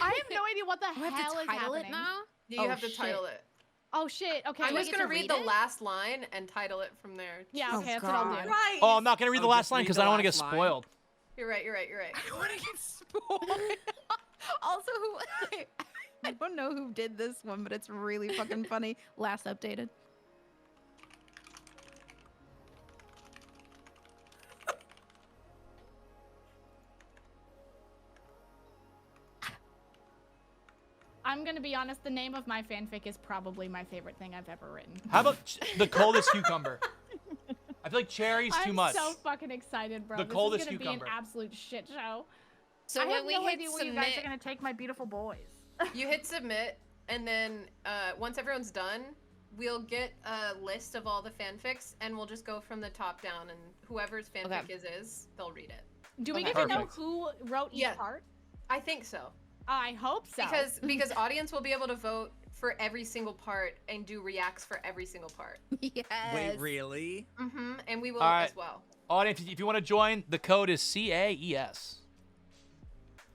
I have no idea what the We have hell to is title happening. it now? You have to title it. Oh shit. Okay. I'm Do I just get gonna to read read the it? last line and title it from there. Yeah. Okay. Oh, That's what I'll God. do. Right. Oh, I'm not gonna read the last just line read because the I don't want to get last line? spoiled. You're right. You're right. You're right. I don't want to get spoiled. Also, I don't know who did this one, but it's really fucking funny. Last updated. I'm gonna be honest. The name of my fanfic is probably my favorite thing I've ever written. How about the coldest cucumber? I feel like cherry's too much. I'm so fucking excited, bro. The This coldest is gonna cucumber. be an absolute shit show. So I when have we no hit idea where you guys are submit, gonna take my beautiful boys. You hit submit, and then once everyone's done, we'll get a list of all the fanfics, and we'll just go from the top down, and whoever's fanfic is, they'll read it. Do we Okay. get to know Perfect. who wrote each Yeah. part? I think so. I hope so. Because audience will be able to vote for every single part and do reacts for every single part. yes. Wait, really? Mm-hmm. And we will All right. as well. Audience, if you want to join, the code is CAES.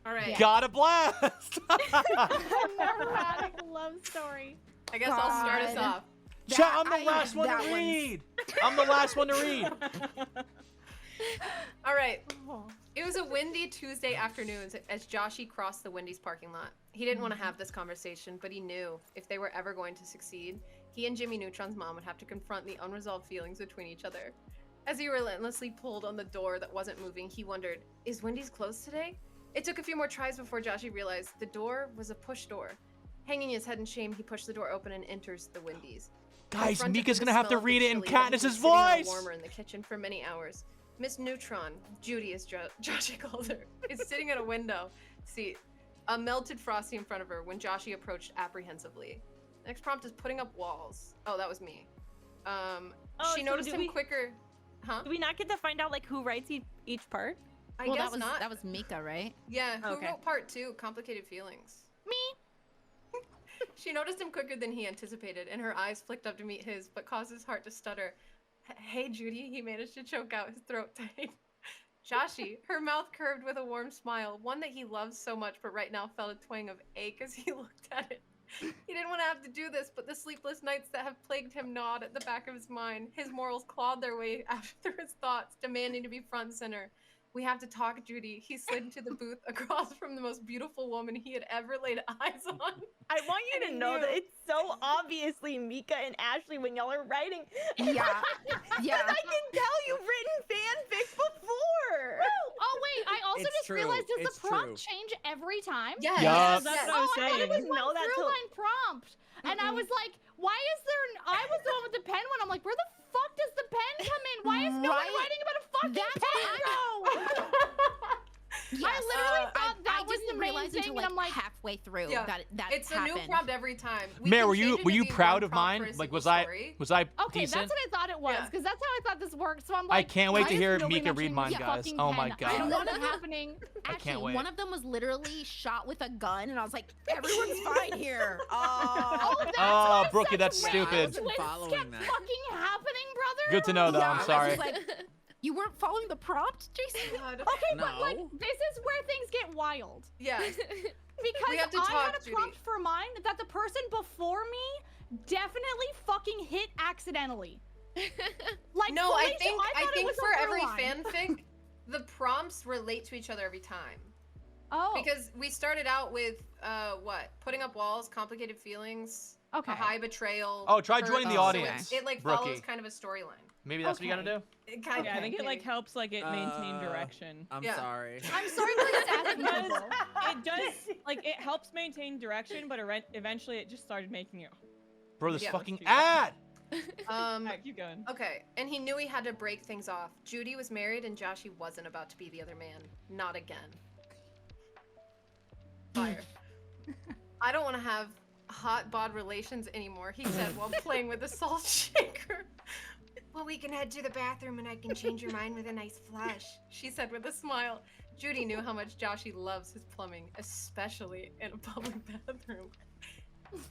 All right. Got a blast! Dramatic love story. I guess I'll start us God. off. Chat, I'm the last one that to one's- read. I'm the last one to read. All right. It was a windy Tuesday afternoon as Joshy crossed the Wendy's parking lot. He didn't want to have this conversation, but he knew if they were ever going to succeed, he and Jimmy Neutron's mom would have to confront the unresolved feelings between each other. As he relentlessly pulled on the door that wasn't moving, he wondered, is Wendy's closed today? It took a few more tries before Joshy realized the door was a push door. Hanging his head in shame, he pushed the door open and enters the Wendy's. Guys, Confronted Mika's with gonna the have to smell of the read it in chili that had been Katniss's sitting on a voice. warmer in the kitchen for many hours. Miss Neutron, Judy as Joshy calls her, is sitting at a window seat, a melted Frosty in front of her when Joshy approached apprehensively. The next prompt is putting up walls. Oh, that was me. She so noticed do him we- quicker. Huh? Do we not get to find out like who writes each part? I Well, guess that not. was Mika, right? Yeah, who Okay. wrote part 2, Complicated Feelings? Me. She noticed him quicker than he anticipated, and her eyes flicked up to meet his, but caused his heart to stutter. Hey, Judy, he managed to choke out, his throat tight. Joshy, her mouth curved with a warm smile, one that he loves so much, but right now felt a twang of ache as he looked at it. He didn't want to have to do this, but the sleepless nights that have plagued him gnawed at the back of his mind. His morals clawed their way after his thoughts, demanding to be front and center. We have to talk, Judy. He slid into the booth across from the most beautiful woman he had ever laid eyes on. I want you And to he know that knew. it's so obviously Mika and Ashley when y'all are writing. Yeah. Yeah. I can tell you've written fanfic before. Oh wait, I also It's just true, realized does it's the prompt true. change every time? Yes, Yup. That's what I Oh, was I thought it saying. was Didn't know one that through till- line prompt. And I was like, why is there I was the one with the pen one. I'm like, where the fuck does the pen come in? Why is no one Right. writing about a fucking That's pen, bro? Yes. I literally thought that I was didn't the main realize thing, until and like I'm like, halfway through Yeah, that it's happened. a new prompt every time. Mare, can were change it you to be proud one of prompt for mine? a Like, single was I okay, decent? that's what I thought it was, Yeah. because that's how I thought this worked. So I'm I like, can't wait why to is hear nobody Mika read mentioning mine, the guys. fucking Oh my pen? God. I don't know One what's of them- happening. can't Actually, wait. one of them was literally shot with a gun, and I was like, everyone's fine here. Oh, that's Oh, why Brookie, such that's weird stupid. wasn't twists following kept that. fucking happening, brother. Good to know, though. Yeah, I I'm was sorry. just like, you weren't following the prompt, Jason? God. Okay, but like No. this is where things get wild. Yeah. Because We have to I talk, had a Judy. prompt for mine that the person before me definitely fucking hit accidentally. Like No, I Felicia, think thought it think was a for every through line. fanfic, the prompts relate to each other every time. Oh, Because we started out with what? Putting up walls, complicated feelings, okay. a high betrayal. Oh, try hurt. joining the Oh, audience. It like Brookie. follows kind of a storyline. Maybe that's what you gotta do? It kind Yeah, I of. think it like helps like it maintain Uh, direction. I'm Yeah. sorry. I'm sorry for asking Because people. it does like it helps maintain direction, but eventually it just started making it. Bro, this Yeah. fucking Let's ad! Alright, keep going. Okay, and he knew he had to break things off. Judy was married and Joshy wasn't about to be the other man. Not again. Fire. I don't want to have hot bod relations anymore, he said while playing with the salt shaker. Well, we can head to the bathroom and I can change your mind with a nice flush, she said with a smile. Judy knew how much Joshy loves his plumbing, especially in a public bathroom.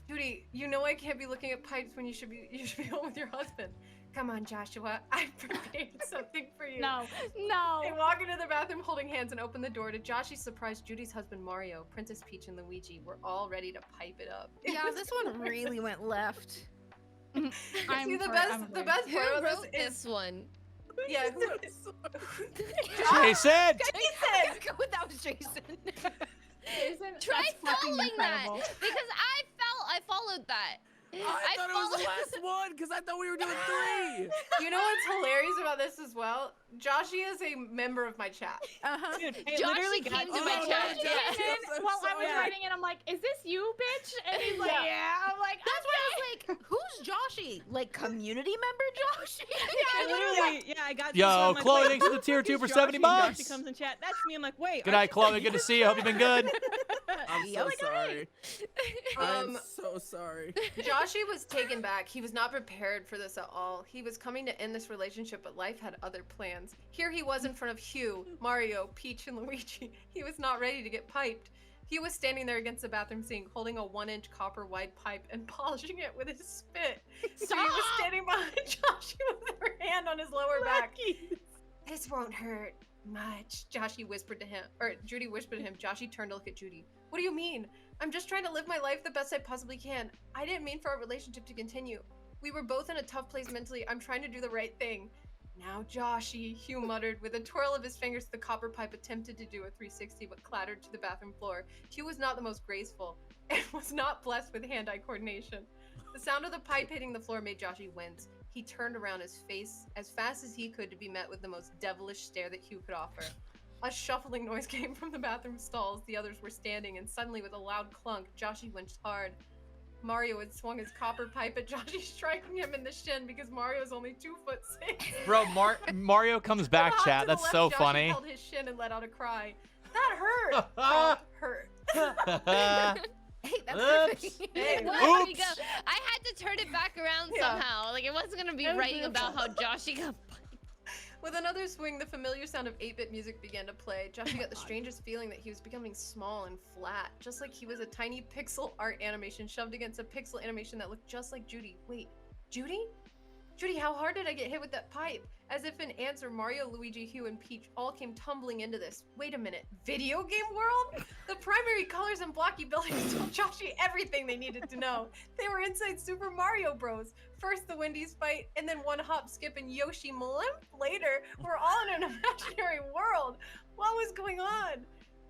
Judy, you know I can't be looking at pipes when you should be home with your husband. Come on, Joshua. I've prepared something for you. No. They walk into the bathroom holding hands and open the door. To Joshy's surprise, Judy's husband Mario, Princess Peach, and Luigi were all ready to pipe it up. Yeah, this one really went left. See, the best part Who of wrote this is this one? yeah. Jason! That was Jason. Try fucking following that incredible. because I followed that. I thought it was the last one because I thought we were doing 3. You know what's hilarious about this as well? Joshy is a member of my chat. Uh-huh. Dude, it Josh literally came got to my Oh, chat. yeah. And I'm while I was sorry. writing it, I'm like, is this you, bitch? And he's like, Yeah. yeah. I'm like, That's why I was like, who's Joshy? Like, community member Joshy? I literally, I got. Yo, I'm like, Chloe, wait, thanks for the tier 2 for who's 70 Joshy? bucks. Joshy comes in chat. That's me. I'm like, wait. Good are night, you Chloe. Good to see you. Hope you've been good. I'm so sorry. I'm Um, so sorry. Joshy was taken back. He was not prepared for this at all. He was coming to end this relationship, but life had other plans. Here he was in front of Hugh, Mario, Peach, and Luigi. He was not ready to get piped. Hugh was standing there against the bathroom sink, holding a 1-inch copper wide pipe and polishing it with his spit. Judy was standing behind Joshy with her hand on his lower back. This won't hurt much, Joshy whispered to him, or Judy whispered to him. Joshy turned to look at Judy. What do you mean? I'm just trying to live my life the best I possibly can. I didn't mean for our relationship to continue. We were both in a tough place mentally. I'm trying to do the right thing. Now, Joshy, Hugh muttered. With a twirl of his fingers, the copper pipe attempted to do a 360, but clattered to the bathroom floor. Hugh was not the most graceful, and was not blessed with hand-eye coordination. The sound of the pipe hitting the floor made Joshy wince. He turned around his face as fast as he could to be met with the most devilish stare that Hugh could offer. A shuffling noise came from the bathroom stalls. The others were standing, and suddenly, with a loud clunk, Joshy winched hard. Mario had swung his copper pipe at Joshy, striking him in the shin because Mario's only 2'6". Bro, Mario comes back, To the chat. left, That's so Joshy funny. held his shin and let out a cry. That hurt. That hurt. Hey, that's Oops. perfect. Hey, Well, there we Oops. go. I had to turn it back around Yeah. somehow. Like it wasn't gonna be That was writing beautiful. about how Joshy got. With another swing, the familiar sound of 8-bit music began to play. Joshy got the strangest feeling that he was becoming small and flat, just like he was a tiny pixel art animation shoved against a pixel animation that looked just like Judy. Wait, Judy? Judy, how hard did I get hit with that pipe? As if in answer, Mario, Luigi, Hugh, and Peach all came tumbling into this. Wait a minute, video game world? The primary colors and blocky buildings told Joshy everything they needed to know. They were inside Super Mario Bros. First the Wendy's fight, and then one hop, skip, and Yoshi Mlimp later. We're all in an imaginary world. What was going on?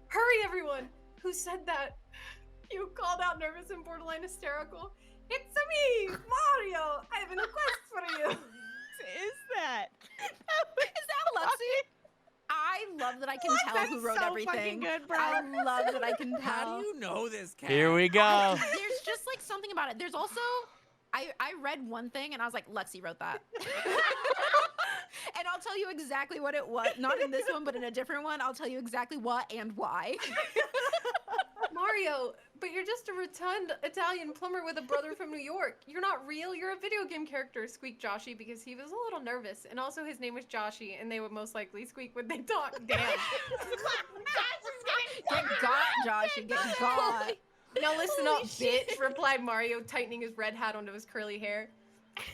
Hurry, everyone! Who said that? You called out nervous and borderline hysterical. It's me, Mario! I have a quest for you! Is that? Is that Lexi? I love that I can tell who wrote so everything. fucking good, bro. I love that I can tell. How do you know this cat? Here we go. There's just like something about it. There's also, I read one thing and I was like, Lexi wrote that. And I'll tell you exactly what it was. Not in this one, but in a different one. I'll tell you exactly what and why. Mario, but you're just a rotund Italian plumber with a brother from New York. You're not real, you're a video game character, squeaked Joshy because he was a little nervous. And also his name was Joshy, and they would most likely squeak when they talk. Damn. Get got, Joshy. Get got. Now listen up, bitch, replied Mario, tightening his red hat onto his curly hair.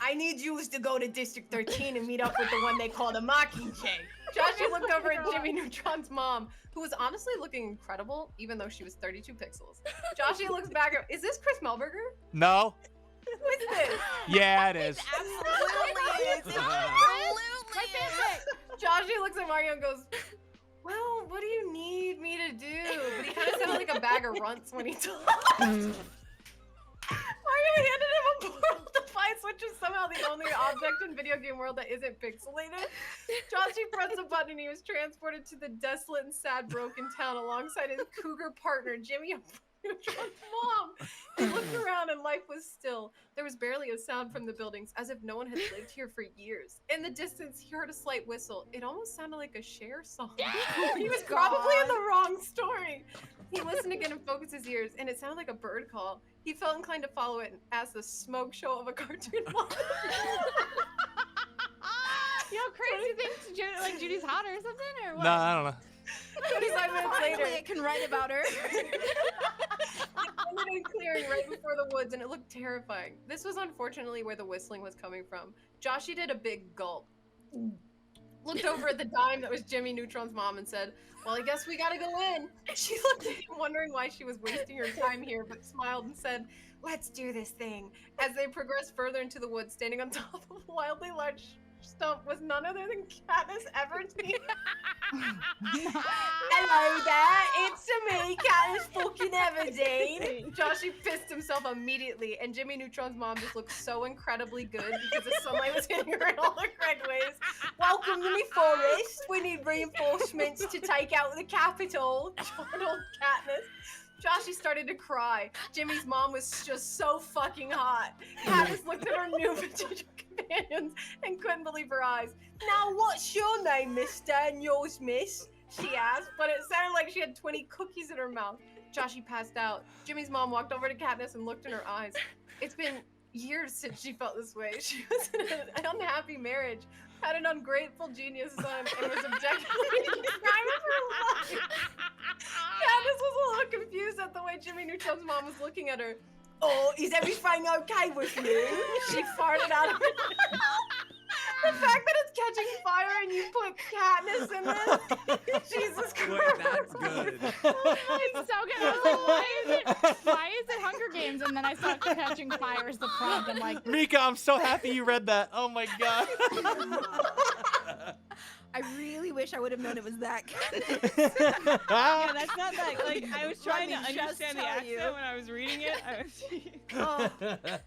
I need you to go to District 13 and meet up with the one they call the Mockingjay. Joshy looked over at Jimmy Neutron's mom, who was honestly looking incredible, even though she was 32 pixels. Joshy looks back at, is this Chris Melberger? No? Who is this? Yeah, it is. Absolutely. Joshy looks at Mario and goes, well, what do you need me to do? But he kind of sounded like a bag of runts when he talked. Mario handed him a portal device, which is somehow the only object in video game world that isn't pixelated. Joshy pressed a button and he was transported to the desolate and sad broken town alongside his cougar partner, Jimmy Neutron's mom. He looked around and life was still. There was barely a sound from the buildings, as if no one had lived here for years. In the distance, he heard a slight whistle. It almost sounded like a Cher song. He was probably in the wrong story. He listened again and focused his ears, and it sounded like a bird call. He felt inclined to follow it and ask the smoke show of a cartoon model. Yo, crazy you think like Judy's hot or something, or what? No, I don't know. 25 minutes later, Finally, I can write about her. it ended in clearing right before the woods and it looked terrifying. This was unfortunately where the whistling was coming from. Joshy did a big gulp. Looked over at the dime that was Jimmy Neutron's mom and said, well, I guess we gotta go in. She looked at him wondering why she was wasting her time here, but smiled and said, let's do this thing. As they progressed further into the woods, standing on top of a wildly large stump was none other than Katniss Everdeen. Hello there, it's me, Katniss fucking Everdeen. Joshy pissed himself immediately, and Jimmy Neutron's mom just looked so incredibly good because the sunlight was hitting her in all the correct ways. Welcome to me forest. We need reinforcements to take out the capital. Chortled Katniss. Joshy started to cry. Jimmy's mom was just so fucking hot. Katniss looked at her new potential companions and couldn't believe her eyes. Now, what's your name, mister, and yours, miss? She asked, but it sounded like she had 20 cookies in her mouth. Joshy passed out. Jimmy's mom walked over to Katniss and looked in her eyes. It's been years since she felt this way. She was in an unhappy marriage, had an ungrateful genius son, and was objectively deprived of her life. Katniss was a little confused at the way Jimmy Neutron's mom was looking at her. Oh, is everything okay with you? She farted out of her mouth. The fact that it's catching fire and you put Katniss in this, Jesus Christ. Wait, that's good. It's so good. I was like, why is it Hunger Games? And then I saw catching fire as the prompt. I'm like, Mika, I'm so happy you read that. Oh my god. I really wish I would have known it was that. Yeah, that's not that. Like, I was trying to Let me just understand the tell accent you. when I was reading it. I was... Oh.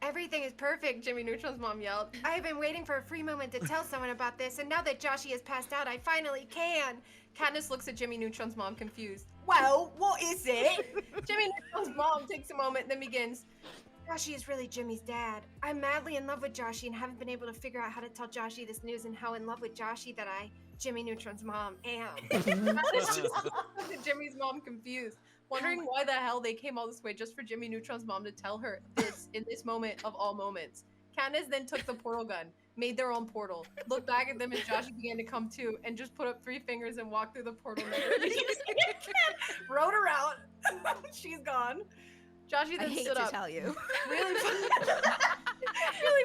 Everything is perfect, Jimmy Neutron's mom yelled. I have been waiting for a free moment to tell someone about this, and now that Joshy has passed out, I finally can. Katniss looks at Jimmy Neutron's mom confused. Well, what is it? Jimmy Neutron's mom takes a moment, then begins. Joshy is really Jimmy's dad. I'm madly in love with Joshy and haven't been able to figure out how to tell Joshy this news and how in love with Joshy that I, Jimmy Neutron's mom, am. Katniss just looked at Jimmy's mom confused, wondering why the hell they came all this way just for Jimmy Neutron's mom to tell her this in this moment of all moments. Katniss then took the portal gun, made their own portal, looked back at them as Joshy began to come to, and just put up 3 fingers and walked through the portal. Wrote her out. She's gone. Joshy I then hate stood to up. tell you. Really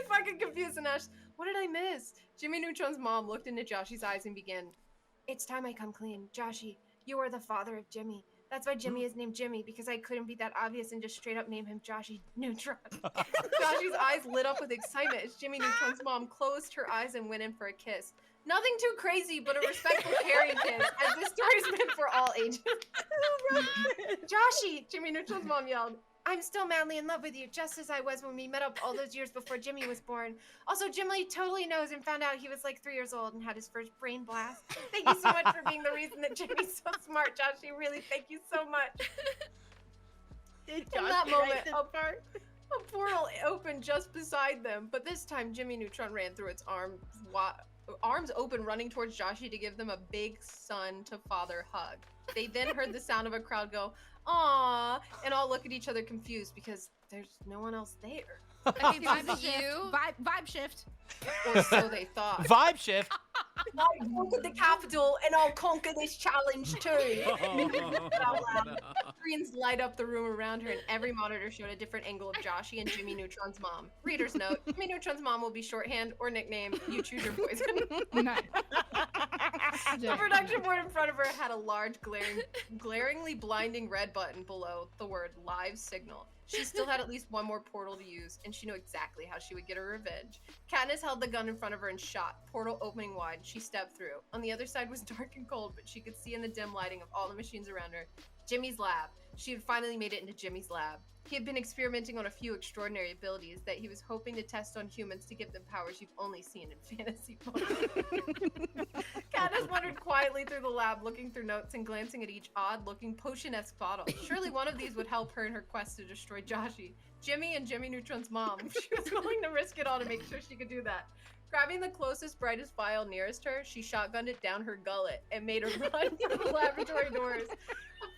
fucking confused and asked, what did I miss? Jimmy Neutron's mom looked into Joshy's eyes and began, it's time I come clean. Joshy, you are the father of Jimmy. That's why Jimmy is named Jimmy, because I couldn't be that obvious and just straight up name him Joshy Neutron. Joshy's eyes lit up with excitement as Jimmy Neutron's mom closed her eyes and went in for a kiss. Nothing too crazy, but a respectful caring kiss, as this story is meant for all ages. Joshy, Jimmy Neutron's mom yelled. I'm still madly in love with you, just as I was when we met up all those years before Jimmy was born. Also, Jimmy totally knows and found out he was like 3 years old and had his first brain blast. Thank you so much for being the reason that Jimmy's so smart, Joshy. Really, thank you so much. Did In Josh that write moment, this part? a portal opened just beside them, but this time Jimmy Neutron ran through its arms open, running towards Joshy to give them a big son-to-father hug. They then heard the sound of a crowd go, "Aww," and all look at each other confused because there's no one else there. Okay, Vibe vibe shift. you. Vibe shift. Or so they thought. Vibe shift. I conquered the capital, and I'll conquer this challenge too. Screens light up the room around her, and every monitor showed a different angle of Joshy and Jimmy Neutron's mom. Reader's note, Jimmy Neutron's mom will be shorthand or nickname. You choose your poison. nice. The production board in front of her had a large, glaringly blinding red button below the word live signal. She still had at least one more portal to use, and she knew exactly how she would get her revenge. Katniss held the gun in front of her and shot, portal opening wide. She stepped through. On the other side was dark and cold, but she could see in the dim lighting of all the machines around her. Jimmy's lab. She had finally made it into Jimmy's lab. He had been experimenting on a few extraordinary abilities that he was hoping to test on humans to give them powers you've only seen in fantasy books. Katniss wandered quietly through the lab, looking through notes and glancing at each odd-looking potion-esque bottle. Surely one of these would help her in her quest to destroy Joshy. Jimmy and Jimmy Neutron's mom. She was willing to risk it all to make sure she could do that. Grabbing the closest, brightest vial nearest her, she shotgunned it down her gullet and made her run through the laboratory doors.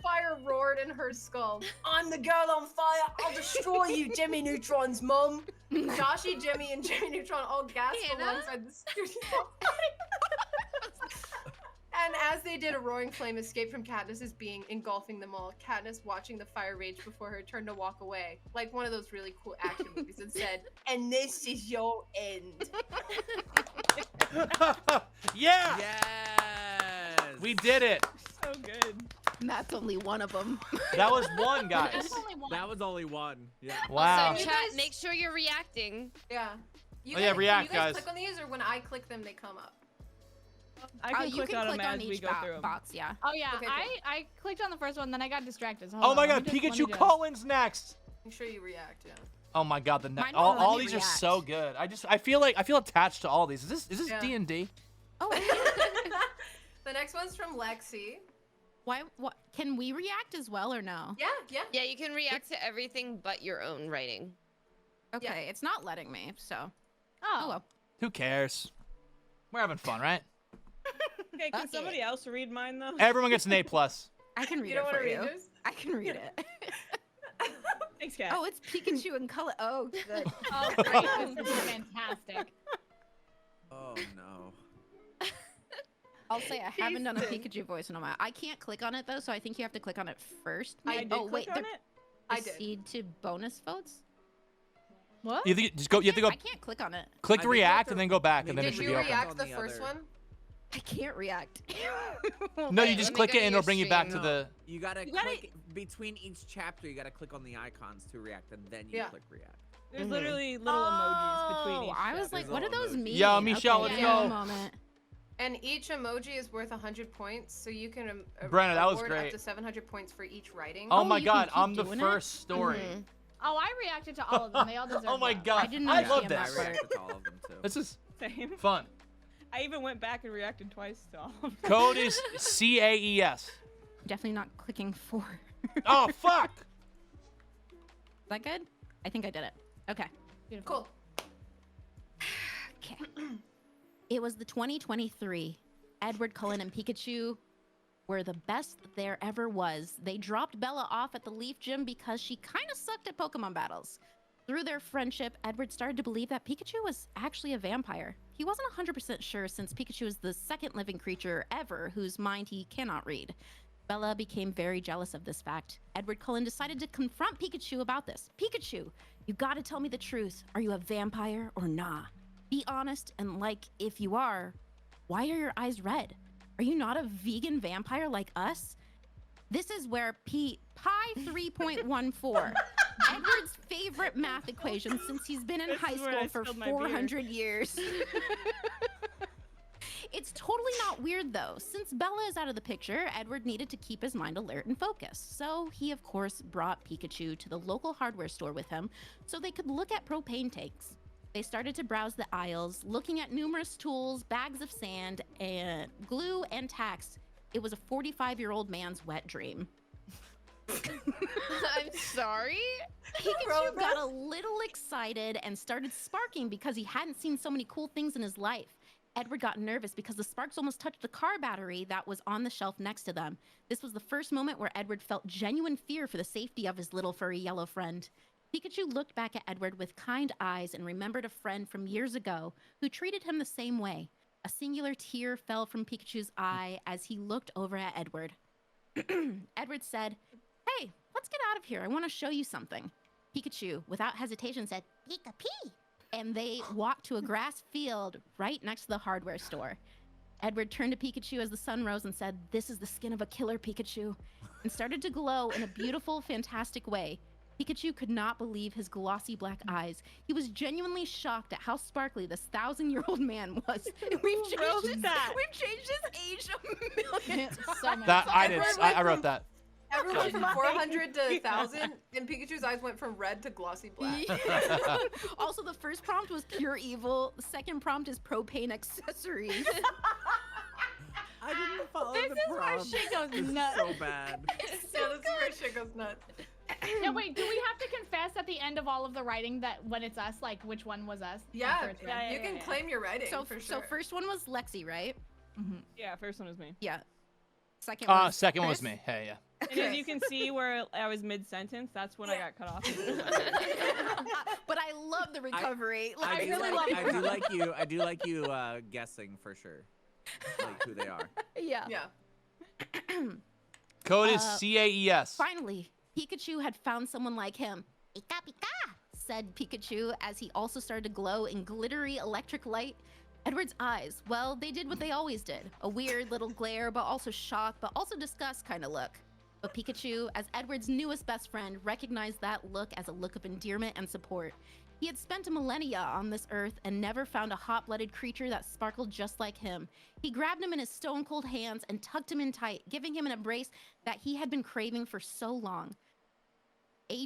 Fire roared in her skull. I'm the girl on fire. I'll destroy you, Jimmy Neutron's mum. Joshy, Jimmy, and Jimmy Neutron all gasped Hannah? alongside the studio. And as they did, a roaring flame escaped from Katniss's being, engulfing them all. Katniss, watching the fire rage before her, turned to walk away, like one of those really cool action movies, and said, "And this is your end." Yeah! Yes. We did it. So good. And that's only one of them. That was one, guys. That's only one. That was only one. Yeah. Wow. Also, You chat, guys- make sure you're reacting. Yeah. You Oh, yeah, guys, react, can you guys. guys. Click on these, or when I click them, they come up. I can you click can on click them on as we each go through them. box, yeah. Oh yeah, Okay, cool. I clicked on the first one, then I got distracted. So Oh hold my on, god, let me Pikachu just- Collins next. Make sure you react, yeah. Oh my god, Mine all won't let me these are react. so good. I feel attached to all these. Is this Yeah. D&D? Oh, The next one's from Lexi. why? What? Can we react as well or no? Yeah, yeah. Yeah, you can react to everything but your own writing. Okay, it's not letting me, so. Oh, Oh well. Who cares? We're having fun, right? Okay, can Okay. somebody else read mine though? Everyone gets an A+. I can read You it don't want for to read you. yours? I can read it. Thanks, Kat. Oh, it's Pikachu in color. Oh, good. oh great, this is fantastic. Oh no. I'll say I haven't done a Jason. Pikachu voice in a while. I can't click on it though, so I think you have to click on it first. I Maybe- did oh click wait, on there- it. I did. proceed to bonus votes. What? You have to go I can't click on it. click I to think you have react to and then go back, and then make it Did should you be open. react on the the first other. one? I can't react. No, you Wait, just let me click go it to and your it'll bring you back to stream. the. You gotta You gotta- click between each chapter. You gotta click on the icons to react, and then you Yeah. click react. There's literally little emojis between Oh, each. I was chapter. like, There's what do all those emojis. mean? Yo, Michelle, okay, let's give me go. a moment. And each emoji is worth 100 points, so you can Brenna, that was award great. up to 700 points for each writing. Oh Oh, my you can god, keep I'm the doing it? first story. Mhm. Oh, I reacted to all of them. They all deserve. Oh my love. god, I didn't I love understand I that this. part. reacted to all of them too. This is Same. fun. I even went back and reacted twice to all of them. Code is CAES. Definitely not clicking 4. Oh fuck! Is that good? I think I did it. Okay. Beautiful. Cool. Okay. It was the 2023. Edward Cullen and Pikachu were the best there ever was. They dropped Bella off at the Leaf Gym because she kind of sucked at Pokemon battles. Through their friendship, Edward started to believe that Pikachu was actually a vampire. He wasn't 100% sure since Pikachu is the second living creature ever whose mind he cannot read. Bella became very jealous of this fact. Edward Cullen decided to confront Pikachu about this. Pikachu, you gotta tell me the truth. Are you a vampire or nah? Be honest, and like, if you are, why are your eyes red? Are you not a vegan vampire like us? This is where pi 3.14, Edward's favorite math equation since he's been in This high is where I school for spilled my beer. 400 years. It's totally not weird though. Since Bella is out of the picture, Edward needed to keep his mind alert and focused. So he of course brought Pikachu to the local hardware store with him so they could look at propane tanks. They started to browse the aisles, looking at numerous tools, bags of sand, and glue and tacks. It was a 45-year-old man's wet dream. I'm sorry. Pikachu got a little excited and started sparking because he hadn't seen so many cool things in his life. Edward got nervous because the sparks almost touched the car battery that was on the shelf next to them. This was the first moment where Edward felt genuine fear for the safety of his little furry yellow friend. Pikachu looked back at Edward with kind eyes and remembered a friend from years ago who treated him the same way. A singular tear fell from Pikachu's eye as he looked over at Edward. Edward said, "Hey, let's get out of here. I want to show you something." Pikachu, without hesitation, said, "Pika-pee." And they walked to a grass field right next to the hardware store. Edward turned to Pikachu as the sun rose and said, "This is the skin of a killer, Pikachu," and started to glow in a beautiful, fantastic way. Pikachu could not believe his glossy black eyes. He was genuinely shocked at how sparkly this 1,000-year-old man was. We've wrote changed his, that? we've changed his age a million times. So many. That I Edward did. went I wrote from- that. Everyone went from Mine. 400 to 1,000, and Pikachu's eyes went from red to glossy black. Also, the first prompt was pure evil. The second prompt is propane accessories. I didn't follow This the is where prompt. shit goes This is nuts. so bad. Yeah, this is where shit goes nuts. No, wait, do we have to confess at the end of all of the writing that when it's us, like which one was us? Yeah, after it's read? you can claim your writing So, for so sure. first one was Lexi, right? Yeah, first one was me. Yeah. Second one. Second one was Chris? me. Hey, yeah. And as you can see where I was mid-sentence, that's when I got cut off. But I love the recovery. I do really like, love I do like you. I do like you guessing for sure. like who they are. Yeah. Yeah. Code is CAES. Finally, Pikachu had found someone like him. Pika Pika, said Pikachu as he also started to glow in glittery electric light. Edward's eyes, well, they did what they always did. A weird little glare, but also shock, but also disgust kind of look. But Pikachu, as Edward's newest best friend, recognized that look as a look of endearment and support. He had spent a millennia on this earth and never found a hot-blooded creature that sparkled just like him. He grabbed him in his stone-cold hands and tucked him in tight, giving him an embrace that he had been craving for so long.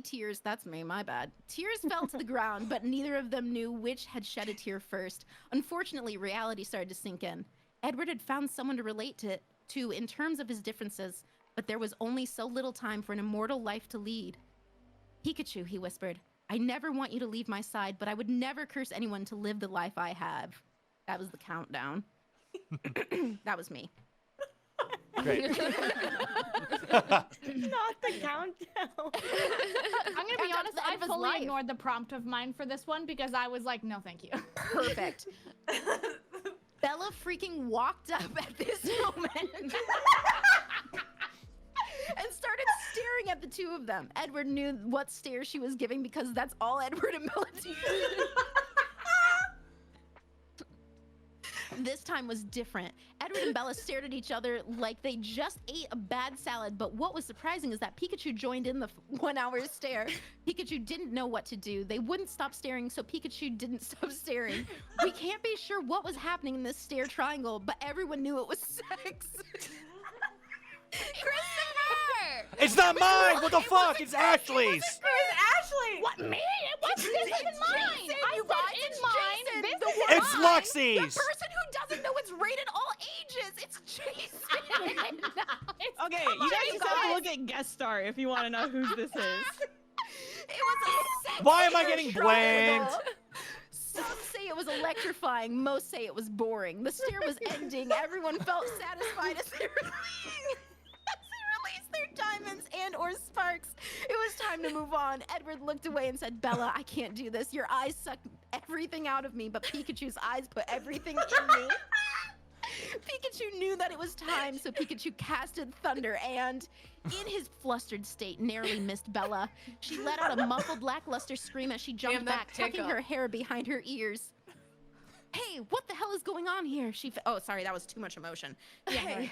Tears, that's me, my bad. Tears fell to the ground, but neither of them knew which had shed a tear first. Unfortunately, reality started to sink in. Edward had found someone to relate to in terms of his differences, but there was only so little time for an immortal life to lead. Pikachu, he whispered, I never want you to leave my side, but I would never curse anyone to live the life I have. That was the countdown. That was me. Great. Not the countdown. I'm gonna be honest, the I end of his fully life. ignored the prompt of mine for this one because I was like, no thank you. Perfect. Bella freaking walked up at this moment and started staring at the two of them. Edward knew what stare she was giving because that's all Edward and Bella do. This time was different. Edward and Bella stared at each other like they just ate a bad salad, but what was surprising is that Pikachu joined in the 1 hour stare. Pikachu didn't know what to do. They wouldn't stop staring, so Pikachu didn't stop staring. We can't be sure what was happening in this stare triangle, but everyone knew it was sex. Christopher! It's not mine! What the fuck? It's Ashley's! It was Ashley! What, me? This isn't mine! Jason, I you said guys, it's it's mine! Jason, This the is one- It's mine! Luxie's! The person who doesn't know it's rated all ages. It's Jason. Okay, you guys just have to look at guest star if you want to know whose this is. It was a sex Why am I stare getting triangle. blamed? Some say it was electrifying, most say it was boring. The stare was ending. Everyone felt satisfied as they released their diamonds and or sparks. It was time to move on. Edward looked away and said, Bella, I can't do this. Your eyes suck everything out of me, but Pikachu's eyes put everything in me. Pikachu knew that it was time, so Pikachu casted thunder and, in his flustered state, narrowly missed Bella. She let out a muffled, lackluster scream as she jumped Damn, that back, tucking pickup. her hair behind her ears. Hey, what the hell is going on here? Oh, sorry, that was too much emotion. Hey,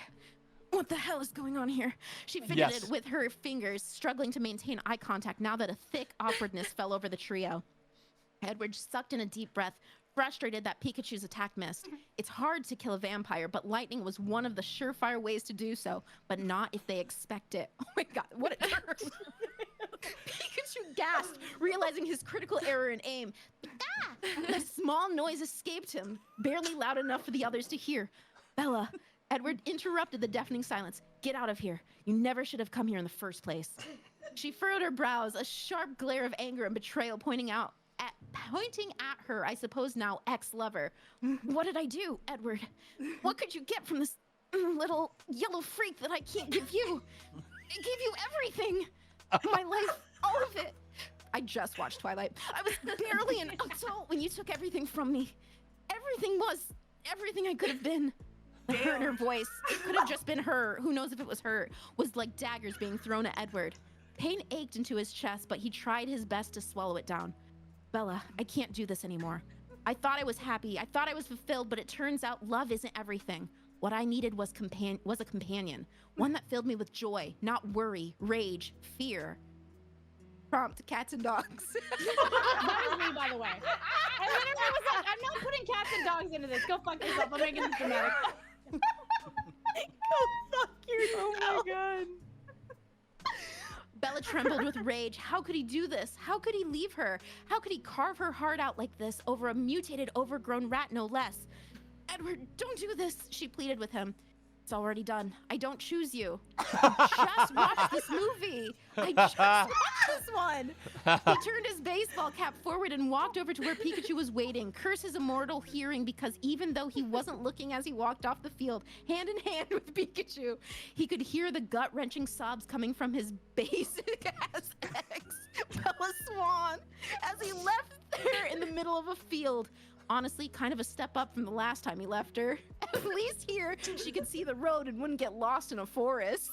what the hell is going on here? She fidgeted with her fingers, struggling to maintain eye contact now that a thick awkwardness fell over the trio. Edward sucked in a deep breath, frustrated that Pikachu's attack missed. It's hard to kill a vampire, but lightning was one of the surefire ways to do so, but not if they expect it. Oh my god, what a term! Pikachu gasped, realizing his critical error in aim. A small noise escaped him, barely loud enough for the others to hear. Bella, Edward interrupted the deafening silence. Get out of here. You never should have come here in the first place. She furrowed her brows, a sharp glare of anger and betrayal pointing at her, I suppose now, ex-lover. What did I do, Edward? What could you get from this little yellow freak that I can't give you? I gave you everything. My life, all of it. I just watched Twilight. I was barely an adult when you took everything from me. Everything I could have been. The hurt in her voice, it could have just been her, who knows if it was her, was like daggers being thrown at Edward. Pain ached into his chest, but he tried his best to swallow it down. Bella, I can't do this anymore. I thought I was happy, I thought I was fulfilled, but it turns out love isn't everything. What I needed was a companion, one that filled me with joy, not worry, rage, fear. Prompt, cats and dogs. That was me, by the way. I literally was like, I'm not putting cats and dogs into this. Go fuck yourself. I'm making this dramatic. Go fuck yourself. Oh my god. Bella trembled with rage. How could he do this? How could he leave her? How could he carve her heart out like this over a mutated, overgrown rat, no less? Edward, don't do this, she pleaded with him. It's already done. I don't choose you. Just watch this movie. I just watched this one. He turned his baseball cap forward and walked over to where Pikachu was waiting, curse his immortal hearing because even though he wasn't looking as he walked off the field, hand in hand with Pikachu, he could hear the gut-wrenching sobs coming from his basic-ass ex, Bella Swan, as he left there in the middle of a field. Honestly, kind of a step up from the last time he left her. police here, she could see the road and wouldn't get lost in a forest.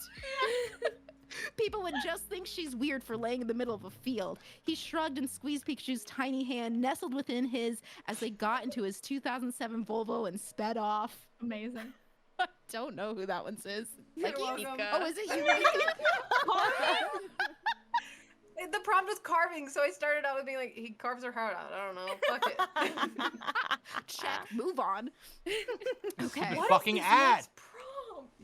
People would just think she's weird for laying in the middle of a field. He shrugged and squeezed Pikachu's tiny hand, nestled within his as they got into his 2007 Volvo and sped off. Amazing. Don't know who that one is. You're Like, welcome. oh, is it you? The prompt was carving, so I started out with being like, he carves her heart out. I don't know. Fuck it. Check. Move on. Okay. What is Fucking this ad. next prompt?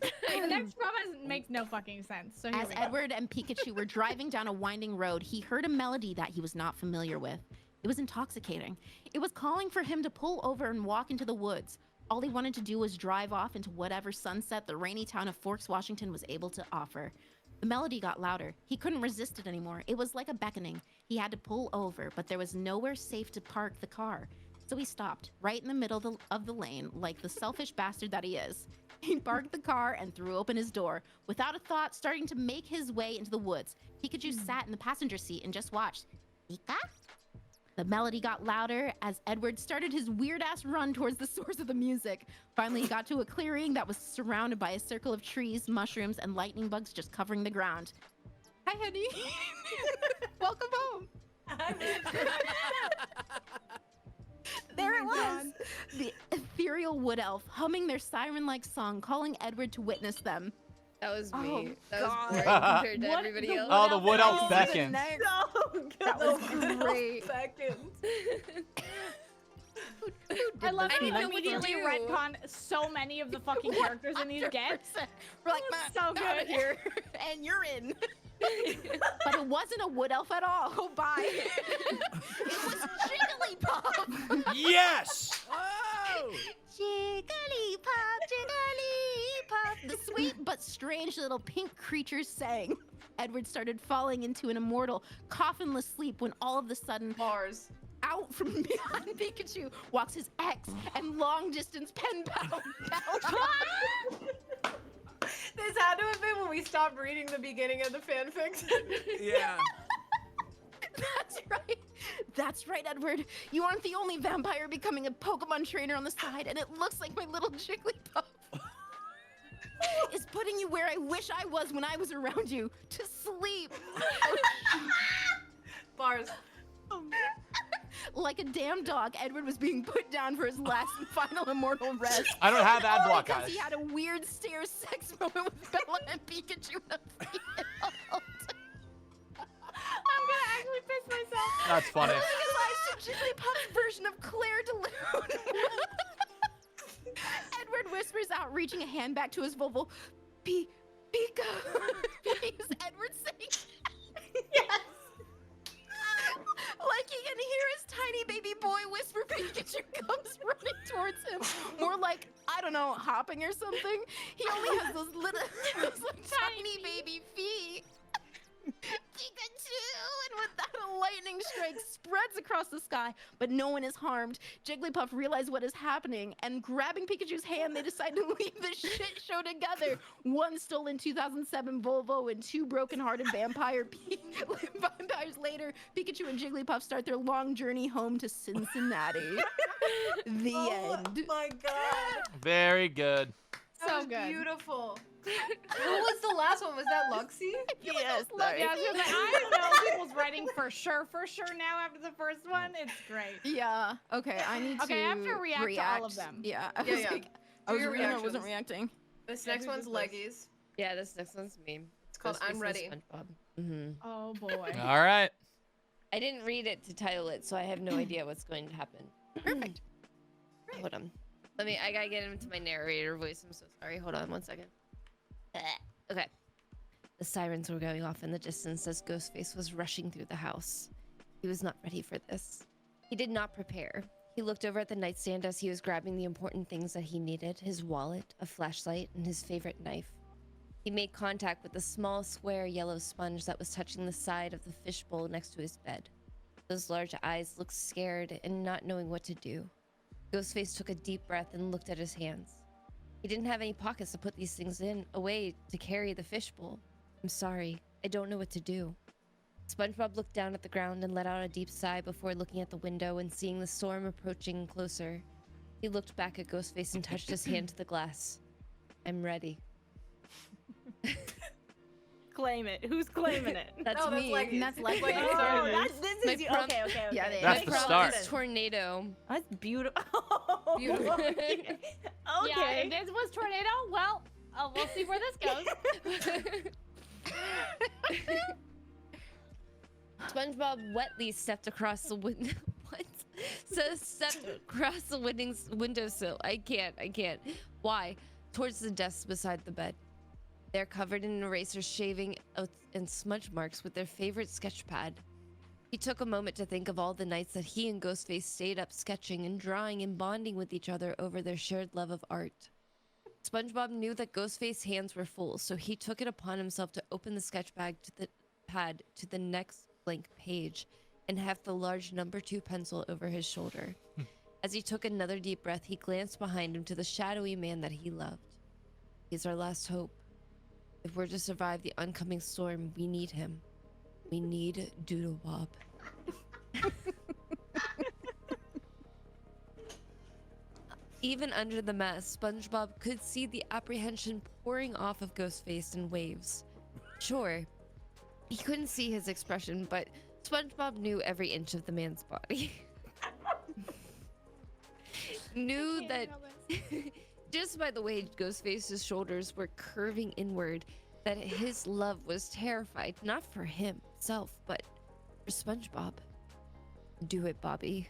The next promise makes no fucking sense. So here As we go. Edward and Pikachu were driving down a winding road, he heard a melody that he was not familiar with. It was intoxicating. It was calling for him to pull over and walk into the woods. All he wanted to do was drive off into whatever sunset the rainy town of Forks, Washington was able to offer. The melody got louder. He couldn't resist it anymore. It was like a beckoning. He had to pull over, but there was nowhere safe to park the car. So he stopped, right in the middle of the lane, like the selfish bastard that he is. He parked the car and threw open his door. Without a thought, starting to make his way into the woods. Pikachu sat in the passenger seat and just watched. Pika? The melody got louder as Edward started his weird-ass run towards the source of the music. Finally, he got to a clearing that was surrounded by a circle of trees, mushrooms, and lightning bugs just covering the ground. Hi, honey. Welcome home. There it was. The ethereal wood elf humming their siren-like song, calling Edward to witness them. That was Oh, me. That was God. boring compared to What everybody the else. Oh, the wood elf beckons. So good. That was great. I love I that didn't you know what to immediately do. retcon so many of the fucking characters in these games. 100%. We're like, That's "Man, so out of good." here, and you're in. But it wasn't a wood elf at all. Oh, bye. It was Jigglypuff. Yes! Oh! Jigglypuff, Jigglypuff. The sweet but strange little pink creature sang. Edward started falling into an immortal, coffinless sleep when all of a sudden, Bars. out from behind Pikachu walks his ex and long-distance pen pal. This had to have been when we stopped reading the beginning of the fanfiction. Yeah. That's right. That's right, Edward. You aren't the only vampire becoming a Pokemon trainer on the side, and it looks like my little Jigglypuff is putting you where I wish I was when I was around you, to sleep. Bars. Like a damn dog, Edward was being put down for his last and final immortal rest. I don't have ad block, Because guys. he had a weird stare sex moment with Bella and Pikachu in a field. I'm gonna actually piss myself. That's funny. Living lives to Jigglypuff's version of Claire de Lune. Edward whispers out, reaching a hand back to his Volvo. Pika. Is Edward saying? Yes. Like he can hear his tiny baby boy whisper, Pikachu comes running towards him. More like, I don't know, hopping or something. He only has those little, tiny baby feet. Pikachu! And with that, a lightning strike spreads across the sky, but no one is harmed. Jigglypuff realizes what is happening, and grabbing Pikachu's hand, they decide to leave the shit show together. One stolen 2007 Volvo and two broken-hearted vampires later, Pikachu and Jigglypuff start their long journey home to Cincinnati. The end. My God. Very good. That So was good. beautiful. Who was the last one? Was that Luxie? Yes, Look, yeah, I was gonna say, I know people's writing for sure now after the first one. It's great. Yeah. Okay, I need to. Okay, I have to react to all of them. Yeah. I Yeah, was yeah. like, I Do was your reading, I reactions. wasn't reacting. This Yeah, next who's one's this list? Leggies. Yeah, this next one's me. It's called Ghostface I'm and Ready. SpongeBob. Mm-hmm. Oh boy. All right. I didn't read it to title it, so I have no idea what's going to happen. Perfect. Hold on. I gotta get into my narrator voice. I'm so sorry. Hold on 1 second. Okay. The sirens were going off in the distance as Ghostface was rushing through the house. He was not ready for this. He did not prepare. He looked over at the nightstand as he was grabbing the important things that he needed, his wallet, a flashlight, and his favorite knife. He made contact with the small square yellow sponge that was touching the side of the fishbowl next to his bed. Those large eyes looked scared and not knowing what to do. Ghostface took a deep breath and looked at his hands. He didn't have any pockets to put these things in, away to carry the fishbowl. I'm sorry, I don't know what to do. SpongeBob looked down at the ground and let out a deep sigh before looking at the window and seeing the storm approaching closer. He looked back at Ghostface and touched his hand to the glass. I'm ready. Claim it. Who's claiming it? That's No, that's me. Leggies. And that's Leggies. Leggies Oh, started that's it. this My is you. prom- Okay, okay. Yeah, okay. That's My the prompt start. is tornado. That's beautiful. Beautiful. Okay. Yeah, if this was tornado, well, we'll see where this goes. SpongeBob wetly stepped across the window. What? So stepped across the windowsill. I can't. Why? Towards the desk beside the bed. They're covered in erasers, shaving, and smudge marks with their favorite sketch pad. He took a moment to think of all the nights that he and Ghostface stayed up sketching and drawing and bonding with each other over their shared love of art. SpongeBob knew that Ghostface's hands were full, so he took it upon himself to open the sketch bag to the pad to the next blank page and heft the large number 2 pencil over his shoulder. As he took another deep breath, he glanced behind him to the shadowy man that he loved. He's our last hope. If we're to survive the oncoming storm, we need him. We need Doodle Bob. Even under the mask, SpongeBob could see the apprehension pouring off of Ghostface in waves. Sure, he couldn't see his expression, but SpongeBob knew every inch of the man's body. Knew that just by the way Ghostface's shoulders were curving inward, that his love was terrified, not for himself, but for SpongeBob. Do it, Bobby.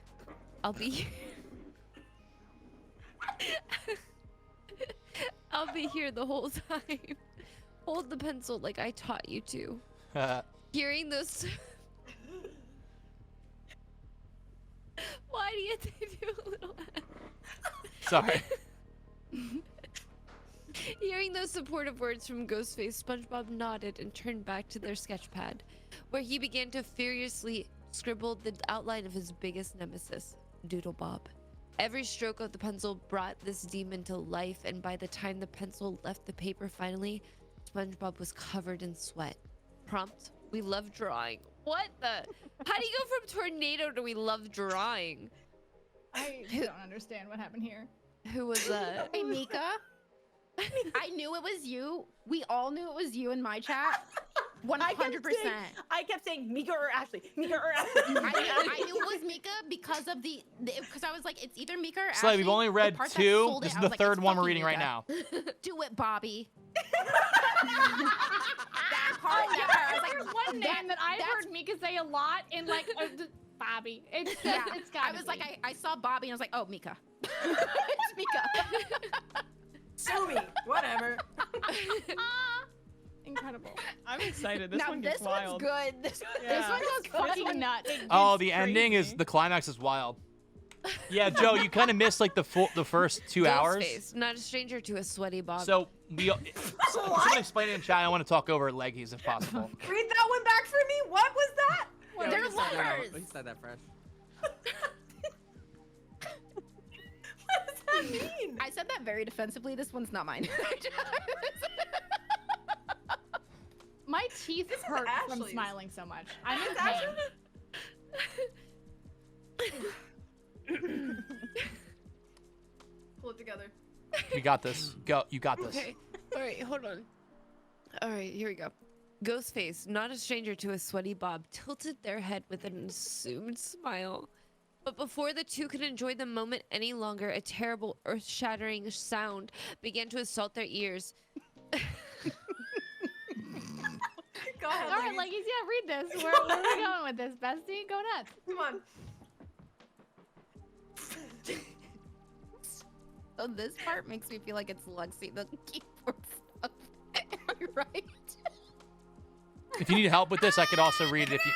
I'll be I'll be here the whole time. Hold the pencil like I taught you to. Hearing those Why do you have to do a little Sorry. Hearing those supportive words from Ghostface, SpongeBob nodded and turned back to their sketchpad, where he began to furiously scribble the outline of his biggest nemesis, Doodle Bob. Every stroke of the pencil brought this demon to life, and by the time the pencil left the paper finally, SpongeBob was covered in sweat. Prompt, we love drawing. What the? How do you go from tornado to we love drawing? I don't understand what happened here. Who was that? Hey, Mika. I knew it was you. We all knew it was you in my chat. 100%. I kept saying Mika or Ashley. Mika or Ashley. I knew it was Mika because of because I was like, it's either Mika or Slay, Ashley. we've only The read part that 2. sold it, This is I the was like, third it's one we're fucking reading right Mika. now. Do it, Bobby. that part, I was like, There's one name that I've heard Mika say a lot in like Bobby. It's just, yeah. it's gotta I was be. like, I saw Bobby and I was like, oh, Mika. It's Mika. Sue me. Whatever. Incredible. I'm excited. This now one this gets wild. one's good. This This one goes fucking nuts. Oh, the ending is the climax is wild. Yeah, Joe, you kind of missed like the first 2 hours. Ghostface, not a stranger to a sweaty Bob. So someone explain it in chat. I want to talk over leggies if possible. Read that one back for me. What was that? Yeah, They're we can start that lovers. out. We can start that fresh. What does that mean? I said that very defensively. This one's not mine. My teeth This is hurt from Ashley's. smiling so much. I'm in It's pain. Pull it together. We got this. Go. You got this. Okay. All right, hold on. All right, here we go. Ghostface, not a stranger to a sweaty Bob, tilted their head with an assumed smile. But before the two could enjoy the moment any longer, a terrible, earth-shattering sound began to assault their ears. Go ahead. All right, ladies. leggies, yeah, read this. Where are we going with this, bestie? Go nuts. Come on. So this part makes me feel like it's Lexi, the keyboard stuff. Am I right? If you need help with this, I could also read it if you.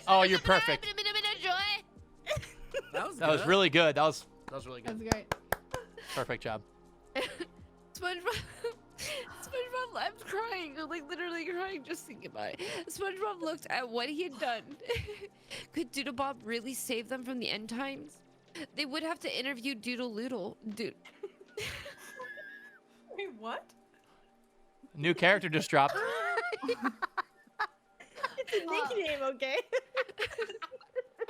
Oh, you're perfect. That was That was good. really good. That was really That's good. great. Perfect job. SpongeBob left crying, like literally crying just thinking about it. SpongeBob looked at what he had done. Could Doodle Bob really save them from the end times? They would have to interview Doodle Loodle. Wait, what? New character just dropped. It's a nickname, okay?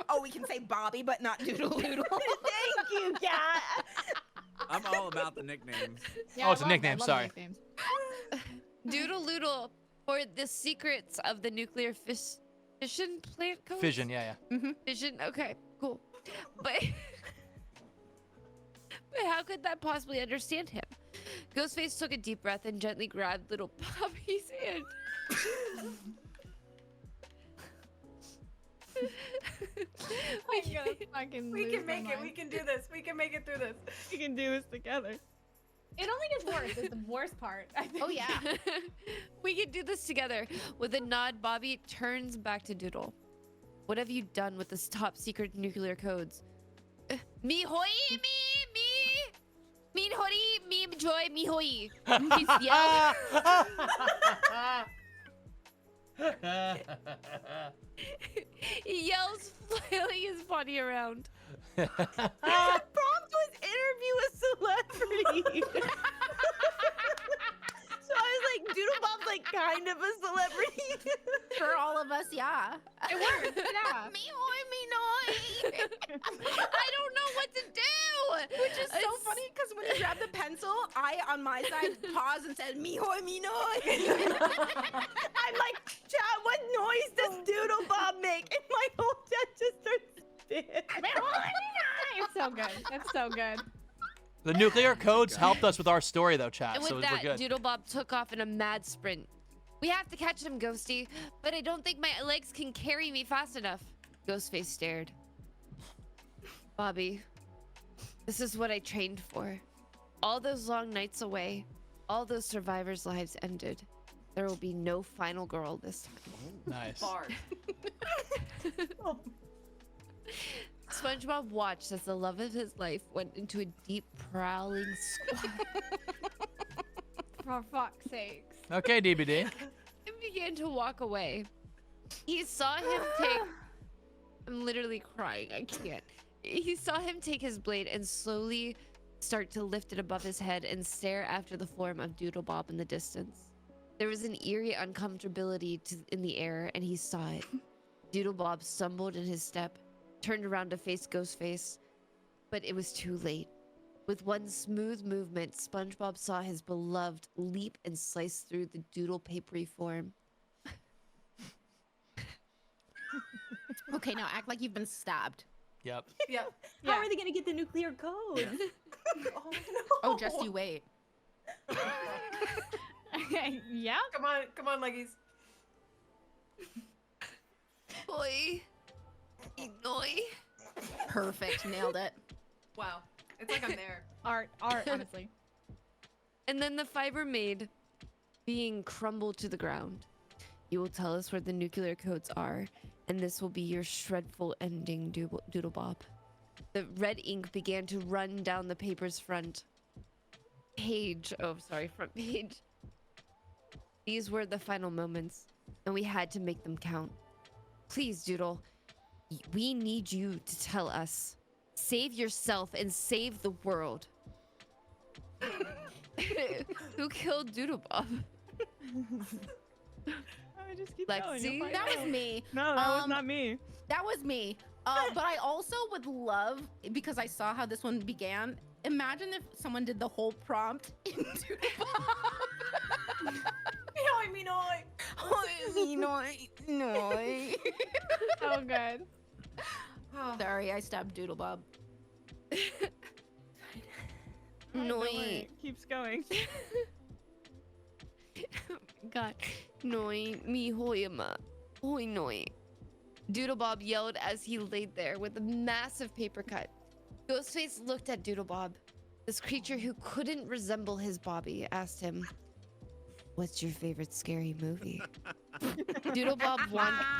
Oh, we can say Bobby, but not Doodle Doodle. Thank you, Cat. I'm all about the nicknames. Yeah, Oh, it's a I love- nickname, I love sorry. nicknames. Doodle Doodle for the secrets of the nuclear fission plant codes? Fission, yeah. Fission? Okay, cool. But, but how could that possibly understand him? Ghostface took a deep breath and gently grabbed little Bobby's hand. We can fucking We lose can my make it. We mind. can do this. We can make it through this. We can do this together. It only gets worse. It's the worst part. I think. Oh yeah. We can do this together. With a nod, Bobby turns back to Doodle. What have you done with the top secret nuclear codes? Me hoi, me hori, me joy, me hoi. He's yelled. He yells, flailing his body around. The prompt was interview a celebrity. So I was like, Doodle Bob's like kind of a celebrity. For all of us, yeah. It works. Yeah. Me hoi, me noi. I don't know what to do. Which is so funny because when you grab the pencil, I on my side pause and said, "Me hoi, me noi." I'm like, Chad, what noise does Doodle Bob make? And my whole chat just starts spinning. It's so good. It's so good. The nuclear codes helped us with our story, though, chat. And So with we're that, good. Doodle Bob took off in a mad sprint. We have to catch him, Ghosty, but I don't think my legs can carry me fast enough. Ghostface stared. Bobby, this is what I trained for. All those long nights away, all those survivors' lives ended. There will be no final girl this time. Nice. Bars. SpongeBob watched as the love of his life went into a deep, prowling squat For fuck's sakes. Okay, DBD. and began to walk away. He saw him take... I'm literally crying. I can't. He saw him take his blade and slowly start to lift it above his head and stare after the form of Doodle Bob in the distance. There was an eerie uncomfortability in the air, and he saw it. Doodle Bob stumbled in his step, turned around to face Ghostface, but it was too late. With one smooth movement, SpongeBob saw his beloved leap and slice through the doodle papery form. Okay, now act like you've been stabbed. Yep. Yep. How are they gonna get the nuclear code? Oh, no. Oh, just you wait. Yeah. Come on, leggies. Boy. Inoy. Perfect, nailed it. Wow. It's like I'm there. Art, honestly. And then the fiber made being crumbled to the ground. You will tell us where the nuclear codes are, and this will be your shredful ending, Doodle Bob. The red ink began to run down the paper's front page. Front page. These were the final moments, and we had to make them count. Please, Doodle, we need you to tell us. Save yourself and save the world. Who killed Doodle Bob? I just keep Lexi? going. You'll find That was out. me. No, that was not me. That was me. But I also would love, because I saw how this one began, imagine if someone did the whole prompt in Doodle Bob. So good. Sorry, I stabbed Doodle Bob. Don't Noi. worry, it keeps going. God. Noi mi hoyama. Hoi noi. Doodle Bob yelled as he laid there with a massive paper cut. Ghostface looked at Doodle Bob. This creature who couldn't resemble his Bobby asked him, "What's your favorite scary movie?" Doodle Bob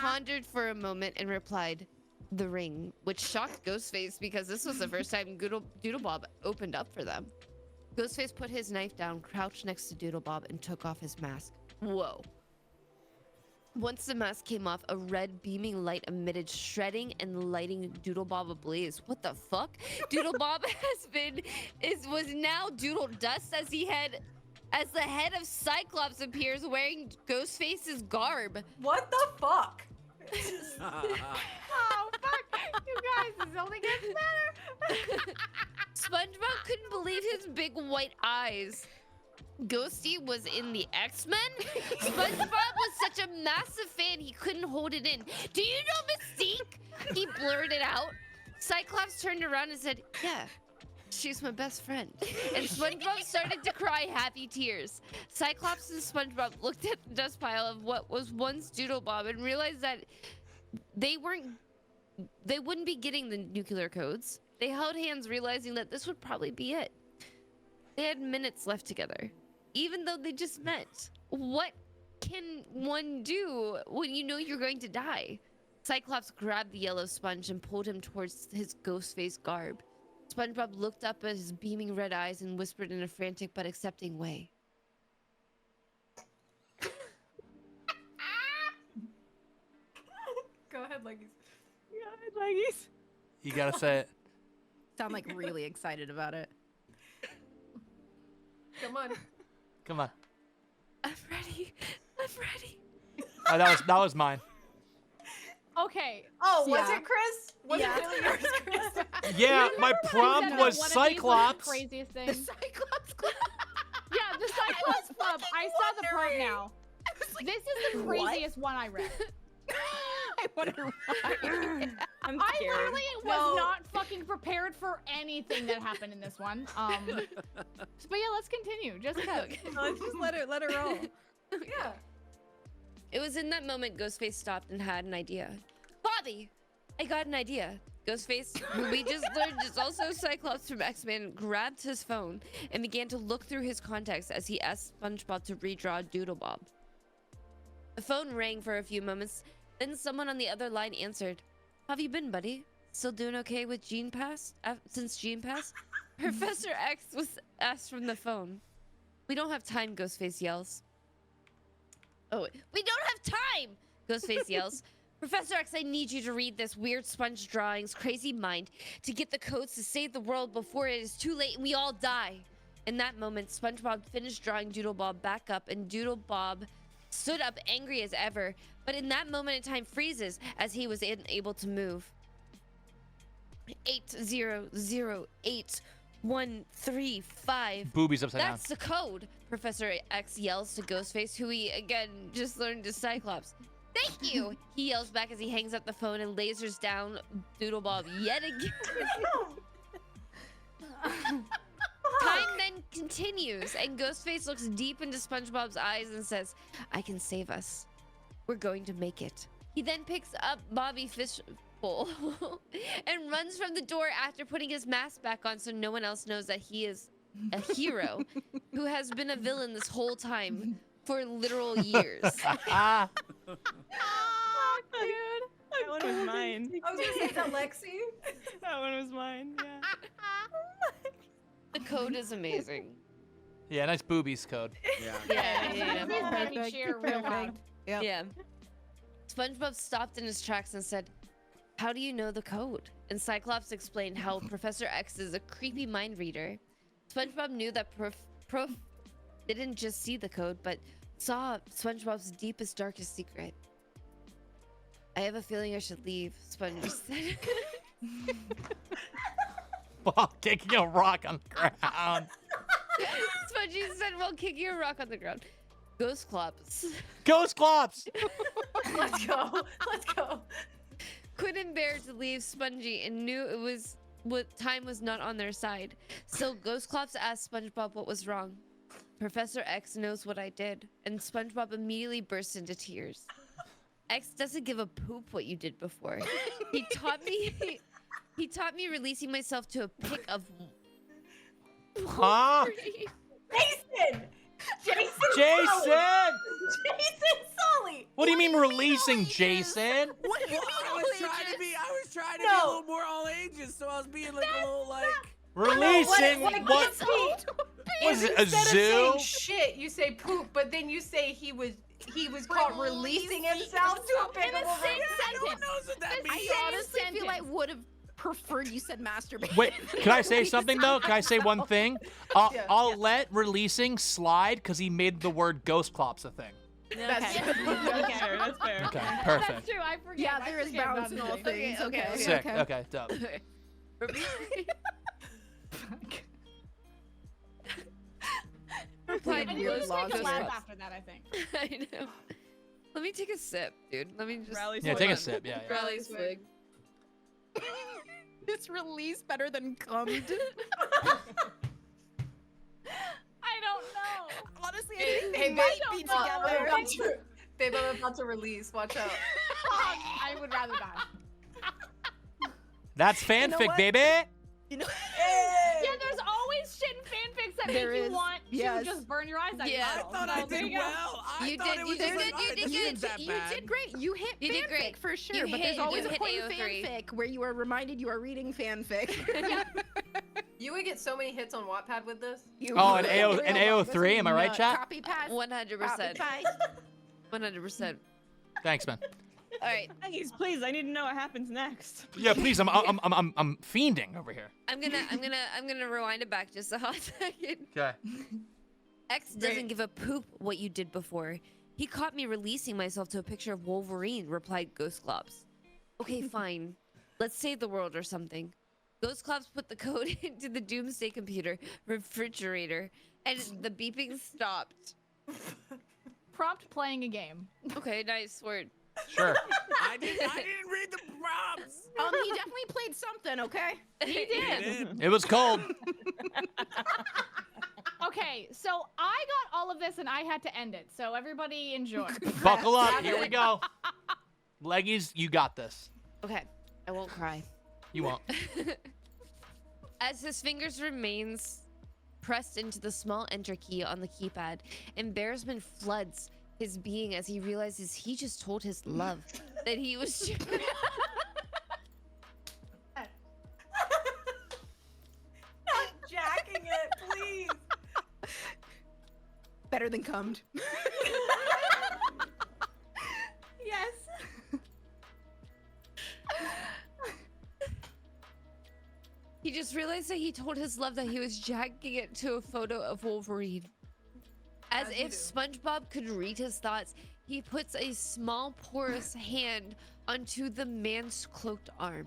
pondered for a moment and replied, "The Ring," which shocked Ghostface because this was the first time Doodle Bob opened up for them. Ghostface put his knife down, crouched next to Doodle Bob, and took off his mask. Whoa. Once the mask came off, a red beaming light emitted, shredding and lighting Doodle Bob ablaze. What the fuck? Doodle Bob was now Doodle Dust as the head of Cyclops appears wearing Ghostface's garb. What the fuck? Oh fuck! This only gets better. SpongeBob couldn't believe his big white eyes. Ghosty was in the X-Men? SpongeBob was such a massive fan he couldn't hold it in. Do you know Mystique? He blurted out. Cyclops turned around and said, yeah, she's my best friend. And SpongeBob started to cry happy tears. Cyclops and SpongeBob looked at the dust pile of what was once Doodlebob and realized that they wouldn't be getting the nuclear codes. They held hands, realizing that this would probably be it. They had minutes left together, even though they just met. What can one do when you know you're going to die? Cyclops grabbed the yellow sponge and pulled him towards his ghost face garb. SpongeBob looked up at his beaming red eyes and whispered in a frantic but accepting way. Go ahead, Leggies. Leggies. You gotta say it. Sound like really excited about it. Come on. Come on. I'm ready. I'm ready. Oh, that was mine. Okay. Oh, was Yeah. it Chris? Was Yeah. it really yours, Chris? Yeah, my Remember when I prompt said was that one of these was the Cyclops. craziest thing. The Cyclops Club. Yeah, the Cyclops Club. I saw the prompt now. This is the what? craziest one I read. I wonder why. I'm I scared. literally was No. not fucking prepared for anything that happened in this one. But yeah, let's continue. Just cause. Let's just let her roll. Yeah. It was in that moment Ghostface stopped and had an idea. Bobby, I got an idea. Ghostface, who we just learned is also Cyclops from X-Men, grabbed his phone and began to look through his contacts as he asked SpongeBob to redraw Doodlebob. The phone rang for a few moments, then someone on the other line answered. How have you been, buddy? Still doing okay with Gene Pass? Since Gene Pass? Professor X was asked from the phone. We don't have time, Ghostface yells. Oh, we don't have time! Ghostface yells. Professor X, I need you to read this weird sponge drawing's crazy mind to get the codes to save the world before it is too late and we all die. In that moment, SpongeBob finished drawing Doodlebob back up and Doodlebob stood up angry as ever, but in that moment in time freezes as he was unable to move. 8008135. Boobies upside down. That's the code, Professor X yells to Ghostface, who he, again, just learned is Cyclops. Thank you, he yells back as he hangs up the phone and lasers down Doodlebob yet again. Time then continues, and Ghostface looks deep into SpongeBob's eyes and says, I can save us. We're going to make it. He then picks up Bobby Fishbowl and runs from the door after putting his mask back on so no one else knows that he is a hero who has been a villain this whole time for literal years. Oh, dude. That one was mine. I was gonna say, is that Lexi? That one was mine. Yeah. The code is amazing. Yeah, nice boobies code. Yeah. Yeah. This made me cheer real loud. Yep. Yeah. SpongeBob stopped in his tracks and said, how do you know the code? And Cyclops explained how Professor X is a creepy mind reader. SpongeBob knew that Prof didn't just see the code, but saw SpongeBob's deepest, darkest secret. I have a feeling I should leave, Sponge said. While kicking a rock on the ground. Spongy said while kicking a rock on the ground. Ghost Clops. Ghost Clops! Let's go. Let's go. Couldn't bear to leave Spongy and knew it was time was not on their side. So Ghost Clops asked SpongeBob what was wrong. Professor X knows what I did, and SpongeBob immediately burst into tears. X doesn't give a poop what you did before. He taught me releasing myself to a pick of Huh? Jason! Jason! Jason! Sully! Jason Sully! What do you mean releasing Jason? What do you mean I all was trying to ages? be a little more all ages, so I was being like a little like. Releasing what? what? Was it a Instead of zoo? saying shit, you say poop, but then you say he was caught releasing himself to a pick In the of same No one sentence. knows what that The means. same I honestly feel I sentence. would have preferred you said masturbate. Wait, can I say something though? Can I say one thing? I'll Yeah. let releasing slide because he made the word ghost clops a thing. That's Okay. That's fair. That's fair. Okay, That's perfect. true. I forget. Yeah, I there is forget balance about in all things. things. Okay, Okay. Sick. Okay, dope. Replied I need Weird to just make a laws laugh and- after that, I think. I know. Let me take a sip, dude. Let me just Rally Yeah, swig. take a sip. Yeah. yeah. Rally swig. Is release better than cummed? I don't know. Honestly, I Hey, think hey, they might babe, be I'm together. about to- babe, I'm about to release. Watch out. I would rather die. That's fanfic, what? baby. You know, Yeah, there's always shit in fanfics that There make is. you want Yes. to just burn your eyes out. Yeah. I your thought eyeballs. I So there did you go. well. I You thought did- it you was did just good, like, you "Alright, did this good, isn't that you bad." did great. You hit You did fanfic great. for sure, You but hit- there's you always a hit point in AO3. fanfic where you are reminded you are reading fanfic. You would get so many hits on Wattpad with this. You Oh, would. and AO Real and love. AO3, This am I is right, nuts. chat? Copy paste. 100%. Copy paste. 100%. Thanks, man. All right. Aggies, please, I need to know what happens next. Yeah, please. I'm fiending over here. I'm gonna rewind it back just a hot second. Okay. X doesn't Great. give a poop what you did before. He caught me releasing myself to a picture of Wolverine, replied Ghostclops. Okay, fine. Let's save the world or something. Ghostclops put the code into the doomsday computer refrigerator, and the beeping stopped. Prompt playing a game. Okay, nice word. Sure. I didn't read the prompts. He definitely played something, okay? He I did. did. It was cold. Okay, so I got all of this and I had to end it. So everybody enjoy. Buckle up. Here we go. Leggies, you got this. Okay, I won't cry. You won't. As his fingers remains pressed into the small enter key on the keypad, embarrassment floods his being as he realizes he just told his love that he was Jacking it, please. Better than cummed. Yes. He just realized that he told his love that he was jacking it to a photo of Wolverine. As As you if do. SpongeBob could read his thoughts, he puts a small porous hand onto the man's cloaked arm.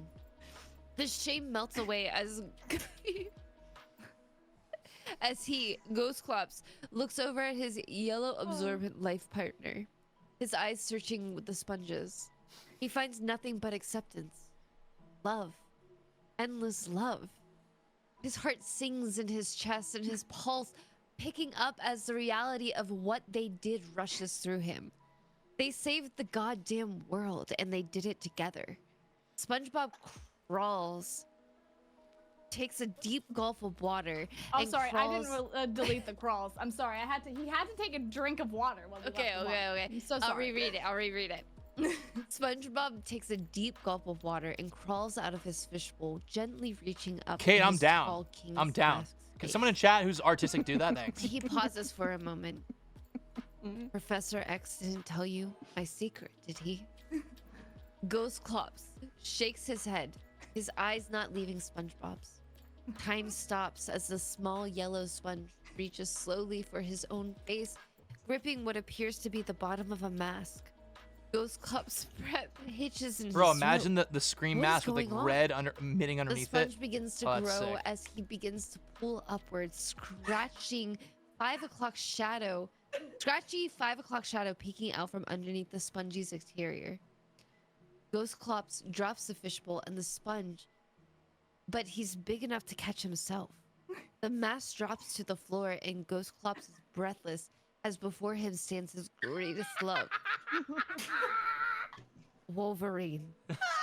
The shame melts away as as he, Ghostclops, looks over at his yellow absorbent life partner, his eyes searching with the sponges. He finds nothing but acceptance, love, endless love. His heart sings in his chest and his pulse picking up as the reality of what they did rushes through him. They saved the goddamn world and they did it together. SpongeBob crawls, takes a deep gulp of water. Oh, and sorry, crawls... I didn't delete the crawls. I'm sorry. He had to take a drink of water. While we Okay, left the okay, wall. okay. I'm so I'll sorry. reread it. I'll reread it. SpongeBob takes a deep gulp of water and crawls out of his fishbowl, gently reaching up. Kate, to I'm his down. tall king's I'm down. masked Can face. someone in chat who's artistic do that? Thanks. He pauses for a moment. Professor X didn't tell you my secret, did he? Ghostclops shakes his head, his eyes not leaving SpongeBob's. Time stops as the small yellow sponge reaches slowly for his own face, gripping what appears to be the bottom of a mask. Ghostclops' breath hitches in Bro, his imagine throat. the scream What is mask with like going on? red emitting The underneath sponge it. begins to Oh, that's grow sick. as he begins to pull upwards, scratchy 5 o'clock shadow peeking out from underneath the spongy's exterior. Ghostclops drops the fishbowl and the sponge, but he's big enough to catch himself. The mask drops to the floor and Ghostclops is breathless as before him stands his greatest love. Wolverine.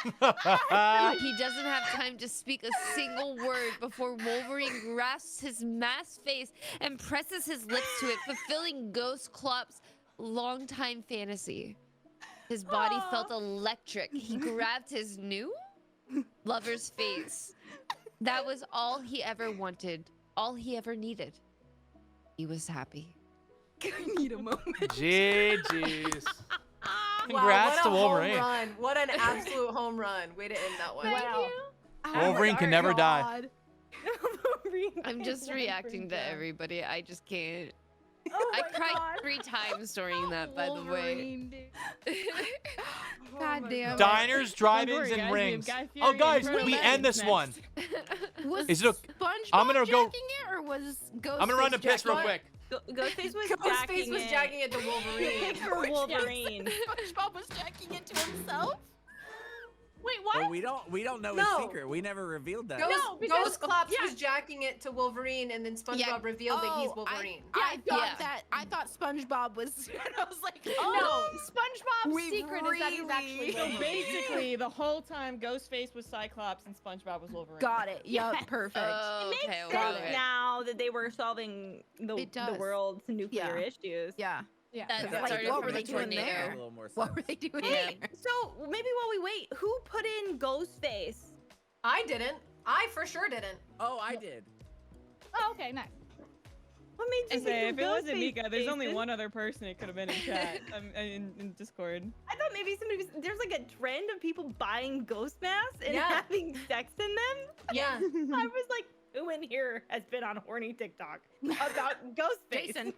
He doesn't have time to speak a single word before Wolverine grasps his masked face and presses his lips to it, fulfilling Ghostclops' longtime fantasy. His body felt electric. He grabbed his new lover's face. That was all he ever wanted, all he ever needed. He was happy. I need a moment. GG's. Wow, Congrats what to a Wolverine. home run. What an absolute home run. Way to end that one. Thank you. Wolverine can never die. I'm just reacting to everybody. I just can't. Oh I my cried God. 3 times during that, by the way. God damn. Diners, drive-ins, worry, and guys, we have rings. Guy Oh, Fieri guys, and Frodo we Baggins end this next. one. Was Is it a- SpongeBob I'm gonna go- jacking it, or was Ghostface I'm gonna run to piss real jacking quick. Ghostface was Ghostface was jacking it to He Wolverine. picked for Wolverine. SpongeBob was jacking it to himself? Wait, what? Well, we don't know No. his secret. We never revealed that. No, because- Ghost Clops yeah. was jacking it to Wolverine, and then SpongeBob Yeah. revealed that he's Oh, Wolverine. I thought Yeah. that. I thought SpongeBob was. And I was like, No, oh. SpongeBob's We secret is that he's actually really- So Wolverine. basically, the whole time, Ghostface was Cyclops and SpongeBob was Wolverine. Got it. Yup. Perfect. Oh, It makes okay, sense okay. now that they were solving the It does. world's nuclear issues. Yeah. Yeah. That Like, started what from were the they doing tornado. there? A little more What sense. were they doing Yeah. there? So maybe while we wait, who put in Ghostface? I didn't. I for sure didn't. Oh, I did. Oh, okay, nice. What made you I say, think if of it wasn't Ghostface, Mika, there's only Jason? one other person it could have been in chat, in Discord. I thought maybe somebody was. There's like a trend of people buying ghost masks and Yeah. having sex in them. Yeah. I was like, who in here has been on horny TikTok about Ghostface? Jason.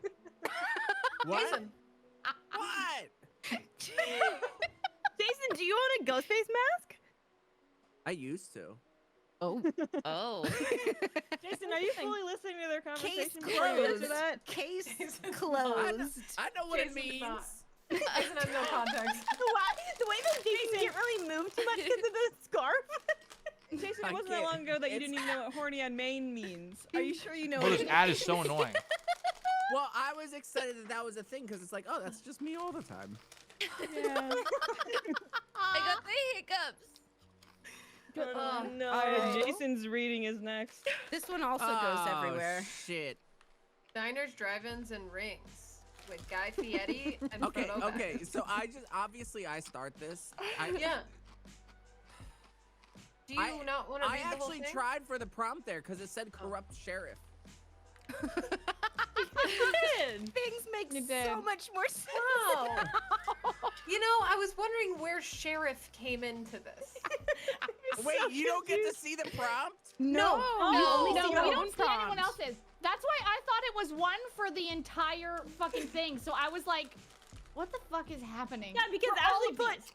What? Jason. What? Jason, do you own a Ghostface mask? I used to. Oh. Oh. Jason, are you fully listening to their conversation Case before you answer closed. that? Case Jason. closed. I know what it Jason did not. means. Jason has no context. The way that Jason can't really move too much because of the scarf. Jason, I it wasn't that can't. long ago that you It's- didn't even know what horny on main means. Are you sure you know Bro, what this it ad is so annoying. Well, I was excited that was a thing because it's like, oh, that's just me all the time. Yeah. I got the hiccups. Oh, no. Alright, Jason's reading is next. This one also goes Oh, everywhere. Shit. Diners, drive-ins, and rings with Guy Fieri and Okay, Frodo okay. Baggins. So I just obviously I start this. Yeah. Do you I- not want to I read the whole actually thing? tried for the prompt there because it said corrupt sheriff. Things make You did. so much more sense. Wow. You know, I was wondering where sheriff came into this. Wait, you don't get to see the prompt? No. You only no, see we your own don't see anyone prompt. else's. That's why I thought it was one for the entire fucking thing. So I was like, what the fuck is happening? Yeah, because For all Ashley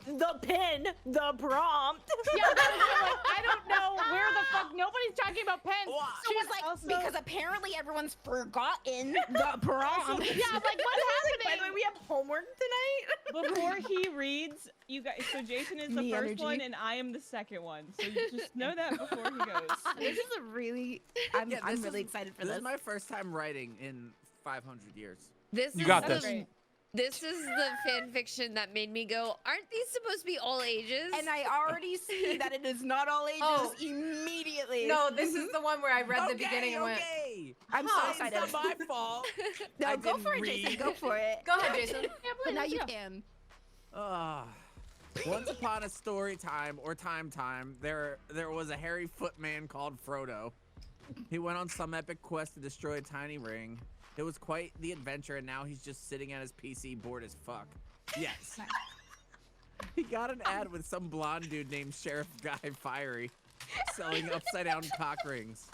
of put the pin, the prompt. Yeah, but I'm like, I don't know where the fuck. Nobody's talking about pens. Why? She was like, Also- because apparently everyone's forgotten the prompt. Yeah, I'm like, what's By the way, happening? we have homework tonight. Before he reads, you guys. So Jason is the Me first energy. one, and I am the second one. So you just know that before he goes. This is a really. I'm Yeah, this really is- excited for This this. is my first time writing in 500 years. This You is got the, this. Great. This is the fan fiction that made me go, aren't these supposed to be all ages? And I already see that it is not all ages Oh. immediately. No, this is the one where I read the beginning and went, okay. I'm Huh, so it's excited. It's not my fault. No, I go didn't for it, Jason. read. Go for it. go ahead, Jason. But now you can. Once upon a story time or time, there was a hairy footman called Frodo. He went on some epic quest to destroy a tiny ring. It was quite the adventure, and now he's just sitting at his PC bored as fuck. Yes. He got an ad with some blonde dude named Sheriff Guy Fieri selling upside down cock rings.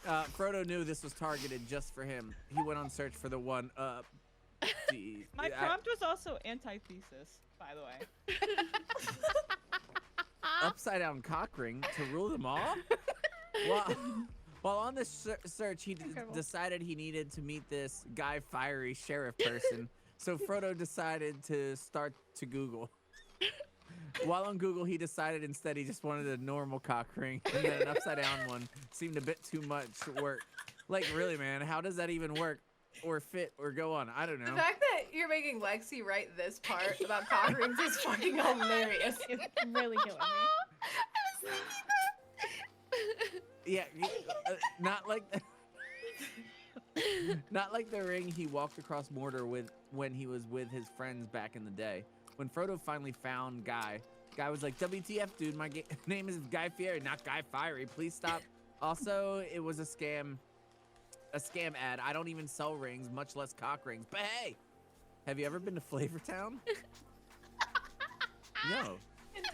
Frodo knew this was targeted just for him. He went on search for the one up. My prompt was also antithesis, by the way. Upside down cock ring to rule them all? While on this search, he decided he needed to meet this Guy Fiery sheriff person. So Frodo decided to start to Google. While on Google, he decided instead he just wanted a normal cock ring, and then an upside down one seemed a bit too much work. Like, really, man, how does that even work or fit or go on? I don't The know. fact that you're making Lexi write this part about cock rings is fucking hilarious. It's really killing me. Yeah, not like not like the ring he walked across Mordor with when he was with his friends back in the day. When Frodo finally found Guy was like, "WTF, dude? My name is Guy Fieri, not Guy Fiery. Please stop." Also, it was a scam ad. I don't even sell rings, much less cock rings. But hey, have you ever been to Flavortown? No,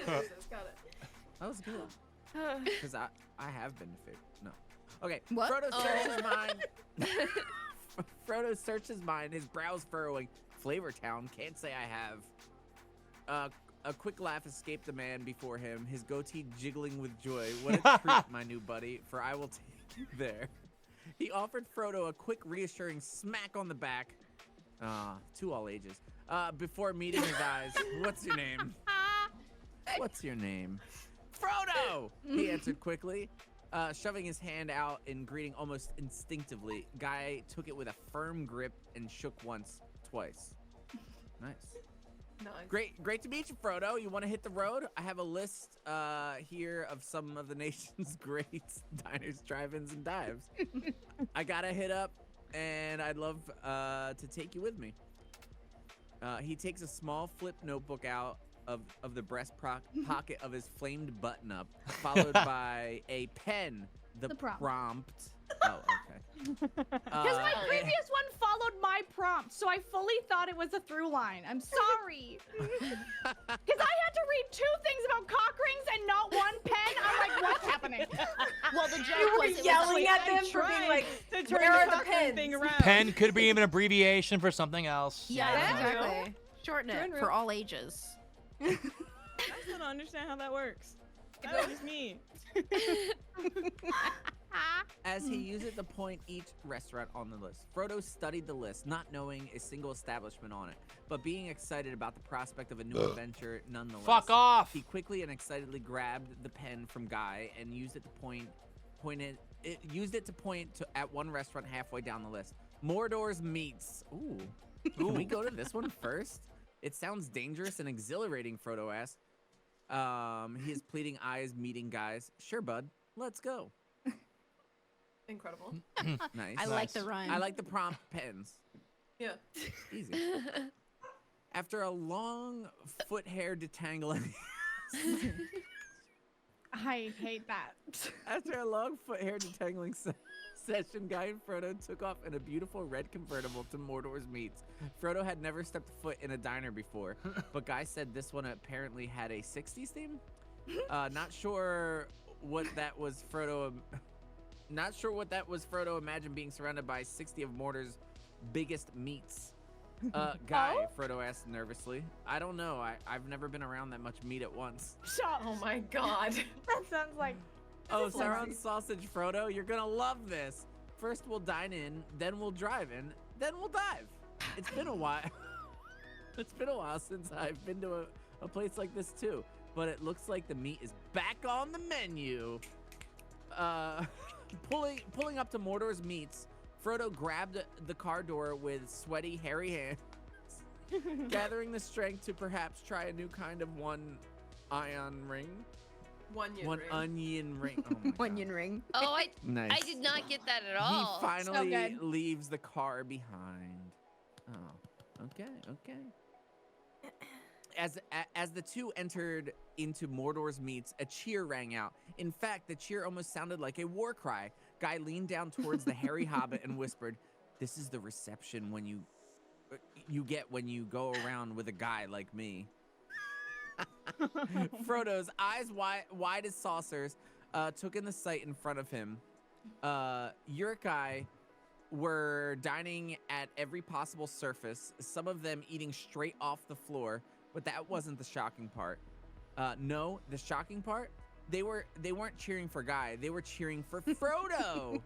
Got it. that was good. Because I have been to Flavor. No. Okay. What? Frodo searched his mind. Frodo searched his mind, his brows furrowing. Flavor Town, can't say I have. A quick laugh escaped the man before him, his goatee jiggling with joy. What a treat, my new buddy, for I will take you there. He offered Frodo a quick, reassuring smack on the back. To all ages. Before meeting his eyes. What's your name? What's your name? Frodo! He answered quickly, shoving his hand out in greeting almost instinctively. Guy took it with a firm grip and shook once, twice. Nice. Nice. Great to meet you, Frodo. You want to hit the road? I have a list here of some of the nation's great diners, drive-ins, and dives. I gotta hit up, and I'd love to take you with me. He takes a small flip notebook out of the breast pocket of his flamed button-up, followed by a pen. The prompt. Oh, okay. Because my previous one followed my prompt, so I fully thought it was a through line. I'm sorry. Because I had to read 2 things about cock rings and not one pen. I'm like, what's happening? Well, the joke You were was yelling at them for being like, where are the pens? Thing around. Pen could be an abbreviation for something else. Yeah, Yeah. exactly. Shorten it for all ages. I still don't understand how that works. That was just me. As he used it to point each restaurant on the list, Frodo studied the list, not knowing a single establishment on it, but being excited about the prospect of a new adventure nonetheless. Fuck off! He quickly and excitedly grabbed the pen from Guy and used it to point at one restaurant halfway down the list. Mordor's Meats. Ooh. Can we go to this one first? It sounds dangerous and exhilarating, Frodo asked. His pleading eyes meeting Guy's. Sure, bud. Let's go. Incredible. Nice. I like the rhyme. I like the prompt pens. Yeah. Easy. After a long foot hair detangling. I hate that. After a long foot hair detangling session, Guy and Frodo took off in a beautiful red convertible to Mordor's Meats. Frodo had never stepped foot in a diner before, but Guy said this one apparently had a 60s theme. Not sure what that was Frodo imagined being surrounded by 60 of Mordor's biggest meats. Guy, Frodo asked nervously. I don't know. I've never been around that much meat at once. Shut Oh my god. That sounds like... Oh, Sauron's sausage, Frodo. You're gonna love this. First we'll dine in, then we'll drive in, then we'll dive. It's been a while. It's been a while since I've been to a place like this too. But it looks like the meat is back on the menu. Pulling up to Mordor's Meats, Frodo grabbed the car door with sweaty, hairy hands, gathering the strength to perhaps try a new kind of one onion ring. One Onion ring. Oh my God. Onion ring. Oh, Nice. I did not get that at all. He finally good. leaves the car behind. Oh, okay. As the two entered into Mordor's Meats, a cheer rang out. In fact, the cheer almost sounded like a war cry. Guy leaned down towards the hairy hobbit and whispered, "This is the reception when you get when you go around with a guy like me." Frodo's eyes wide as saucers took in the sight in front of him. Uruk-hai were dining at every possible surface, some of them eating straight off the floor, but that wasn't the shocking part. No, the shocking part, they weren't cheering for Guy, they were cheering for Frodo.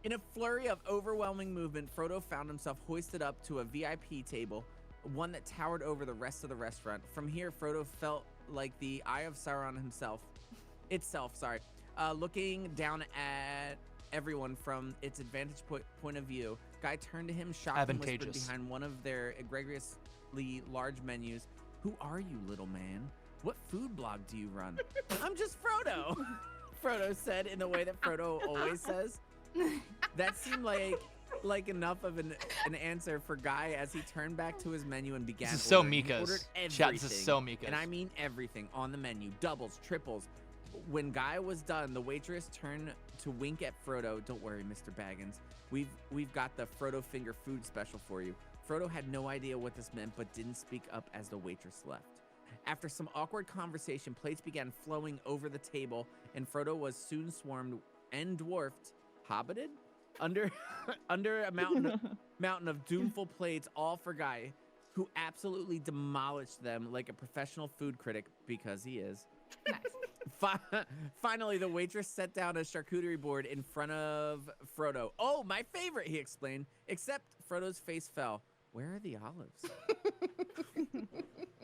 In a flurry of overwhelming movement, Frodo found himself hoisted up to a VIP table, one that towered over the rest of the restaurant. From here, Frodo felt like the Eye of Sauron itself, looking down at everyone from its advantage point of view. Guy turned to him, shocked, and whispered behind one of their egregiously large menus, "Who are you, little man? What food blog do you run?" "I'm just Frodo," Frodo said in the way that Frodo always says. That seemed like enough of an answer for Guy as he turned back to his menu and began This is so ordering. He Mika's. ordered Chat, this is everything, so Mika's. and I mean everything on the menu, doubles, triples. When Guy was done, the waitress turned to wink at Frodo. "Don't worry, Mr. Baggins. We've got the Frodo finger food special for you." Frodo had no idea what this meant, but didn't speak up as the waitress left. After some awkward conversation, plates began flowing over the table, and Frodo was soon swarmed and dwarfed, hobbited? Under under a mountain of doomful plates, all for Guy, who absolutely demolished them like a professional food critic, because he is. Nice. Finally, the waitress set down a charcuterie board in front of Frodo. Oh, my favorite, he explained, except Frodo's face fell. Where are the olives?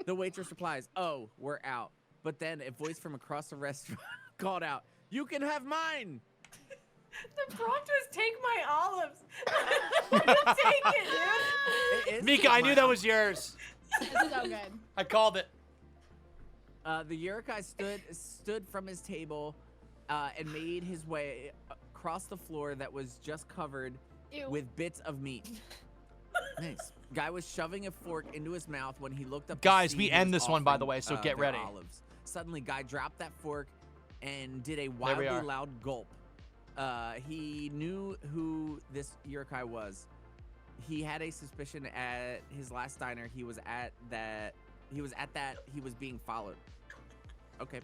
The waitress replies, oh, we're out. But then a voice from across the restaurant called out, you can have mine. The prompt was take my olives. Take it, dude. It is Mika, take I knew my that was yours. It's so good. I called it. The Urukai stood from his table and made his way across the floor that was just covered Ew. with bits of meat. Nice. Guy was shoving a fork into his mouth when he looked up. Guys, to see we who end was this one, by offering, the way, so get their ready. Olives. Suddenly, Guy dropped that fork and did a There we wildly are. loud gulp. He knew who this Urukai was. He had a suspicion at his last diner he was being followed. Okay.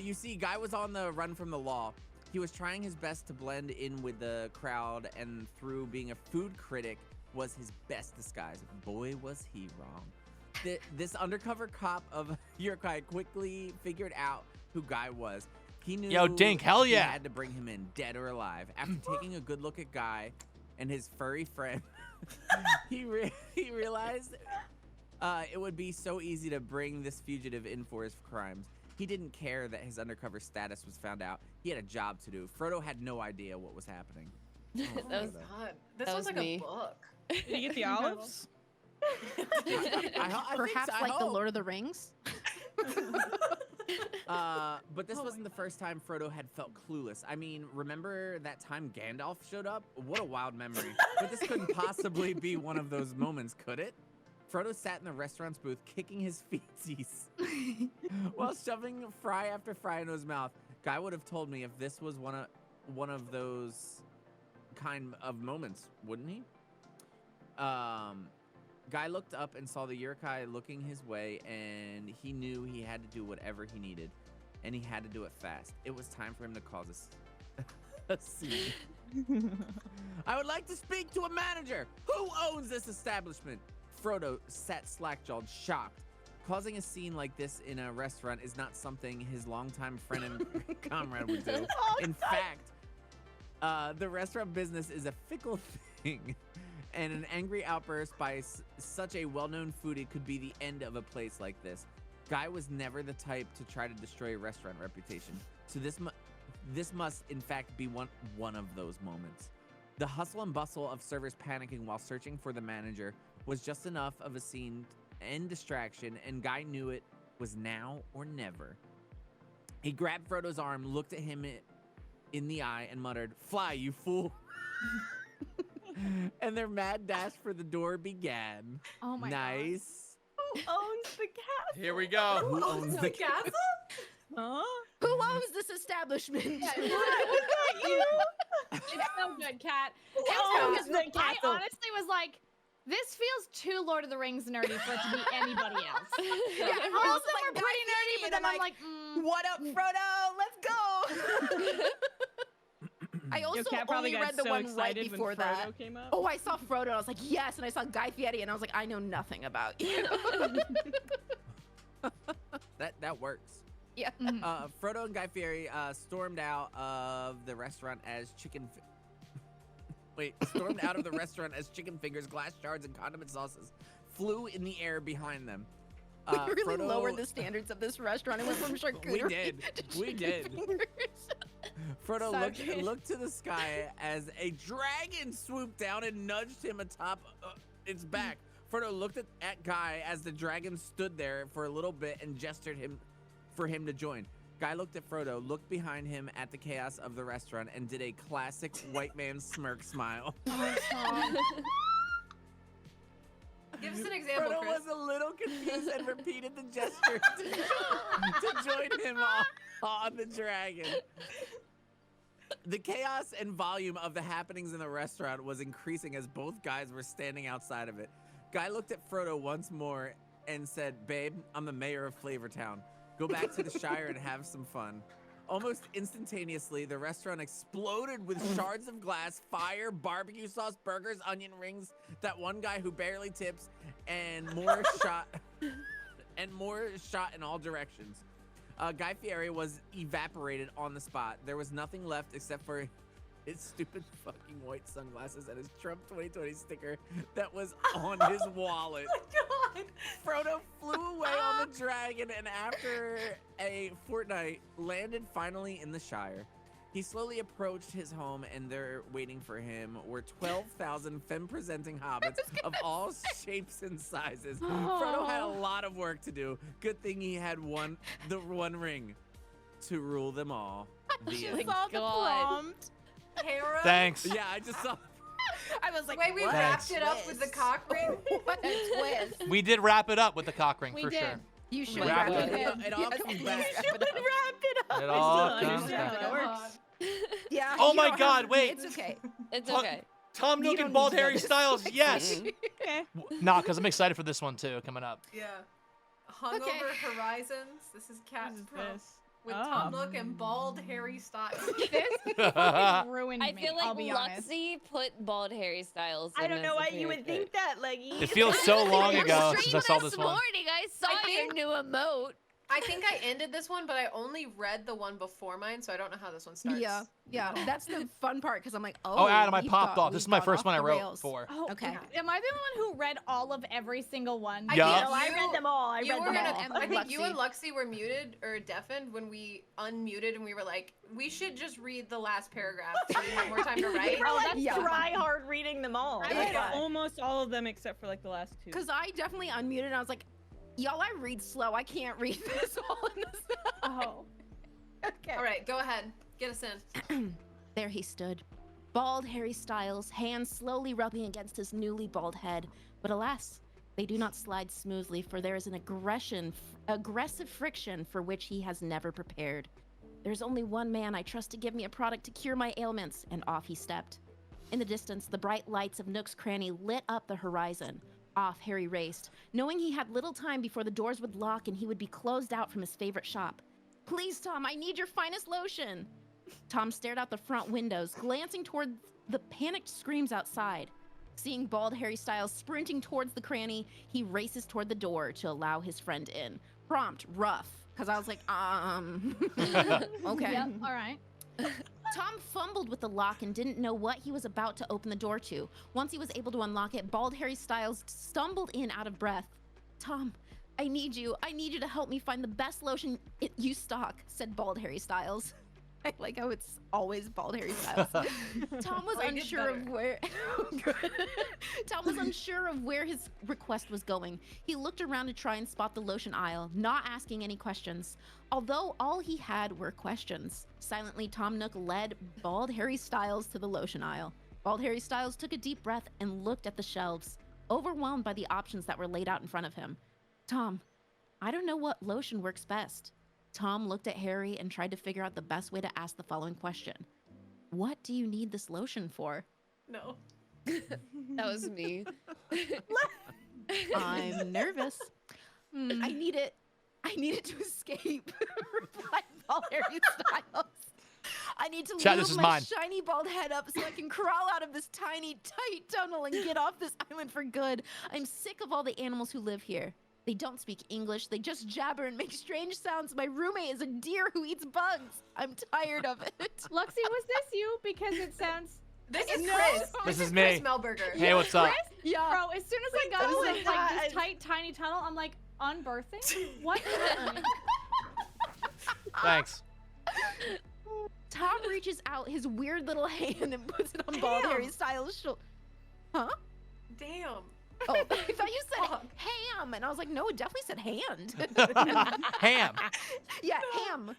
You see, Guy was on the run from the law. He was trying his best to blend in with the crowd, and through being a food critic was his best disguise. Boy, was he wrong. This undercover cop of Urukai quickly figured out who Guy was. He knew Yo, Dink, hell he yeah. had to bring him in, dead or alive. After taking a good look at Guy and his furry friend, he realized it would be so easy to bring this fugitive in for his crimes. He didn't care that his undercover status was found out. He had a job to do. Frodo had no idea what was happening. Oh, That was- Frodo. God, this That was was like me. a book. Did you get the olives? I think Perhaps so, I like the hope. Lord of the Rings. But this wasn't the first time Frodo had felt clueless. I mean, remember that time Gandalf showed up? What a wild memory. But this couldn't possibly be one of those moments, could it? Frodo sat in the restaurant's booth, kicking his feetsies while shoving fry after fry into his mouth. Guy would have told me if this was one of those kind of moments, wouldn't he? Guy looked up and saw the Urukai looking his way, and he knew he had to do whatever he needed, and he had to do it fast. It was time for him to cause a scene. I would like to speak to a manager. Who owns this establishment? Frodo sat slack-jawed, shocked. Causing a scene like this in a restaurant is not something his longtime friend and comrade would do. In fact, the restaurant business is a fickle thing, and an angry outburst by such a well-known foodie could be the end of a place like this. Guy was never the type to try to destroy a restaurant reputation, so this must in fact be one of those moments. The hustle and bustle of servers panicking while searching for the manager was just enough of a scene and distraction, and Guy knew it was now or never. He grabbed Frodo's arm, looked at him in the eye, and muttered, "Fly, you fool!" And their mad dash for the door began. Oh my god. Nice. Who owns the castle? Here we go. Who owns the castle? Huh? Who owns this establishment? It's so good, Kat. Who It's owns so the good. I castle? honestly was like, this feels too Lord of the Rings nerdy for it to be anybody else. Yeah, All of them are pretty nerdy, but then I'm like, what up, Frodo? Let's go. I also Kat probably only got read the so one right excited before when that. Frodo came up. Oh, I saw Frodo and I was like, yes, and I saw Guy Fieri and I was like, I know nothing about you. That works. Yeah. Frodo and Guy Fieri stormed out of the restaurant as chicken fingers, glass shards, and condiment sauces flew in the air behind them. We really Frodo- lowered the standards of this restaurant. It went from charcuterie We to did. chicken fingers. Frodo Sorry. looked to the sky as a dragon swooped down and nudged him atop its back. Frodo looked at Guy as the dragon stood there for a little bit and gestured for him to join. Guy looked at Frodo, looked behind him at the chaos of the restaurant, and did a classic white man smirk smile. Give us an example, Frodo Chris. was a little confused and repeated the gesture to join him on the dragon. The chaos and volume of the happenings in the restaurant was increasing as both guys were standing outside of it. Guy looked at Frodo once more and said, "Babe, I'm the mayor of Flavortown. Go back to the Shire and have some fun." Almost instantaneously, the restaurant exploded with shards of glass, fire, barbecue sauce, burgers, onion rings, that one guy who barely tips, and more shot in all directions. Guy Fieri was evaporated on the spot. There was nothing left except for his stupid fucking white sunglasses and his Trump 2020 sticker that was on his wallet. Oh my god. Frodo flew away on the dragon and after a fortnight landed finally in the Shire. He slowly approached his home and there waiting for him were 12,000 femme-presenting hobbits of all shapes and sizes. Frodo had a lot of work to do. Good thing he had the one ring to rule them all. The end. Saw the prompt. Hera. Thanks. Yeah, I just saw. I was like, Wait, we what wrapped a it up with the twist. cock ring. What a twist. We did wrap it up with the cock ring We for did. sure. You should wrap wrap it it up. It all Yes, comes please back. wrap it up. Wrap it up. It I all still comes understand back. how that works. Yeah. Oh you my don't God, have- wait. It's okay. It's Tom- okay. Tom You Nook don't and Bald need to know Harry this. Styles, yes. Okay. Nah, because I'm excited for this one too, coming up. Yeah. Hungover Okay. Horizons. This is Cat's What is Prompt. this? With Oh. Tom Nook and bald Harry Styles. This fucking ruined I me. feel I'll like be honest. Luxie put bald Harry Styles. I in don't as know a why you favorite would think pick. that, Leggy. It feels so long Your ago stream since I saw this one. morning, I saw I your think- new emote. I think I ended this one, but I only read the one before mine, so I don't know how this one starts. Yeah, yeah. That's the fun part because I'm like, Oh, Adam, I we've popped got- off. This we've is my gone first off one I the wrote rails. for. Oh, Okay. Am I the one who read all of every single one? I Yeah. think No, I read them all. I You read were them in a, all. And I think you Luxie. and Luxie were muted or deafened when we unmuted and we were like, we should just read the last paragraph so we have more time to write. We were like Yeah. try hard reading them all. I I read got- almost all of them except for like the last two. Because I definitely unmuted and I was like, y'all, I read slow. I can't read this all in this. Oh. Okay. All right, go ahead. Get us in. There he stood, bald Harry Styles, hands slowly rubbing against his newly bald head. But alas, they do not slide smoothly, for there is an aggressive friction for which he has never prepared. There's only one man I trust to give me a product to cure my ailments, and off he stepped. In the distance, the bright lights of Nook's cranny lit up the horizon. Off Harry raced, knowing he had little time before the doors would lock and he would be closed out from his favorite shop. Please, Tom, I need your finest lotion. Tom stared out the front windows, glancing toward the panicked screams outside. Seeing bald Harry Styles sprinting towards the cranny, he races toward the door to allow his friend in. Prompt, rough, because I was like, okay. Yep. All right. Tom fumbled with the lock and didn't know what he was about to open the door to. Once he was able to unlock it, bald Harry Styles stumbled in out of breath. Tom, I need you. I need you to help me find the best lotion you stock, said bald Harry Styles. I like how it's always bald Harry Styles. Tom was Wait, it unsure of better. where Tom was unsure of where his request was going. He looked around to try and spot the lotion aisle, not asking any questions. Although all he had were questions. Silently, Tom Nook led bald Harry Styles to the lotion aisle. Bald Harry Styles took a deep breath and looked at the shelves, overwhelmed by the options that were laid out in front of him. Tom, I don't know what lotion works best. Tom looked at Harry and tried to figure out the best way to ask the following question. What do you need this lotion for? No. That was me. I'm nervous. I need it. I need it to escape, replied bald Harry Styles. I need to Chat, move this is my mine. shiny bald head up so I can crawl out of this tiny, tight tunnel and get off this island for good. I'm sick of all the animals who live here. They don't speak English. They just jabber and make strange sounds. My roommate is a deer who eats bugs. I'm tired of it. Luxie, was this you? Because it sounds. This is No. Chris. This is Chris me. Melberger. Hey, what's up? Yeah. Bro, as soon as I got Oh to my this, like, God. this tight, tiny tunnel, I'm like, unbirthing? What? Thanks. Tom reaches out his weird little hand and puts it on bald Ham. Harry Styles' shoulder. Huh? Damn. Oh, I thought you said Fuck. ham, and I was like, no, it definitely said hand. Ham. Yeah, ham.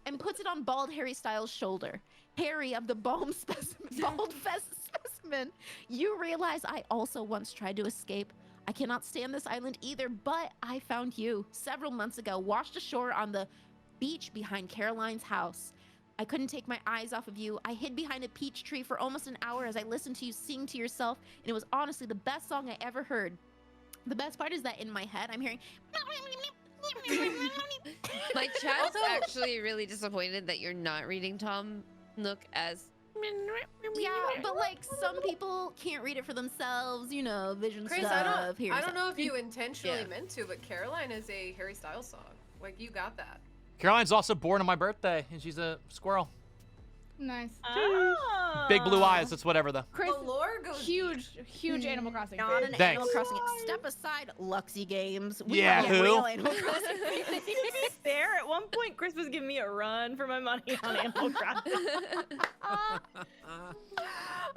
And puts it on bald Harry Styles' shoulder. Harry of the bald specimen. You realize I also once tried to escape. I cannot stand this island either, but I found you several months ago, washed ashore on the beach behind Caroline's house. I couldn't take my eyes off of you. I hid behind a peach tree for almost an hour as I listened to you sing to yourself, and it was honestly the best song I ever heard. The best part is that in my head, I'm hearing My chat's actually really disappointed that you're not reading Tom Nook as. Yeah, but like some people can't read it for themselves, you know, vision Chris, stuff. I don't know if you intentionally Yeah. meant to, but Caroline is a Harry Styles song. Like, you got that. Caroline's also born on my birthday, and she's a squirrel. Nice. Oh. Big blue eyes. That's whatever though. Chris, The lore goes huge Animal Crossing Not fan. an Thanks. Animal Crossing. Step aside, Luxie-games. We Yeah, are who? real Animal Crossing. To be fair, at one point, Chris was giving me a run for my money on Animal Crossing.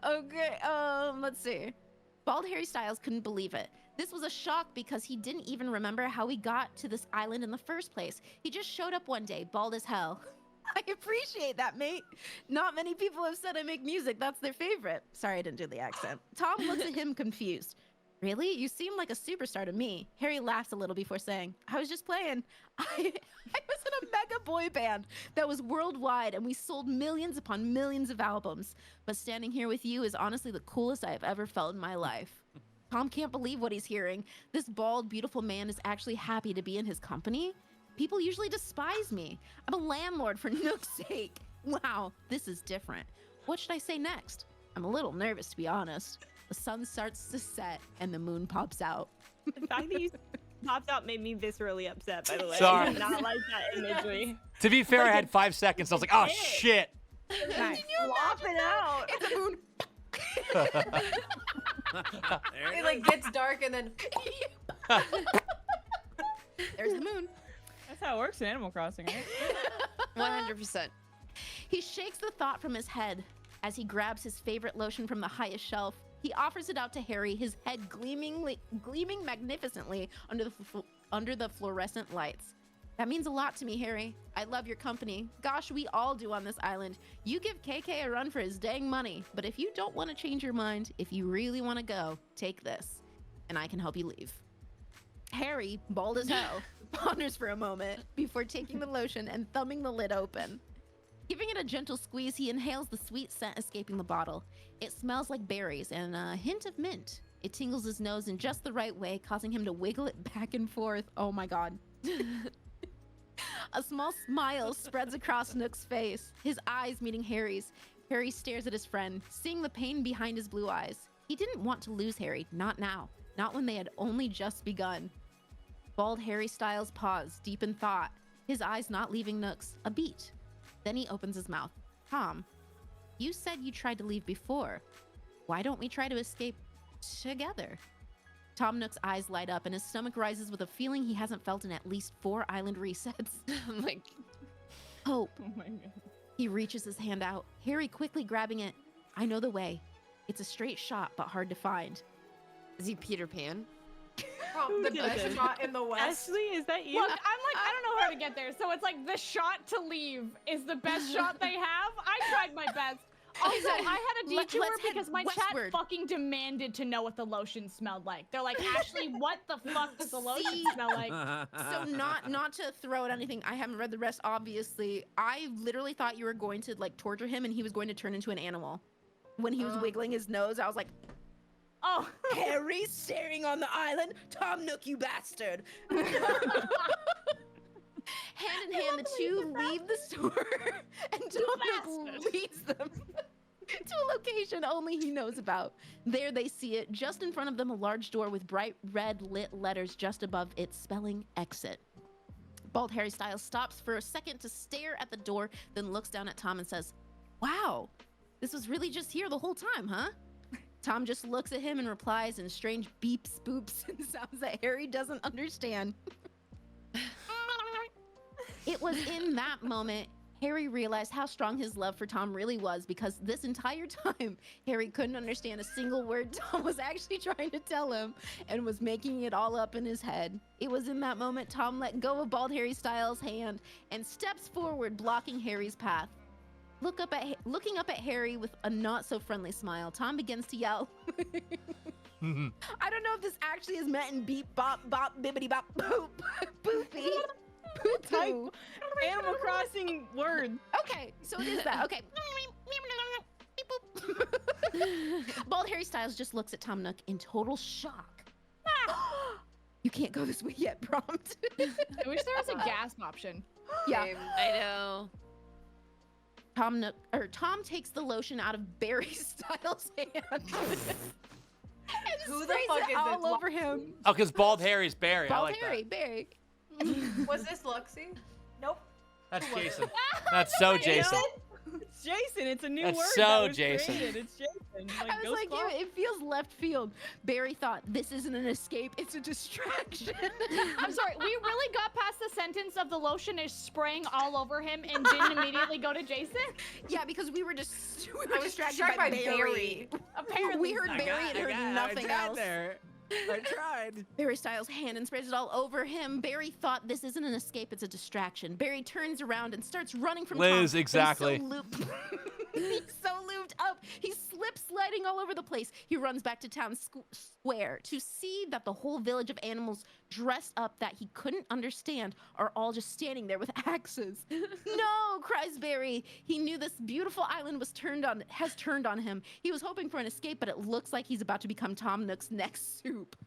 Okay, let's see. Bald Harry Styles couldn't believe it. This was a shock because he didn't even remember how he got to this island in the first place. He just showed up one day, bald as hell. I appreciate that, mate. Not many people have said I make music. That's their favorite. Sorry, I didn't do the accent. Tom looks at him confused. Really? You seem like a superstar to me. Harry laughs a little before saying, I was just playing. I was in a mega boy band that was worldwide and we sold millions upon millions of albums. But standing here with you is honestly the coolest I have ever felt in my life. Tom can't believe what he's hearing. This bald, beautiful man is actually happy to be in his company. People usually despise me. I'm a landlord for Nook's sake. Wow, this is different. What should I say next? I'm a little nervous, to be honest. The sun starts to set and the moon pops out. The fact that you popped out made me viscerally upset, by the way. Sorry. I did not like that imagery. To be fair, I had 5 seconds. I was like, oh shit. Nice. Flop it out. It's a moon. It like gets dark and then There's the moon. That's how it works in Animal Crossing, right? 100%. He shakes the thought from his head as he grabs his favorite lotion from the highest shelf. He offers it out to Harry, his head gleaming magnificently under the fluorescent lights. That means a lot to me, Harry. I love your company. Gosh, we all do on this island. You give KK a run for his dang money, but if you don't want to change your mind, if you really want to go, take this, and I can help you leave. Harry, bald as hell, ponders for a moment before taking the lotion and thumbing the lid open. Giving it a gentle squeeze, he inhales the sweet scent escaping the bottle. It smells like berries and a hint of mint. It tingles his nose in just the right way, causing him to wiggle it back and forth. Oh my god. A small smile spreads across Nook's face, his eyes meeting Harry's. Harry stares at his friend, seeing the pain behind his blue eyes. He didn't want to lose Harry, not now, not when they had only just begun. Bald Harry Styles paused, deep in thought, his eyes not leaving Nook's, a beat. Then he opens his mouth. Tom, you said you tried to leave before. Why don't we try to escape together? Tom Nook's eyes light up and his stomach rises with a feeling he hasn't felt in at least 4 island resets. Like, Hope. Oh my god. He reaches his hand out, Harry quickly grabbing it. I know the way. It's a straight shot, but hard to find. is he Peter Pan? the best shot in the West. Ashley, is that you? Look, I'm like, I don't know how to get there. So it's like the shot to leave is the best shot they have. I tried my best. Also, I had a detour Let's head because my westward. chat fucking demanded to know what the lotion smelled like. They're like, Ashley, what the fuck does the lotion See? smell like? So not to throw out anything, I haven't read the rest, obviously. I literally thought you were going to like torture him and he was going to turn into an animal. When he was wiggling his nose, I was like, Oh, Harry staring on the island. Tom Nook, you bastard. Hand in hand, the two leave the store and Tom Nook leads them to a location only he knows about. There they see it, just in front of them, a large door with bright red lit letters just above it spelling exit. Bald Harry Styles stops for a second to stare at the door, then looks down at Tom and says, wow, this was really just here the whole time, huh? Tom just looks at him and replies in strange beeps, boops, and sounds that Harry doesn't understand. It was in that moment Harry realized how strong his love for Tom really was, because this entire time Harry couldn't understand a single word Tom was actually trying to tell him and was making it all up in his head. It was in that moment Tom let go of Bald Harry Styles' hand and steps forward, blocking Harry's path. Looking up at Harry with a not so friendly smile, Tom begins to yell. I don't know if this actually is meant in beep bop bop bibbity bop boop boopy. Type Animal Crossing word. Okay, so it is that. Okay. Bald Harry Styles just looks at Tom Nook in total shock. You can't go this way yet, prompt. I wish there was a gasp option. Yeah. I know. Tom takes the lotion out of Barry Styles' hand. And Who the sprays fuck it is all this? over him. Oh, because bald Harry's Barry. I Bald like Harry, that. Barry. Was this Luxie? Nope. That's Jason. That's so Jason. It's Jason. It's a new That's word. so that was Jason. created. It's Jason. Like, I was like, Ghost Ball? it feels left field. Barry thought, this isn't an escape, it's a distraction. I'm sorry, we really got past the sentence of the lotion is spraying all over him and didn't immediately go to Jason? Yeah, because we were I was distracted distracted by by Barry. Apparently. We heard Barry and heard nothing else. There. I tried. Barry Styles' hand and sprays it all over him. Barry thought this isn't an escape, it's a distraction. Barry turns around and starts running from Tom. Liz, but exactly. He's so looped up. He's slip sliding all over the place. He runs back to town square to see that the whole village of animals dressed up that he couldn't understand are all just standing there with axes. No, cries Barry. He knew this beautiful island has turned on him. He was hoping for an escape, but it looks like he's about to become Tom Nook's next soup.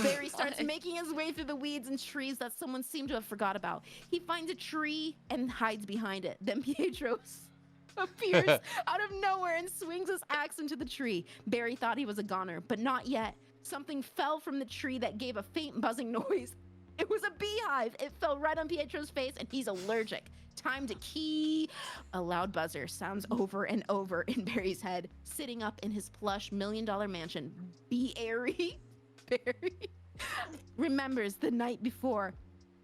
Barry starts making his way through the weeds and trees that someone seemed to have forgot about. He finds a tree and hides behind it. Then Pietro appears out of nowhere and swings his axe into the tree. Barry thought he was a goner, but not yet. Something fell from the tree that gave a faint buzzing noise. It was a beehive. It fell right on Pietro's face, and he's allergic. Time to key. A loud buzzer sounds over and over in Barry's head. Sitting up in his plush $1 million mansion, Barry remembers the night before.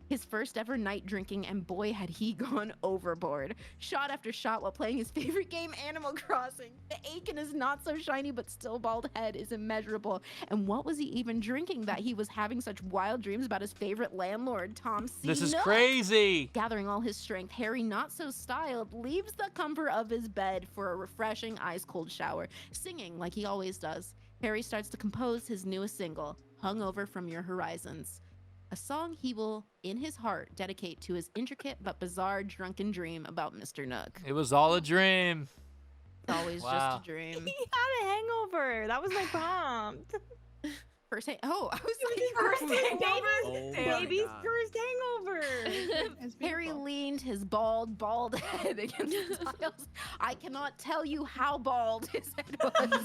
His first ever night drinking, and boy had he gone overboard. Shot after shot while playing his favorite game, Animal Crossing. The ache in his not so shiny but still bald head is immeasurable. And what was he even drinking that he was having such wild dreams about his favorite landlord, Tom C. This is Nook? crazy. Gathering all his strength, Harry, not so styled, leaves the comfort of his bed for a refreshing ice-cold shower, singing like he always does. Harry starts to compose his newest single, Hungover from Your Horizons. A song he will, in his heart, dedicate to his intricate but bizarre drunken dream about Mr. Nook. It was all a dream. It's always Wow. just a dream. He had a hangover. That was my prompt. First, oh, I was First like, hangover? Oh Damn. Baby's God. first hangover. It's Harry beautiful. leaned his bald head against the tiles. I cannot tell you how bald his head was.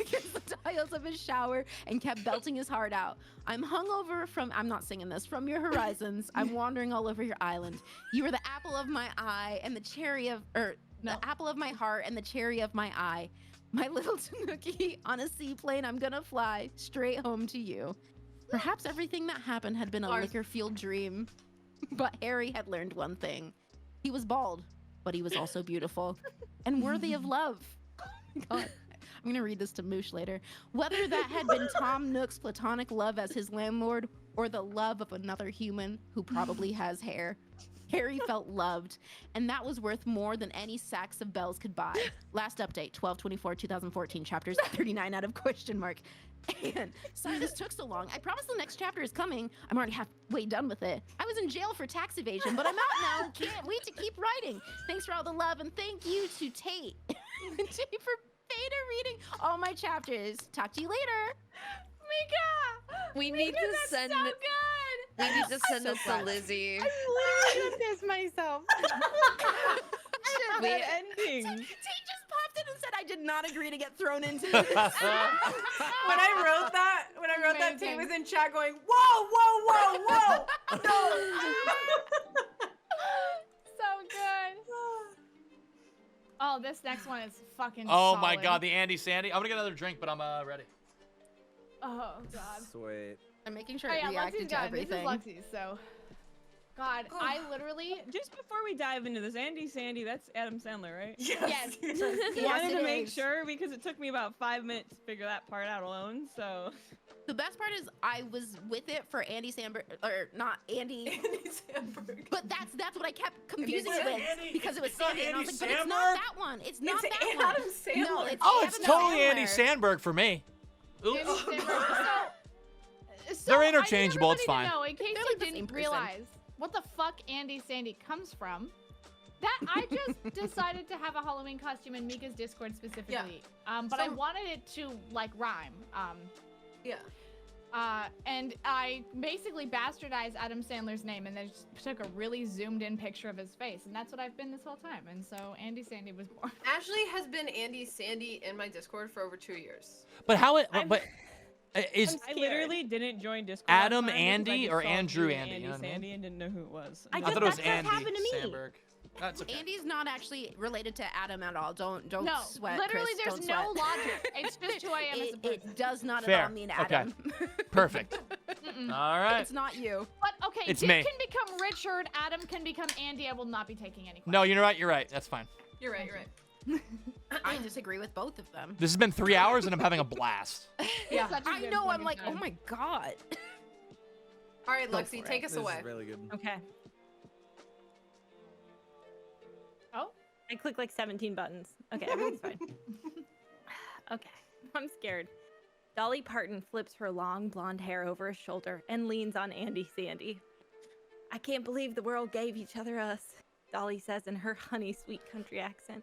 Against the tiles of his shower and kept belting his heart out. I'm hungover from, I'm not singing this, from your horizons. I'm wandering all over your island. You are the apple of my eye and the cherry of, the apple of my heart and the cherry of my eye. My little tanuki on a seaplane, I'm gonna fly straight home to you. Perhaps everything that happened had been a liquor-fueled dream, but Harry had learned one thing. He was bald, but he was also beautiful and worthy of love. Oh my God. I'm gonna read this to Moosh later. Whether that had been Tom Nook's platonic love as his landlord or the love of another human who probably has hair, Harry felt loved, and that was worth more than any sacks of bells could buy. Last update, 12/24/2014, chapters 39 out of question mark. And sorry this took so long. I promise the next chapter is coming. I'm already halfway done with it. I was in jail for tax evasion, but I'm out now and can't wait to keep writing. Thanks for all the love, and thank you to Tate. Tate for beta reading all my chapters. Talk to you later. Mika! We need to that's send. so good! We need to send so this to glad. Lizzie. I'm literally gonna piss myself. That ending. Tate just popped in and said I did not agree to get thrown into this. When I wrote that, Tate Amazing. was in chat going, whoa, whoa, whoa, whoa, no. So good. Oh, this next one is fucking Oh my solid. God, the Andy Sandy. I'm gonna get another drink, but I'm ready. Oh, God. Sweet. I'm making sure Oh, it yeah, reacted Lexi's to done. everything. This is Lexi's, so. God, I literally. Just before we dive into this, Andy Sandy, that's Adam Sandler, right? Yes. Wanted it to make is. sure because it took me about 5 minutes to figure that part out alone. So The best part is I was with it for Andy Samberg, or not Andy, Andy Samberg. but that's what I kept confusing It's it with Andy- because it was it's not Sandy, and I was like, Andy but it's not Samberg? that one. It's not It's that Adam one. Sandler. No, it's Oh, it's Adam totally Andy Sandler. Sandberg for me. Oops. Andy Samberg. So They're I need interchangeable, it's everybody to fine. know, in case They're you like the same didn't person. realize what the fuck Andy Sandy comes from, that I just decided to have a Halloween costume in Mika's Discord specifically. But I So- wanted it to like rhyme. Yeah. And I basically bastardized Adam Sandler's name and then just took a really zoomed in picture of his face. And that's what I've been this whole time. And so Andy Sandy was born. Ashley has been Andy Sandy in my Discord for over 2 years. But how it? But is I literally didn't join Discord. Adam last time because I Andy just or saw Andrew you Andy, and you know what I mean? Sandy and didn't know who it was. I I just- thought it was that's what Andy happened to me. Sandberg. That's okay. Andy's not actually related to Adam at all. Don't No, sweat. literally, Chris, there's don't no sweat. logic. It's just who I am as a person. It does not Fair. at all mean Okay. Adam. Perfect. All right. It's not you. But okay, It's Dick me. can become Richard, Adam can become Andy. I will not be taking any questions. No, you're right. You're right. That's fine. You're right, you're right. I disagree with both of them. This has been 3 hours and I'm having a blast. Yeah. Such a I good know. I'm fucking like, oh time. my god. All right, Go Lexi, for take it. us This away. is really good. Okay. Oh? I clicked like 17 buttons. Okay, everything's fine. Okay, I'm scared. Dolly Parton flips her long blonde hair over her shoulder and leans on Andy Sandy. I can't believe the world gave each other us, Dolly says in her honey sweet country accent.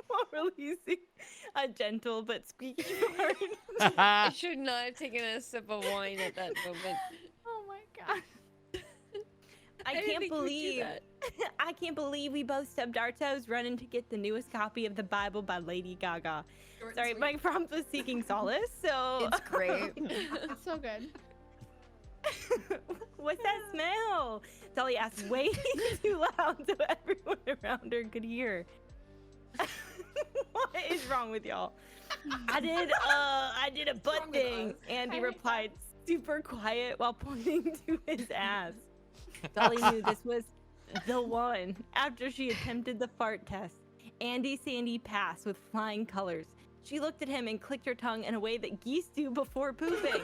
While releasing a gentle but squeaky fart. I should not have taken a sip of wine at that moment. Oh my god. I didn't can't think you would do believe that. I can't believe we both stubbed our toes running to get the newest copy of the Bible by Lady Gaga. Short and Sorry, sweet. my prompt was seeking solace, so It's great. It's so good. what's that smell? Dolly asked way too loud so everyone around her could hear. What is wrong with y'all? I did a butt wrong with thing. us? Andy I hate replied super quiet while pointing to his ass. Dolly knew this was the one. After she attempted the fart test, Andy Sandy passed with flying colors. She looked at him and clicked her tongue in a way that geese do before pooping.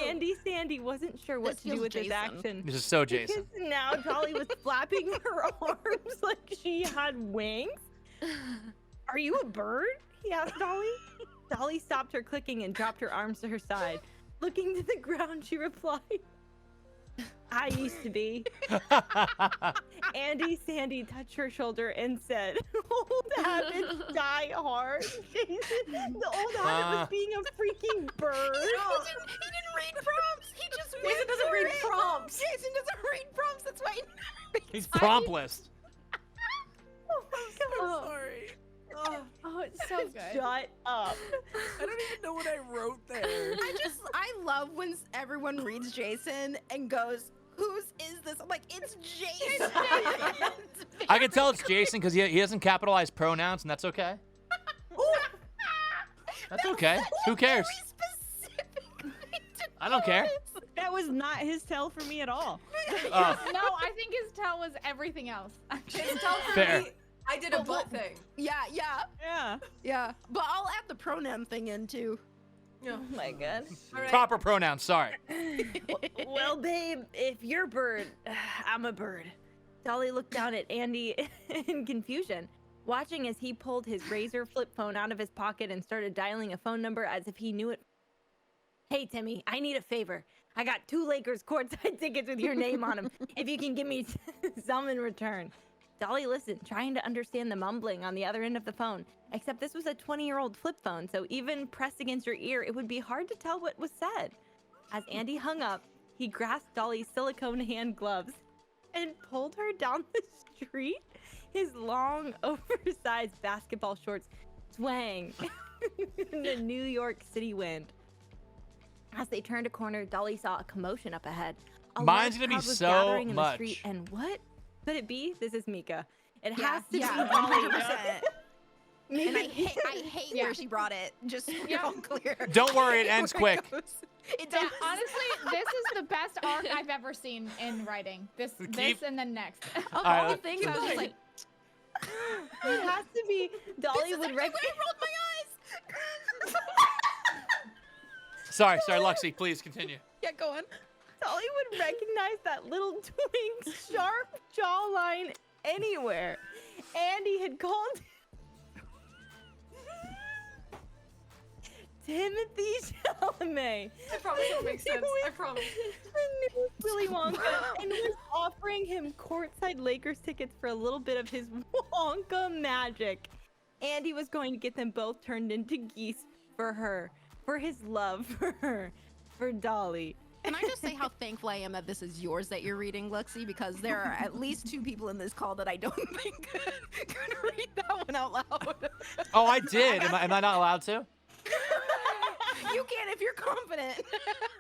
Andy Sandy wasn't sure what This to do feels with his Jason. action. This is so Jason. Because now Dolly was flapping her arms like she had wings. Are you a bird? He asked Dolly. Dolly stopped her clicking and dropped her arms to her side. Looking to the ground, she replied, I used to be. Andy Sandy touched her shoulder and said, old habits die hard. Jason, the old habit was being a freaking bird. He didn't read prompts. He just Jason doesn't read prompts. Jason doesn't read prompts. That's why. He's prompt list. Oh my God. Sorry. Oh, it's so good. Shut up. I don't even know what I wrote there. I love when everyone reads Jason and goes, "Whose is this?" I'm like, "It's Jason." I can tell it's Jason because he doesn't capitalize pronouns, and that's okay. That's okay. Who cares? Very specific. I don't care. That was not his tell for me at all. Oh, No, I think his tell was everything else. His tell for Fair. me, I did a butt thing. Yeah. Yeah. But I'll add the pronoun thing in too. Oh my God. All right. proper pronouns. Sorry. Well, babe, if you're a bird, I'm a bird. Dolly looked down at Andy in confusion, watching as he pulled his Razor flip phone out of his pocket and started dialing a phone number as if he knew it. Hey, Timmy, I need a favor. I got 2 Lakers courtside tickets with your name on them. If you can give me some in return. Dolly listened, trying to understand the mumbling on the other end of the phone, except this was a 20-year-old flip phone, so even pressed against her ear, it would be hard to tell what was said. As Andy hung up, he grasped Dolly's silicone hand gloves and pulled her down the street. His long, oversized basketball shorts swang in the New York City wind. As they turned a corner, Dolly saw a commotion up ahead. A Mine's large gonna be crowd was so gathering in the much. street, and what could it be? This is Mika. It Yeah, has to yeah, be Dolly. 100%. And I hate Yeah. where she brought it. Just so we're Yeah. all clear. Don't worry, it ends Where quick. goes. It Yeah, does. honestly, this is the best arc I've ever seen in writing. This and then next. Of All all right, the things, I was just like, It has to be Dolly this is would actually rec- where I rolled my eyes. Sorry, Luxie, please continue. Yeah, go on. Dolly would recognize that little twink's sharp jawline anywhere. Andy had called Timothy Shelby Chalamet. I promise it'll make sense. I promise. The new Willy Wonka and was offering him courtside Lakers tickets for a little bit of his Wonka magic. Andy was going to get them both turned into geese for her, for his love for her, for Dolly. Can I just say how thankful I am that this is yours that you're reading, Luxie? Because there are at least 2 people in this call that I don't think could read that one out loud. Oh, I did. Am I not allowed to? You can if you're confident.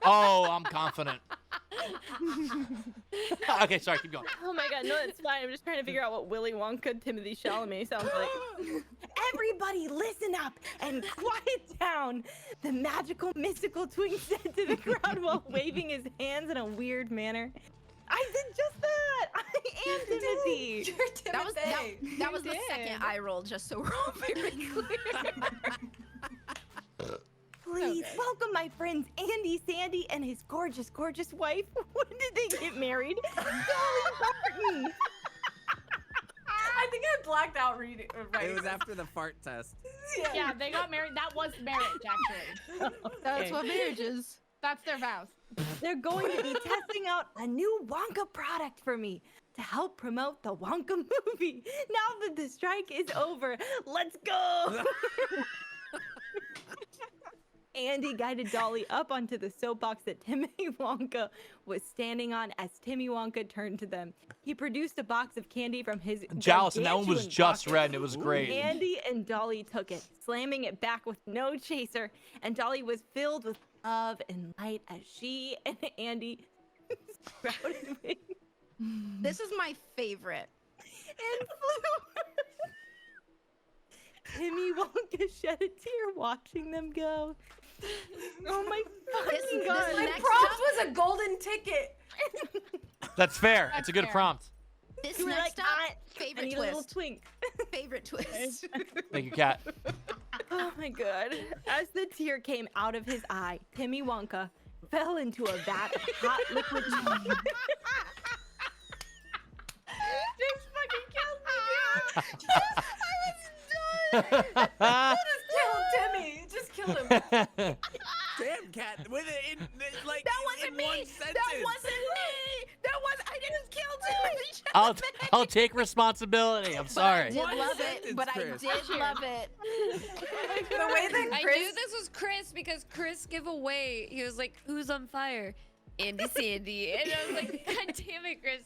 Oh, I'm confident. Okay, sorry, keep going. Oh my god, no, it's fine. I'm just trying to figure out what Willy Wonka Timothy Chalamet sounds like. Everybody listen up and quiet down, the magical, mystical twink said to the crowd while waving his hands in a weird manner. I did just that! I am Timothy! You're Timothy. That was the second eye roll, just so we're all very clear. Please welcome my friends Andy, Sandy, and his gorgeous, gorgeous wife. When did they get married? Dolly Parton! I think I blacked out reading. It was after the fart test. Yeah, they got married. That was marriage, actually. That's what marriage is. That's their vows. They're going to be testing out a new Wonka product for me to help promote the Wonka movie. Now that the strike is over, let's go! Andy guided Dolly up onto the soapbox that Timmy Wonka was standing on as Timmy Wonka turned to them. He produced a box of candy from his Jealous, and that one was gargantuan just pocket. red, and it was great. Andy and Dolly took it, slamming it back with no chaser, and Dolly was filled with love and light as she and Andy sprouted wings This is my favorite. and flew. Timmy Wonka shed a tear watching them go. Oh my fucking god! My next prompt up- was a golden ticket. That's fair. That's It's a good fair. prompt. This You were next like, up, I favorite need a little twist. twink. Favorite twist. Thank you, Kat. Oh my god. As the tear came out of his eye, Timmy Wonka fell into a vat of hot liquid chocolate. This fucking kills me, dude. Kill Timmy. Just kill him. Damn, Cat. With it, like That wasn't in me. one sentence. That wasn't me. That was I didn't kill Timothy. I'll take responsibility. I'm I sorry. did love sentence, it, but I Chris. did love it. The way that I Chris knew this was Chris because Chris gave away. He was like, "Who's on fire?" Andy Sandy, and I was like, "God damn it, Chris!"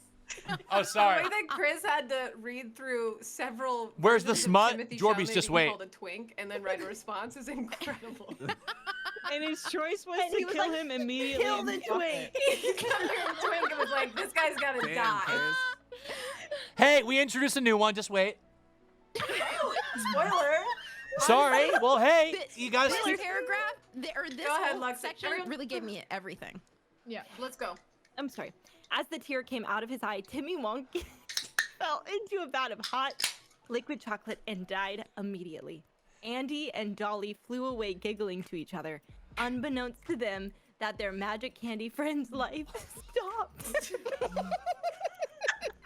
Oh, The sorry. way that Chris had to read through several. Where's the versions of smut? Timothy Jorby's Chalamet just being wait. Called a twink, and then write a response is incredible. And his choice was And he to was kill like, him immediately. Kill and the fuck twink. it. He got here a twink and was like, "This guy's gotta Damn, die." Chris. Hey, we introduced a new one. Just wait. Spoiler. Sorry. Well, hey, This- you guys. This paragraph, this Go ahead, whole Lexi. section Everyone- really gave me everything. Yeah. Let's go. I'm sorry. As the tear came out of his eye, Timmy Wonka fell into a vat of hot liquid chocolate and died immediately. Andy and Dolly flew away giggling to each other, unbeknownst to them that their magic candy friend's life stopped.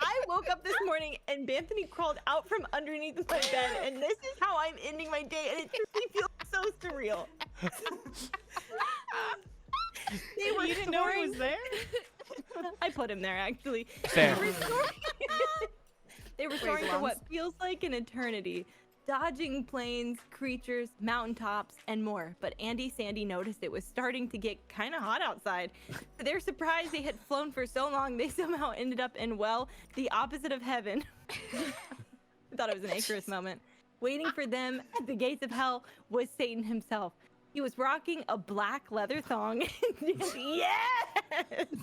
I woke up this morning and Anthony crawled out from underneath my bed, and this is how I'm ending my day, and it truly feels so surreal. They were You didn't know he soaring- was there? I put him there, actually. Fair. They were soaring, they were soaring for what feels like an eternity, dodging planes, creatures, mountaintops, and more. But Andy Sandy noticed it was starting to get kind of hot outside. To their surprise, they had flown for so long, they somehow ended up in, well, the opposite of heaven. I thought it was an Icarus moment. Waiting for them at the gates of hell was Satan himself. He was rocking a black leather thong and dancing, yes! And dancing to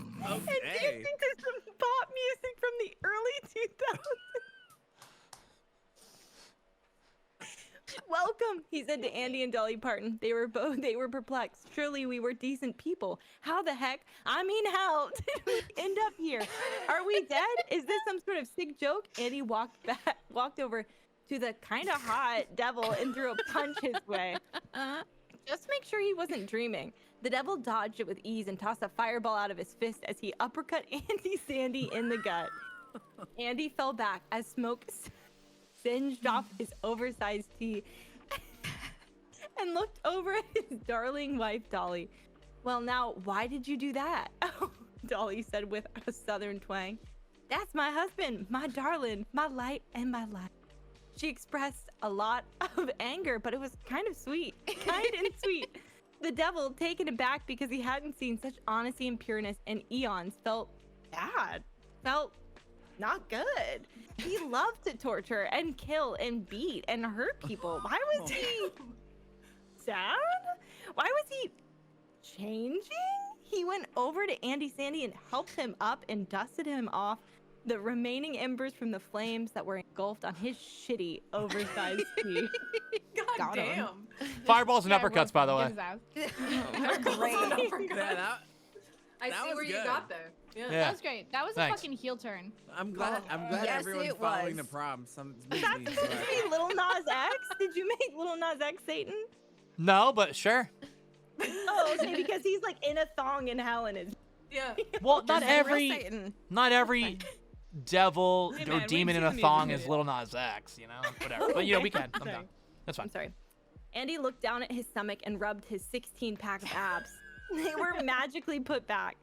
some pop music from the early 2000s. Welcome, he said to Andy and Dolly Parton. They were perplexed. Surely we were decent people. How the heck? I mean, how did we end up here? Are we dead? Is this some sort of sick joke? Andy walked over to the kind of hot devil and threw a punch his way. Just make sure he wasn't dreaming. The devil dodged it with ease and tossed a fireball out of his fist as he uppercut Andy Sandy in the gut. Andy fell back as smoke singed off his oversized tee and looked over at his darling wife, Dolly. Well, now, why did you do that? Dolly said with a southern twang. That's my husband, my darling, my light and my life. She expressed a lot of anger, but it was kind of sweet. Kind and sweet. The devil, taken aback because he hadn't seen such honesty and pureness in eons, felt bad. Felt not good. He loved to torture and kill and beat and hurt people. Why was he sad? Why was he changing? He went over to Andy Sandy and helped him up and dusted him off the remaining embers from the flames that were engulfed on his shitty, oversized tea. God damn. Fireballs and uppercuts, by the way. Great. Yeah, I That see was where you good. got there. Yeah. Yeah. That was great. That was Thanks. a fucking heel turn. I'm glad. I'm glad Yes, everyone's it following the was. prompts. Is that supposed to be Little Nas X? Did you make Little Nas X Satan? No, but sure. Oh, okay, because he's like in a thong in hell and is. Yeah. Well, not Just a real every Satan. devil Hey, or man, we've demon in seen a the thong music is Little Nas X, you know? Whatever. But, you know, we can. I'm Sorry. down. That's fine. I'm sorry. Andy looked down at his stomach and rubbed his 16-pack of abs. They were magically put back.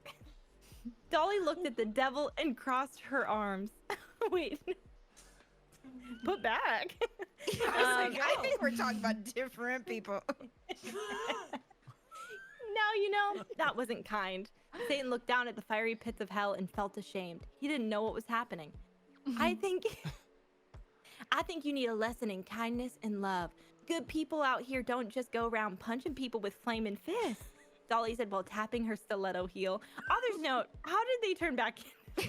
Dolly looked at the devil and crossed her arms. Wait. Put back. I think we're talking about different people. Now you know that wasn't kind. Satan looked down at the fiery pits of hell and felt ashamed. He didn't know what was happening. I think you need a lesson in kindness and love. Good people out here don't just go around punching people with flaming fists. Dolly said while tapping her stiletto heel. Author's note, how did they turn back in?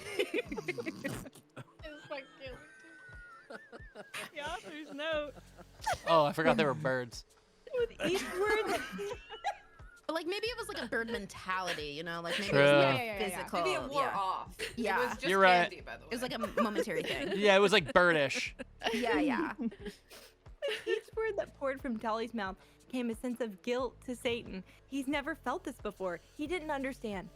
The author's note. Oh, I forgot they were birds. With each word. But like maybe it was like a bird mentality, you know, like maybe True. it was more Yeah. physical. Maybe it wore yeah. off. Yeah. It was just You're right. candy, by the way. It was like a momentary thing. Yeah, it was like birdish. Yeah. Each word that poured from Dolly's mouth came a sense of guilt to Satan. He's never felt this before. He didn't understand.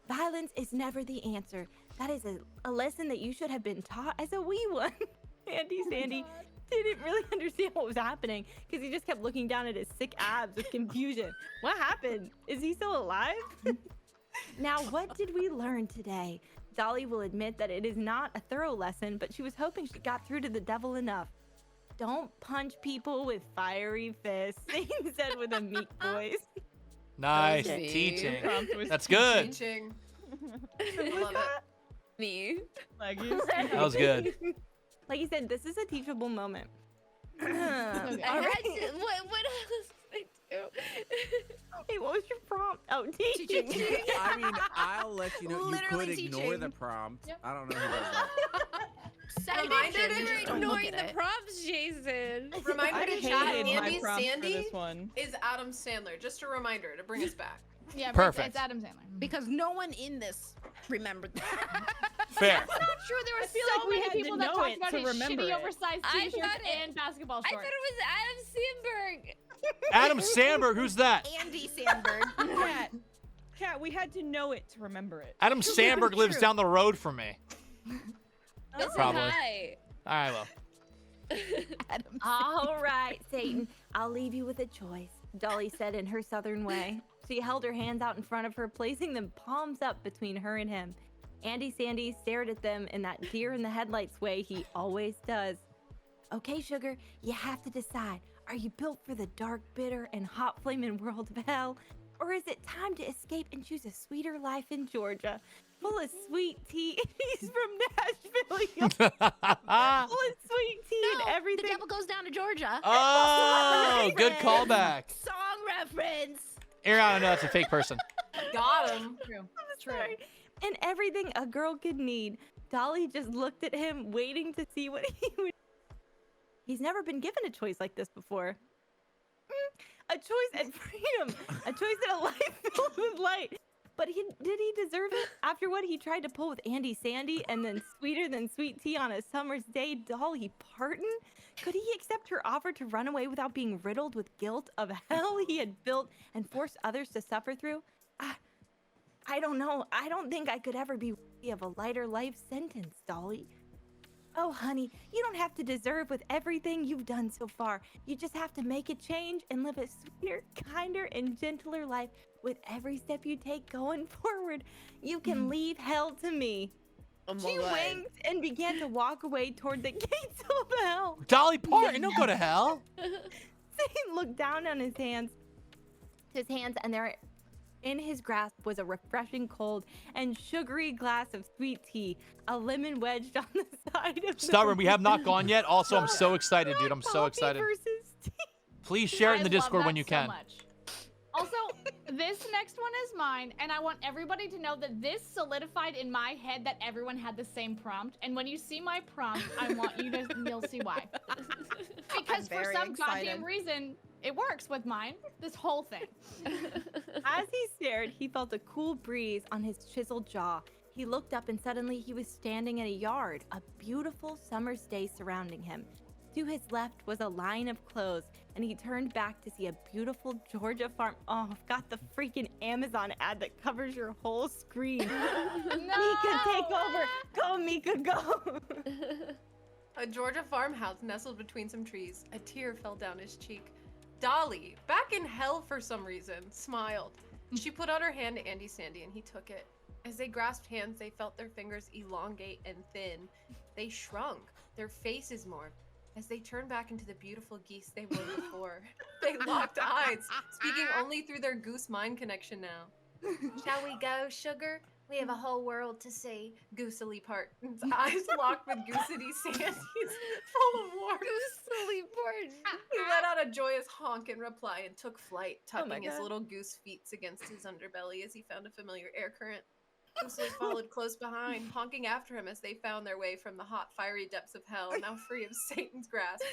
Violence is never the answer. That is a lesson that you should have been taught as a wee one. Andy Sandy didn't really understand what was happening because he just kept looking down at his sick abs with confusion. What happened? Is he still alive? Now, what did we learn today? Dolly will admit that it is not a thorough lesson, but she was hoping she got through to the devil enough. Don't punch people with fiery fists, Satan said with a meek voice. Nice Okay. teaching. Prompt was That's good. Teaching. I love it. Me. Leggies. That was good. Like you said, this is a teachable moment. Okay. I had to, what else did I do? Hey, what was your prompt? Oh, teaching. I mean, I'll let you know. You Literally could ignore teaching. the prompt. Yep. I don't know who does that. Reminder You're to ignoring ignoring the prompts, Jason. Reminder I to chat. hated my Andy prompt for Sandy this one. is Adam Sandler. Just a reminder to bring us back. Yeah, Perfect. It's Adam Sandler. Because no one in this remembered that. Fair. Not true. There were feel so like we many had to people that know talked it about to his remember shitty it. oversized I t-shirts thought it- and basketball I shorts. thought it was Adam Sandberg. Adam Sandberg, who's that? Andy Sandberg. Cat, we had to know it to remember it. Adam Sandberg lives down the road from me. Listen, Probably. hi. All right, well. All right, Satan, I'll leave you with a choice, Dolly said in her southern way. She held her hands out in front of her, placing them palms up between her and him. Andy Sandy stared at them in that deer in the headlights way he always does. Okay, sugar, you have to decide. Are you built for the dark, bitter, and hot flaming world of hell? Or is it time to escape and choose a sweeter life in Georgia? Full of sweet tea. He's from Nashville. Full of sweet tea and The everything. devil goes down to Georgia. Oh, good callback. Song reference. Ariana, no, that's a fake person. Got him. True. Sorry. And everything a girl could need. Dolly just looked at him, waiting to see what he would. He's never been given a choice like this before. A choice and freedom. A choice in a life filled with light. But did he deserve it? After what he tried to pull with Andy Sandy and then sweeter than sweet tea on a summer's day, Dolly Parton? Could he accept her offer to run away without being riddled with guilt of hell he had built and forced others to suffer through? I don't know. I don't think I could ever be worthy of a lighter life sentence, Dolly. Oh, honey, you don't have to deserve with everything you've done so far. You just have to make a change and live a sweeter, kinder, and gentler life with every step you take going forward. You can leave hell to me. Oh my She God. winked and began to walk away toward the gates of hell. Dolly Parton, don't go to hell. Zane looked down on his hands, and there in his grasp was a refreshing cold and sugary glass of sweet tea, a lemon wedged on the side of Stubborn, the we have not gone yet. Also, I'm so excited, dude. I'm so coffee excited. versus tea. Please share it in the I love Discord when that you so can. much. Also, this next one is mine, and I want everybody to know that this solidified in my head that everyone had the same prompt. And when you see my prompt, I want you to, you'll see why. Because for very some excited. goddamn reason, it works with mine. This whole thing. As he stared, he felt a cool breeze on his chiseled jaw. He looked up and suddenly he was standing in a yard, a beautiful summer's day surrounding him. To his left was a line of clothes, and he turned back to see a beautiful Georgia farm. Oh, I've got the freaking Amazon ad that covers your whole screen. Mika, take over. Go, Mika, go. A Georgia farmhouse nestled between some trees. A tear fell down his cheek. Dolly, back in hell for some reason, smiled. She put out her hand to Andy Sandy and he took it. As they grasped hands, they felt their fingers elongate and thin. They shrunk, their faces more. As they turned back into the beautiful geese they were before. They locked eyes, speaking only through their goose mind connection now. Shall we go, sugar? We have a whole world to see. Goosely Parton's eyes locked with Goosety Sandy's, full of warmth. Goosely Parton. He let out a joyous honk in reply and took flight, Oh my tucking his God. little goose feet against his underbelly as he found a familiar air current. Goosely followed close behind, honking after him as they found their way from the hot, fiery depths of hell, now free of Satan's grasp,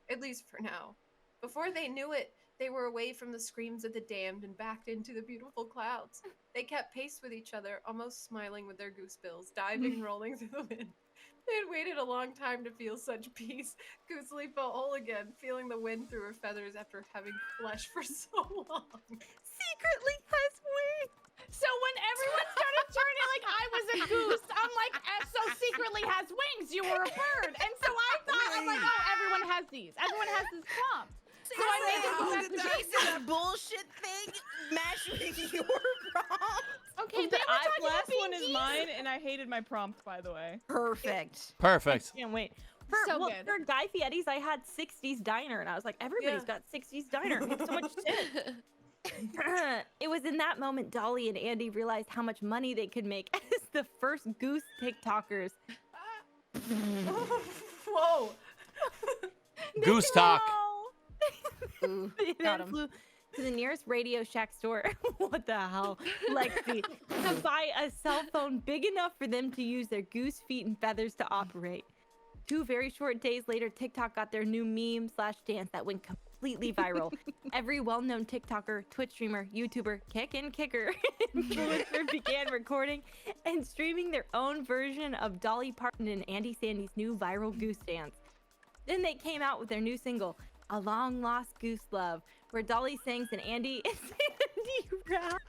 at least for now. Before they knew it, they were away from the screams of the damned and backed into the beautiful clouds. They kept pace with each other, almost smiling with their goose bills, diving, rolling through the wind. They had waited a long time to feel such peace. Goosely felt whole again, feeling the wind through her feathers after having flesh for so long. Secretly has wings. So when everyone started turning like I was a goose, I'm like, so secretly has wings, you were a bird. And so I thought, I'm like, oh, everyone has these. Everyone has this prompt. So I made it go back to Jason's bullshit thing match with your prompt. Okay, The they were talking about last one being is geese. mine, and I hated my prompt, by the way. Perfect. Perfect. Can't wait. For, So well, good. for Guy Fieri's, I had 60s Diner, and I was like, everybody's got 60s Diner. It makes so much sense. It was in that moment Dolly and Andy realized how much money they could make as the first goose TikTokers. Whoa! Goose talk. Ooh, They got then him. flew to the nearest Radio Shack store. What the hell? Lexi, to buy a cell phone big enough for them to use their goose feet and feathers to operate. 2 very short days later, TikTok got their new meme/dance that went completely viral. Every well-known TikToker, Twitch streamer, YouTuber, kicker, influencer began recording and streaming their own version of Dolly Parton and Andy Sandy's new viral goose dance. Then they came out with their new single, A Long Lost Goose Love, where Dolly sings and Andy and Sandy rap.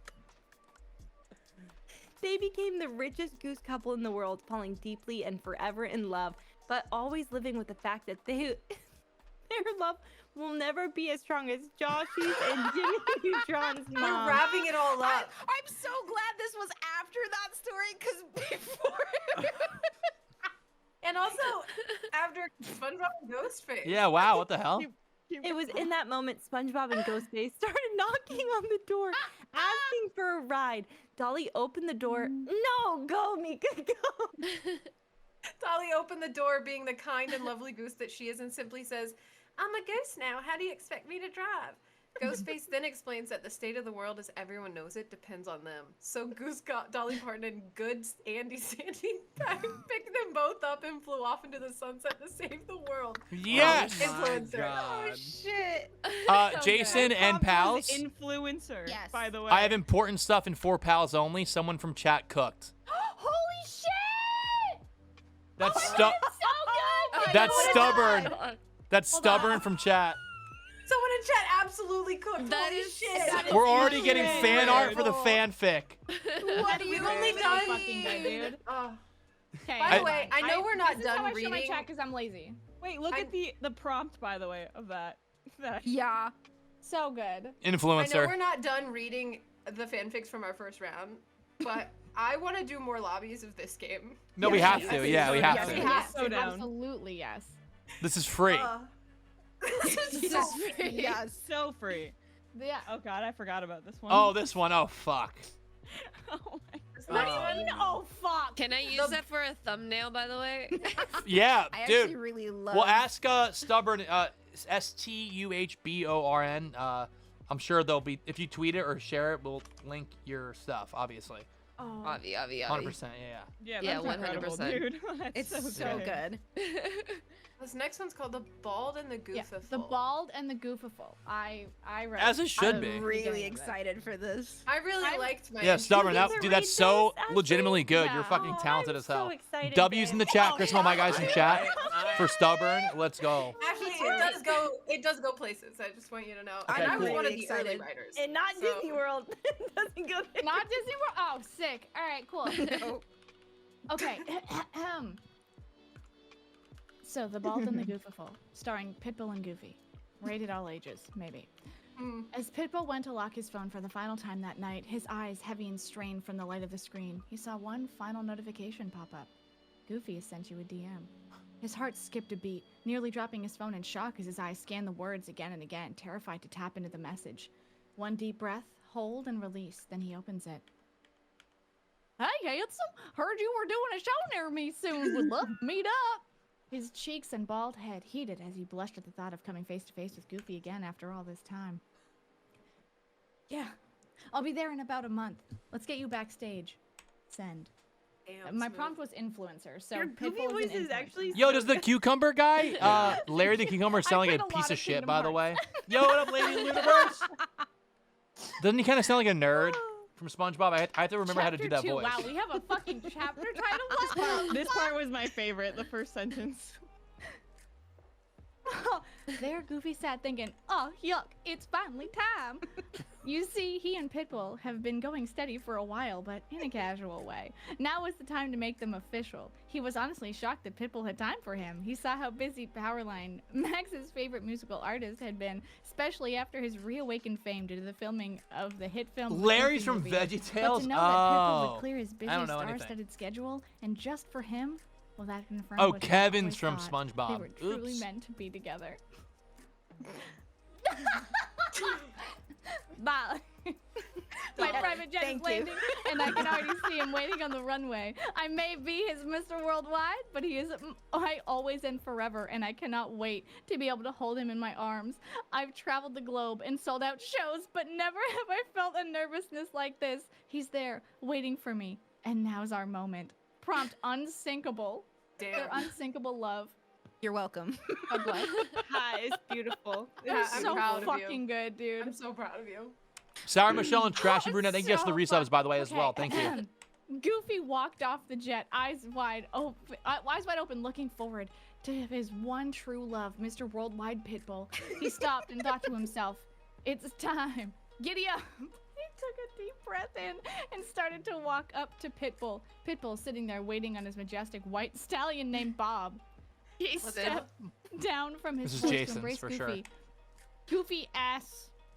They became the richest goose couple in the world, falling deeply and forever in love, but always living with the fact that their love will never be as strong as Joshy's and Jimmy Neutron's You're mom. wrapping it all up. I'm so glad this was after that story, because before. And also, after SpongeBob and Ghostface. Yeah, wow, what the hell? It was in that moment SpongeBob and Ghostface started knocking on the door, asking for a ride. Dolly opened the door. No, go, Mika, go. Dolly opened the door, being the kind and lovely goose that she is, and simply says, I'm a goose now. How do you expect me to drive? Ghostface then explains that the state of the world as everyone knows it depends on them. So Goose got Dolly Parton and good Andy Sandy picked them both up and flew off into the sunset to save the world. Yes! Influencer. Oh shit. Jason and pals, Influencer, Yes. by the way. I have important stuff in 4 pals only. Someone from chat cooked. Holy shit! That's So good! That's Oh, stubborn. That's stubborn from chat. Someone in chat absolutely cooked. That Holy is shit. that is We're already getting weird. fan art for the fanfic. What? We've only Really done. fucking good, dude. Oh, Okay. By the way, I know we're not this is how done I show my reading. chat because I'm lazy. Wait, look at the prompt, by the way, of that. Yeah. So good. I know Influencer. we're not done reading the fanfics from our first round, but I want to do more lobbies of this game. No, we have to. Yeah, we have Yes, to. we have So to. down. Absolutely, yes. This is free. This is so free. Yes, so free. Yeah. Oh god, I forgot about this one. Oh, this one. Oh, fuck. Oh my What do you mean? Oh fuck. Can I use that for a thumbnail, by the way? Yeah, I dude. actually really love. Well, ask Stubborn, Stuhborn. I'm sure they'll be, if you tweet it or share it, we'll link your stuff, obviously. Oh. Avi. 100%, yeah. Yeah, Yeah, that's incredible, 100%. dude. It's That's so good. This next one's called The Bald and the Yeah, Goofiful. the bald and the goofiful. I read. As it should I'm be. really excited for this. I really liked my Yeah, intro. Stubborn. get That, to dude, read that's so this, Ashley? legitimately good. Yeah. You're fucking talented I'm as hell. so excited. W's in the chat. Chris, all my guys in chat for Stubborn. Let's go. Actually, it does go places. I just want you to know. Okay, and I was cool. one of Really the early excited. writers. And not so- Disney World. It doesn't go there. Not Disney World. Oh, sick. All right, cool. No. Okay. So, The Bald and the Goofiful, starring Pitbull and Goofy. Rated all ages, maybe. Mm. As Pitbull went to lock his phone for the final time that night, his eyes heavy and strained from the light of the screen, he saw one final notification pop up. Goofy has sent you a DM. His heart skipped a beat, nearly dropping his phone in shock as his eyes scanned the words again and again, terrified to tap into the message. One deep breath, hold and release, then he opens it. Hey, handsome! Heard you were doing a show near me soon. Would love to meet up. His cheeks and bald head heated as he blushed at the thought of coming face to face with Goofy again after all this time. Yeah, I'll be there in about a month. Let's get you backstage. Send. Damn, My smooth. prompt was influencer, so Your Goofy Pitbull voice is an is influencer. actually. Yo, so does the good. cucumber guy, Larry the Cucumber, sound like played a a lot piece of of shit, Kingdom by the way? Hearts. Yo, what up, Lady Universe? Doesn't he kind of sound like a nerd from SpongeBob? I have to remember how to do that Chapter 2. voice. Wow, we have a fucking chapter title. This part was my favorite, the first sentence. There, Goofy sat thinking, oh, yuck, it's finally time. You see, he and Pitbull have been going steady for a while, but in a casual way. Now was the time to make them official. He was honestly shocked that Pitbull had time for him. He saw how busy Powerline, Max's favorite musical artist, had been, especially after his reawakened fame due to the filming of the hit film. Larry's Goofy from movie. VeggieTales? But to know that Pitbull Oh. would clear his busy I don't know anything. star-studded schedule, and just for him, well, that confirmed Oh, what he Kevin's always from thought. SpongeBob. They were truly Oops. meant to be together. Bye. My private jet is Thank you. landing, and I can already see him waiting on the runway. I may be his Mr. Worldwide, but he is I always and forever, and I cannot wait to be able to hold him in my arms. I've traveled the globe and sold out shows, but never have I felt a nervousness like this. He's there, waiting for me, and now's our moment. Prompt unsinkable. Damn. Their unsinkable love. You're welcome. God bless. Hi, it's beautiful. Yeah, It's I'm so proud of you. fucking good, dude. I'm so proud of you. Sarah Michelle and Trashy Brunette, thank you guys for the So resubs, by the way, as Okay. well. Thank you. Goofy walked off the jet, eyes wide open, looking forward to his one true love, Mr. Worldwide Pitbull. He stopped and thought to himself, "It's time. Giddy up." He took a deep breath in and started to walk up to Pitbull. Pitbull sitting there waiting on his majestic white stallion named Bob. He What's stepped down from his This is horse Jason's, to embrace for Goofy. sure.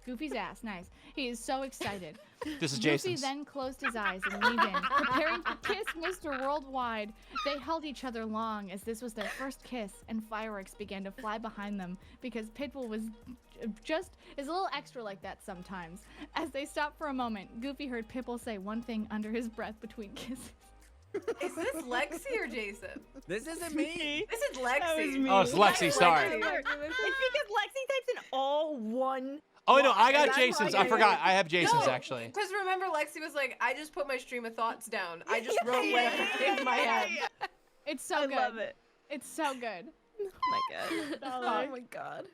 Goofy's ass, nice. He is so excited. This is Goofy Jason's. then closed his eyes and leaned in, preparing to kiss Mr. Worldwide. They held each other long as this was their first kiss, and fireworks began to fly behind them because Pitbull was is a little extra like that sometimes. As they stopped for a moment, Goofy heard Pitbull say one thing under his breath between kisses. Is this Lexi or Jason? This isn't me. This is That was Lexi. me. Oh, it's Lexi, sorry. It's because Lexi types in all one. Oh, no, I got That's Jason's. why I forgot. I have Jason's, actually. Because remember, Lexi was like, I just put my stream of thoughts down. I just wrote whatever came to my head. It's so I good. love it. It's so good. Oh my god.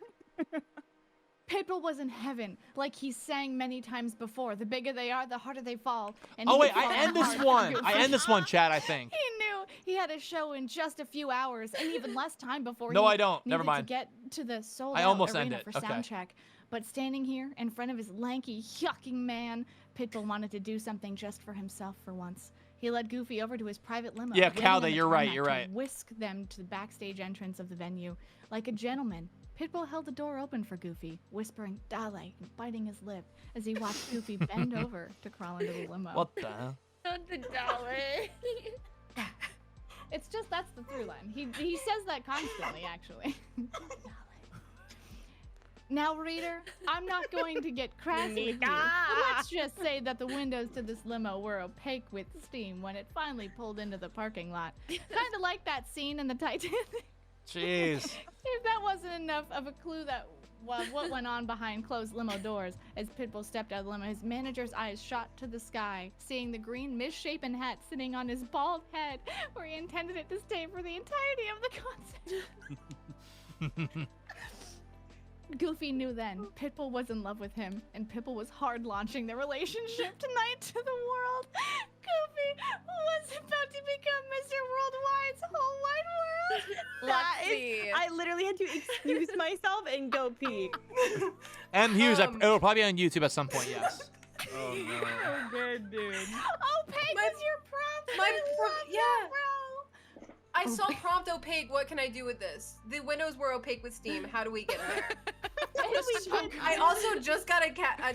Pitbull was in heaven, like he sang many times before. The bigger they are, the harder they fall. And Oh, he wait, fell I end this hard for one. Goofy. I end this one, chat, I think. He knew he had a show in just a few hours and even less time before No, he I don't. Never needed mind. to get to the sold I out almost arena end it. for Okay. sound check. But standing here in front of his lanky, yucking man, Pitbull wanted to do something just for himself for once. He led Goofy over to his private limo. Yeah, waiting Calda, on the you're right, tarmac you're to right. Whisk them to the backstage entrance of the venue. Like a gentleman, Pitbull held the door open for Goofy, whispering "Dale" and biting his lip as he watched Goofy bend over to crawl into the limo. What the hell? Not the dollar. It's just that's the through line. He says that constantly, actually. Now, reader, I'm not going to get crass with you, but let's just say that the windows to this limo were opaque with steam when it finally pulled into the parking lot. Kind of like that scene in the Titanic. Jeez. If that wasn't enough of a clue that what went on behind closed limo doors, as Pitbull stepped out of the limo, his manager's eyes shot to the sky, seeing the green misshapen hat sitting on his bald head, where he intended it to stay for the entirety of the concert. Goofy knew then Pitbull was in love with him, and Pitbull was hard launching their relationship tonight to the world. Goofy was about to become Mr. Worldwide's whole wide world. Luxie. I literally had to excuse myself and go pee. And Hughes, it'll probably be on YouTube at some point, yes. Oh no. So good, dude. Opaque is your prompt. Yeah. I saw prompt opaque. What can I do with this? The windows were opaque with steam. How do we get there? I also just got a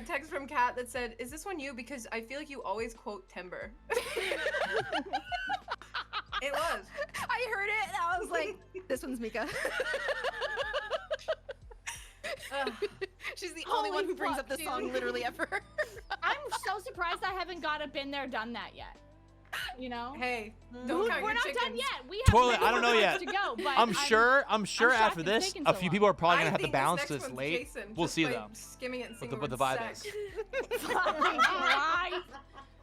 text from Kat that said, "Is this one you? Because I feel like you always quote timber." It was. I heard it and I was like, this one's Mika. She's the only one who brings up this song literally ever. I'm so surprised I haven't got a been there, done that yet. You know? Hey, don't count We're your not chickens. done yet. We have Totally, many I don't know more yet. to go, but I'm sure shocked after it's this, taken a so few long. people are probably gonna I have to think this bounce next because it's one's late. Jason, We'll just see by though. Skimming it and seeing What the word vibe sex. is.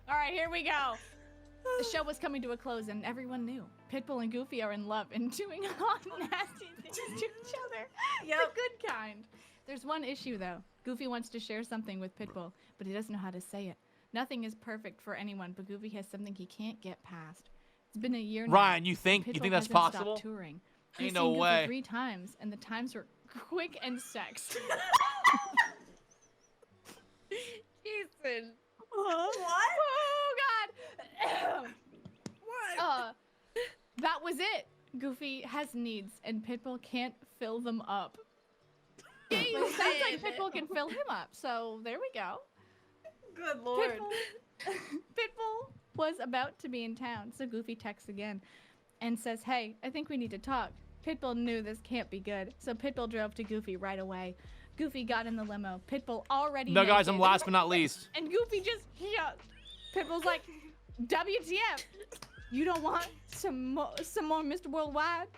All right, here we go. The show was coming to a close, and everyone knew Pitbull and Goofy are in love and doing hot, nasty things to each other. Yep. The good kind. There's one issue, though. Goofy wants to share something with Pitbull, but he doesn't know how to say it. Nothing is perfect for anyone, but Goofy has something he can't get past. It's been a year now. Ryan, you think Pitbull that's hasn't stopped possible? touring. Ain't He's no seen Goofy way. 3 times, and the times were quick and sex. Jason. What? Oh God! What? That was it. Goofy has needs, and Pitbull can't fill them up. It sounds like Pitbull can fill him up, so there we go. Good lord. Pitbull was about to be in town, so Goofy texts again and says, "Hey, I think we need to talk." Pitbull knew this can't be good, so Pitbull drove to Goofy right away. Goofy got in the limo. Pitbull already No, guys, naked. I'm last but not least. And Goofy just Pitbull's like, "WTF? You don't want some more Mr. Worldwide?"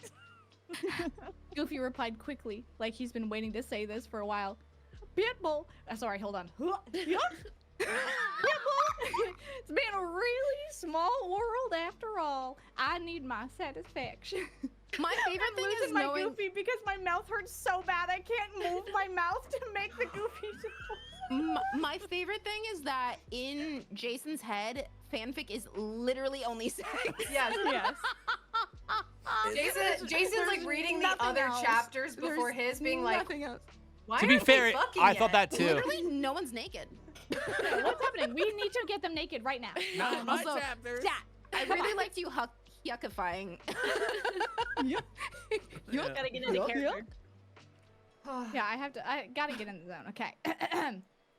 Goofy replied quickly, like he's been waiting to say this for a while. Pitbull, sorry, hold on. Pitbull, it's been a really small world after all. I need my satisfaction. My favorite I'm thing losing is my knowing Goofy because my mouth hurts so bad I can't move my mouth to make the Goofy. my favorite thing is that in Jason's head, fanfic is literally only sex. Yes. Yes. Jason's like reading the nothing other else. chapters before his, being like, Nothing else. "Why To be aren't they fair, fucking I thought yet?" that too. Literally, no one's naked. What's happening? We need to get them naked right now. Not in my Also, chapters. Stat. I really liked you yuckifying. Yeah. Gotta get into character. Yeah, I gotta get in the zone. Okay.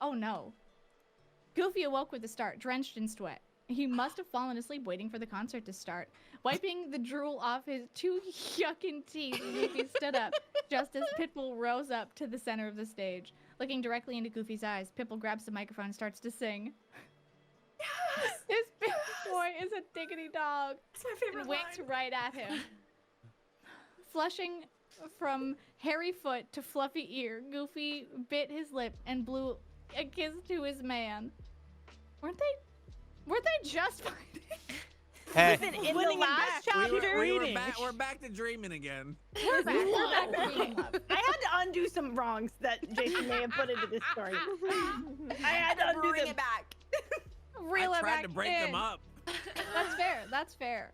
Oh no. Goofy awoke with a start, drenched in sweat. He must have fallen asleep waiting for the concert to start. Wiping the drool off his 2 yucking teeth, Goofy stood up just as Pitbull rose up to the center of the stage. Looking directly into Goofy's eyes, Pitbull grabs the microphone and starts to sing. Yes! His big boy is a diggity dog. It's my favorite And winks line. right at him. Flushing from hairy foot to fluffy ear, Goofy bit his lip and blew a kiss to his man. Weren't they just fighting? Hey, Listen, in the Winning and last back. chapter, We're back to dreaming again. We're back to being love. I had to undo some wrongs that Jason may have put into this story. I had to undo Bring them. it back. Reel I it tried back to break in. them up. That's fair. That's fair.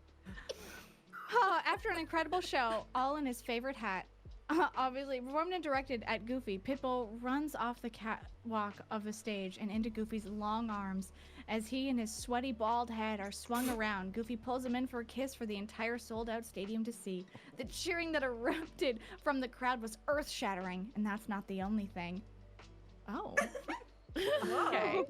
After an incredible show, all in his favorite hat, Obviously, performed and directed at Goofy, Pitbull runs off the catwalk of the stage and into Goofy's long arms. As he and his sweaty bald head are swung around, Goofy pulls him in for a kiss for the entire sold-out stadium to see. The cheering that erupted from the crowd was earth-shattering, and that's not the only thing. Oh. Okay.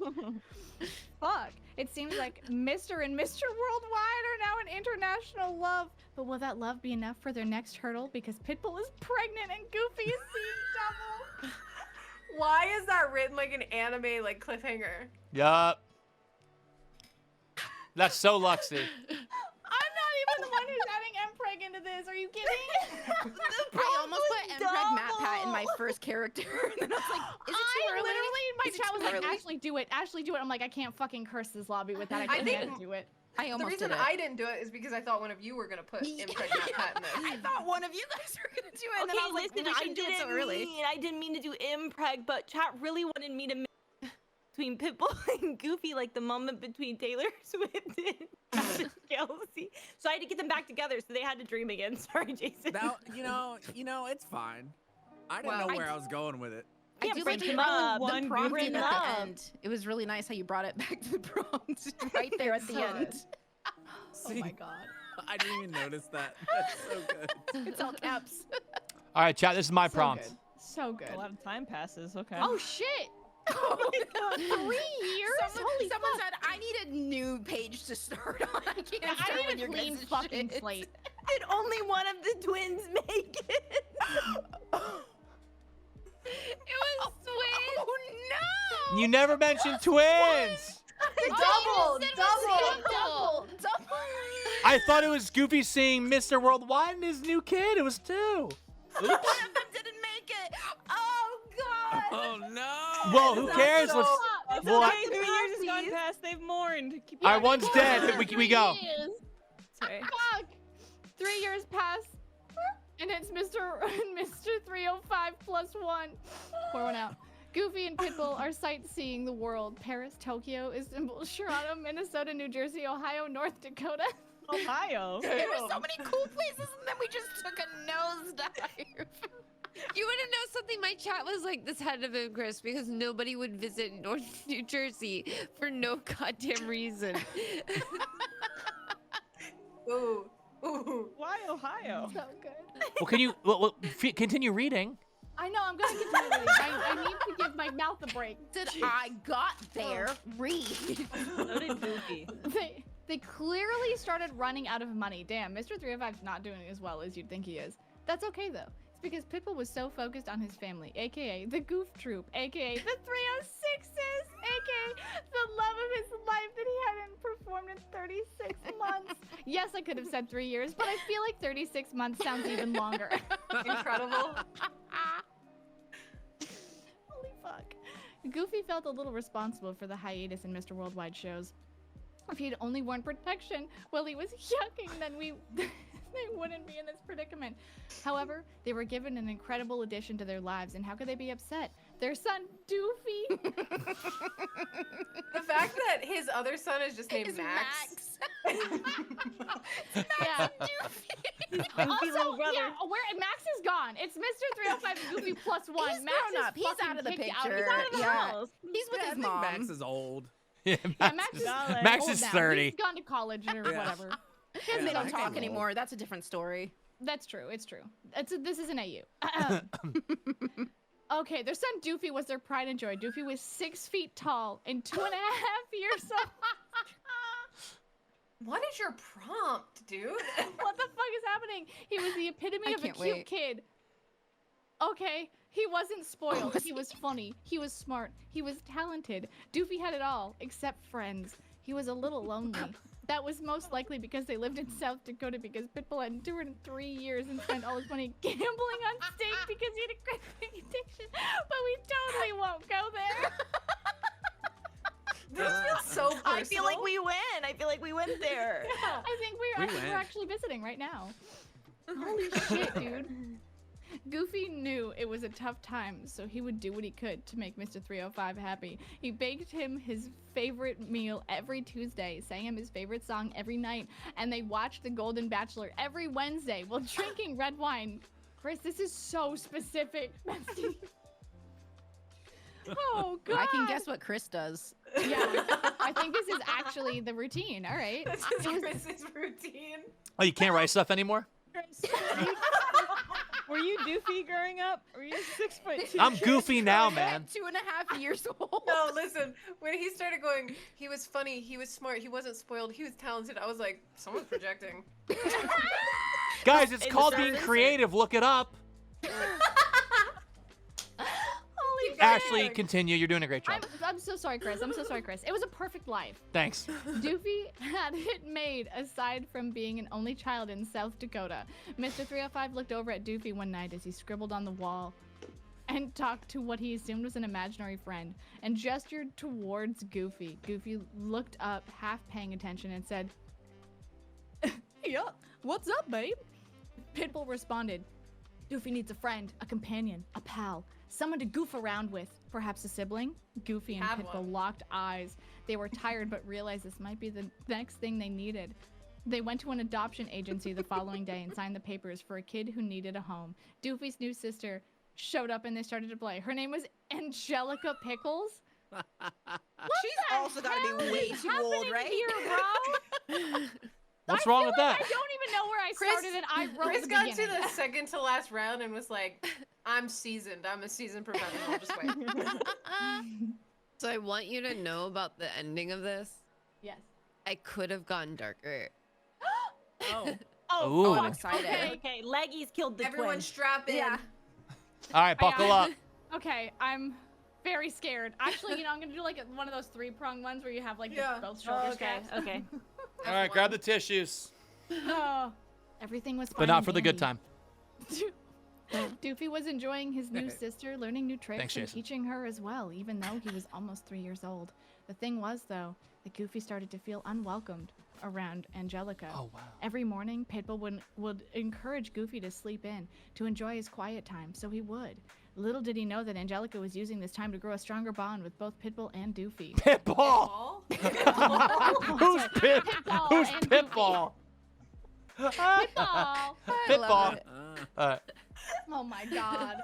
Fuck. It seems like Mr. and Mr. Worldwide are now in international love. But will that love be enough for their next hurdle? Because Pitbull is pregnant and Goofy is seeing double. Why is that written like an anime like cliffhanger? Yup. That's so Luxie. I'm not even the one who's adding Mpreg into this. Are you kidding? I almost put Mpreg MatPat in my first character. And then I was like, is it too early? Literally, my Is it chat was too like, early? Ashley, do it. Ashley, do it. I'm like, I can't fucking curse this lobby with that. I I can't think- do it. I The almost reason did it. I didn't do it is because I thought one of you were gonna put impregnate Pat in I this. thought one of you guys were gonna do it. And Okay, then I was like, listen, we I shouldn't do it so didn't early. mean to do impreg, but chat really wanted me to mix between Pitbull and Goofy, like the moment between Taylor Swift and Travis Kelce. So I had to get them back together, so they had to dream again. Sorry, Jason. Now, you know, it's fine. I didn't Well, know I where I was going with it. I Yeah, do break like them the up. the prompt Break at them the up. end. It was really nice how you brought it back to the prompt right there at the So end. good. Oh my god. I didn't even notice that. That's so good. It's all caps. All right, chat. This is my So prompt. good. So good. A lot of time passes. Okay. Oh shit. 3 years? Someone said I need a new page to start on. I can't Yeah, start I with need a your clean guys' fucking shit. slate. Did only one of the twins make it? It was twins. Oh no! You never mentioned twins. Double. I thought it was Goofy seeing Mr. Worldwide and his new kid. It was 2. Oops. One of them didn't make it. Oh god. Oh no! Well, who cares? Let's. It's Well, okay. 3 years has gone past. They've mourned. Keep All right, one's dead. We go. Sorry. Fuck. 3 years pass. And it's Mr. 305 plus 1. Pour one out. Goofy and Pitbull are sightseeing the world. Paris, Tokyo, Istanbul, Toronto, Minnesota, New Jersey, Ohio, North Dakota. Ohio. There were so many cool places, and then we just took a nosedive. You want to know something? My chat was like, this had to have been Chris because nobody would visit North New Jersey for no goddamn reason. Ooh. Ooh. Why Ohio? So good. Well, can you continue reading? I know, I'm gonna continue reading. I need to give my mouth a break. Did I got there? Read. So did Goofy. They clearly started running out of money. Damn, Mr. 305's not doing as well as you'd think he is. That's okay though. It's because Pitbull was so focused on his family, aka the Goof Troop, aka the 306s, aka the love of his life that he hadn't performed in 36 months. Yes, I could have said 3 years, but I feel like 36 months sounds even longer. Incredible. Holy fuck. Goofy felt a little responsible for the hiatus in Mr. Worldwide shows. If he'd only worn protection while he was yucking, then they wouldn't be in this predicament. However, they were given an incredible addition to their lives, and how could they be upset? Their son, Doofy. The fact that his other son is just named Is Max. Yeah. Goofy little brother. Yeah, Max is gone. It's Mr. 305 and Goofy plus 1. He's Max grown is up. He's fucking out of the kicked picture. He's out of the Yeah. house. He's with Yeah, his I think mom. Max is old. Yeah, Yeah, Max is Max old is now. 30. He's gone to college or Yeah. whatever. And they don't Max is talk old. anymore. That's a different story. That's true. It's true. This isn't AU. Okay, their son Doofy was their pride and joy. Doofy was 6 feet tall and 2.5 years old. What is your prompt, dude? What the fuck is happening? He was the epitome I of a can't cute wait. kid. Okay, he wasn't spoiled. He was funny. He was smart. He was talented. Doofy had it all, except friends. He was a little lonely. That was most likely because they lived in South Dakota because Pitbull had toured in 3 years and spent all his money gambling on steak because he had a crazy addiction. But we totally won't go there. This feels so personal. I feel like we win. I feel like we went there. I think We we're went. actually visiting right now. Holy shit, dude. Goofy knew it was a tough time, so he would do what he could to make Mr. 305 happy. He baked him his favorite meal every Tuesday, sang him his favorite song every night, and they watched The Golden Bachelor every Wednesday while drinking red wine. Chris, this is so specific. Oh god. I can guess what Chris does. Yeah, I think this is actually the routine. All right. This is Chris's routine. Oh, you can't write stuff anymore? Were you doofy growing up? Were you 6'2"? I'm goofy now, man. 2.5 years old. No, listen. When he started going, he was funny, he was smart, he wasn't spoiled, he was talented. I was like, someone's projecting. Guys, it's In called the being service. creative. Look it up. Holy Ashley, shit. continue. You're doing a great job. I'm so sorry, Chris. I'm so sorry, Chris. It was a perfect life. Thanks. Doofy had it made aside from being an only child in South Dakota. Mr. 305 looked over at Doofy one night as he scribbled on the wall and talked to what he assumed was an imaginary friend and gestured towards Goofy. Goofy looked up, half paying attention, and said, "Yeah, what's up, babe?" Pitbull responded, "Doofy needs a friend, a companion, a pal, someone to goof around with, perhaps a sibling." Goofy and Have Pitbull one. locked eyes. They were tired but realized this might be the next thing they needed. They went to an adoption agency the following day and signed the papers for a kid who needed a home. Doofy's new sister showed up and they started to play. Her name was Angelica Pickles. She's also got to be way too old, right? Here, bro? What's I wrong feel with like that? I don't even know where I started and I wrote Chris the got beginning. to the second to last round and was like, I'm seasoned. I'm a seasoned professional. Just wait. So I want you to know about the ending of this. Yes. I could have gone darker. Oh. Ooh. I'm excited. Okay, Leggies killed the Everyone twin. strap in. Yeah. All right, buckle up. Okay, I'm very scared. Actually, you know, I'm gonna do like one of those 3-prong ones where you have like Yeah. both shoulder Okay, straps. okay. All right, grab the tissues. Oh, everything was fine. But not and for the good dandy. time. Doofy was enjoying his new sister, learning new tricks Thanks, and Jason. teaching her as well, even though he was almost 3 years old. The thing was, though, that Goofy started to feel unwelcomed around Angelica. Oh, wow. Every morning, Pitbull would encourage Goofy to sleep in, to enjoy his quiet time, so he would. Little did he know that Angelica was using this time to grow a stronger bond with both Pitbull and Doofy. Pitbull. Paul? Who's Pit? Pitbull Who's and Pitbull? Pitbull! Pitbull. it. Oh my god.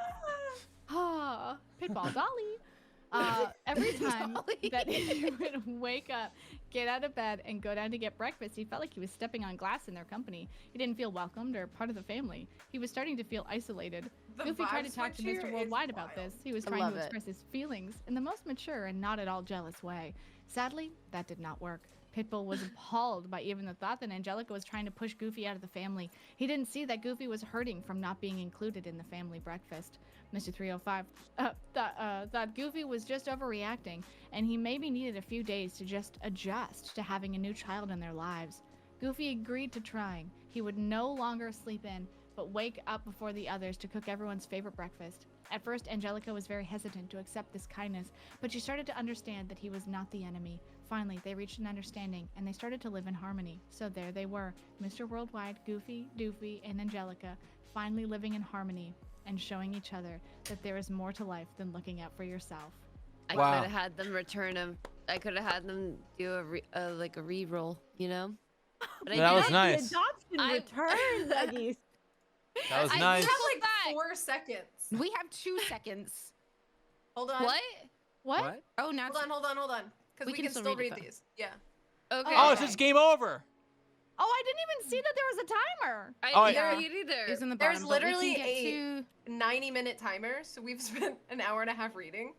Ah, Pitbull Dolly. Every time Dolly. that he would wake up, get out of bed, and go down to get breakfast, he felt like he was stepping on glass in their company. He didn't feel welcomed or part of the family. He was starting to feel isolated. The Goofy tried to vibe talk to switch here Mr. is Worldwide about wild. this. He was I trying love to it. express his feelings in the most mature and not at all jealous way. Sadly, that did not work. Pitbull was appalled by even the thought that Angelica was trying to push Goofy out of the family. He didn't see that Goofy was hurting from not being included in the family breakfast. Mr. 305 thought Goofy was just overreacting, and he maybe needed a few days to just adjust to having a new child in their lives. Goofy agreed to trying. He would no longer sleep in, but wake up before the others to cook everyone's favorite breakfast. At first, Angelica was very hesitant to accept this kindness, but she started to understand that he was not the enemy. Finally, they reached an understanding, and they started to live in harmony. So there they were, Mr. Worldwide, Goofy, Doofy, and Angelica, finally living in harmony and showing each other that there is more to life than looking out for yourself. I Wow. could have had them return him. I could have had them do a re-roll, you know? But I That was didn't. nice. The adoption I- return, Leggies. That was I nice. You have like Back. 4 seconds. We have 2 seconds. Hold on. What? What? Oh, now Hold on. Because We we can can still still read it, read though. these. Yeah. Okay. Oh, Okay. it's just game over. Oh, I didn't even see that there was a timer. I Oh, didn't yeah. read either. it was in the There's bottom, but we literally can get to... 90-minute timer, so we've spent an hour and a half reading.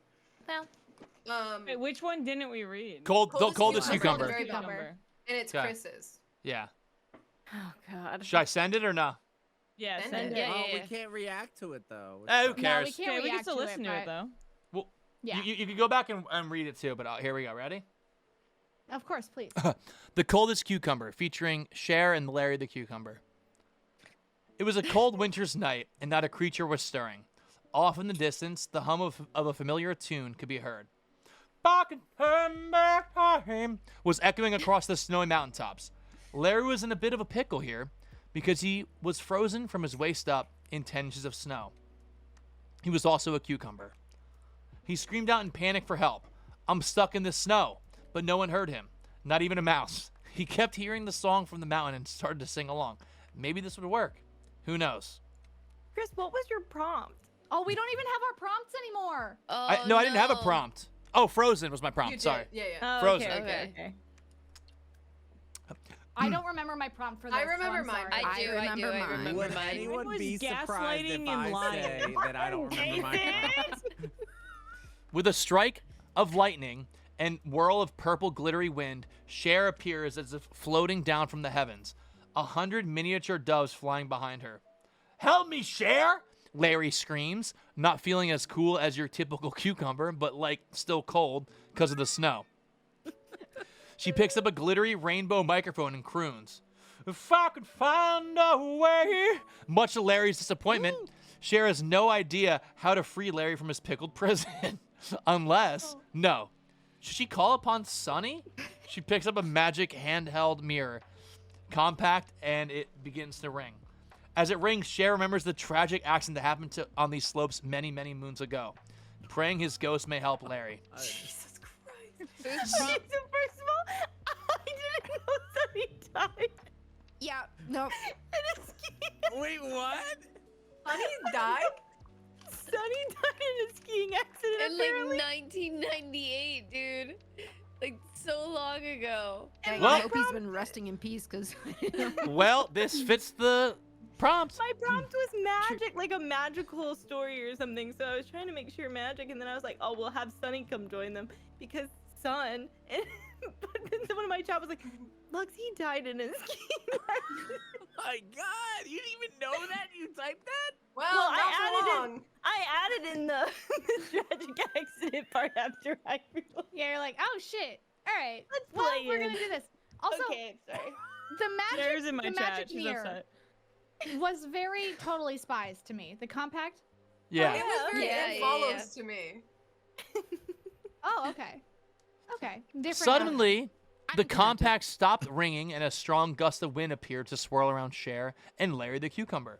Well, Wait, which one didn't we read? Coldest cucumber. cucumber. Very Cucumber. And it's Okay. Chris's. Yeah. Oh God. Should I send it or no? Yeah, Send send it. it. Yeah, Oh, yeah, we yeah. can't react to it though. Eh, who Which sucks. No, we cares? can't Okay, we can react still to listen to it but- though. Well, Yeah, you can go back and read it too, but here we go. Ready? of course, please. The Coldest Cucumber, featuring Cher and Larry the Cucumber. It was a cold winter's night, and not a creature was stirring. Off in the distance, the hum of a familiar tune could be heard. Was echoing across the snowy mountaintops. Larry was in a bit of a pickle here, because he was frozen from his waist up in 10 inches of snow. He was also a cucumber. He screamed out in panic for help. I'm stuck in the snow. But no one heard him, not even a mouse. He kept hearing the song from the mountain and started to sing along. Maybe this would work. Who knows? Chris, what was your prompt? Oh, we don't even have our prompts anymore. Oh, No, I didn't have a prompt. Oh, Frozen was my prompt. You did. Sorry. Yeah. Oh, Frozen. Okay. I don't remember my prompt for this. I remember so I'm mine. sorry. I remember mine. Would Mine anyone was be surprised gaslighting if and I lying. say that I don't remember my prompt? With a strike of lightning and whirl of purple glittery wind, Cher appears as if floating down from the heavens. 100 miniature doves flying behind her. Help me, Cher! Larry screams, not feeling as cool as your typical cucumber, but like still cold because of the snow. She picks up a glittery rainbow microphone and croons. If I could find a way. Much to Larry's disappointment, Cher has no idea how to free Larry from his pickled prison. Unless, no. Should she call upon Sunny? She picks up a magic handheld mirror, compact, and it begins to ring. As it rings, Cher remembers the tragic accident that happened on these slopes many, many moons ago. Praying his ghost may help Larry. Jesus Christ. So first of all, I didn't know that he died. Yeah, no. Wait, what? Honey died? Sonny died in a skiing accident. In like apparently. 1998, dude. Like so long ago. I Well- hope he's been resting in peace, because Well, this fits the prompt. My prompt was magic, like a magical story or something. So I was trying to make sure magic, and then I was like, oh, we'll have Sunny come join them because Sun. And, but then someone in my chat was like, Lux, he died in a skiing accident. My God, you didn't even know that? You typed that? Well, Well, not for long. I added in the, the tragic accident part after I realized. Yeah, you're like, oh shit. All right. Let's Well, play we're in. gonna do this. Also, Okay, sorry. the magic, Cher's in my the chat. magic She's mirror upset. was very totally Spies to me. The compact. Yeah. It was very Yeah, It yeah, Follows yeah. to me. Oh, okay. Okay. Different. Suddenly, I the didn't do that compact stopped ringing and a strong gust of wind appeared to swirl around Cher and Larry the cucumber.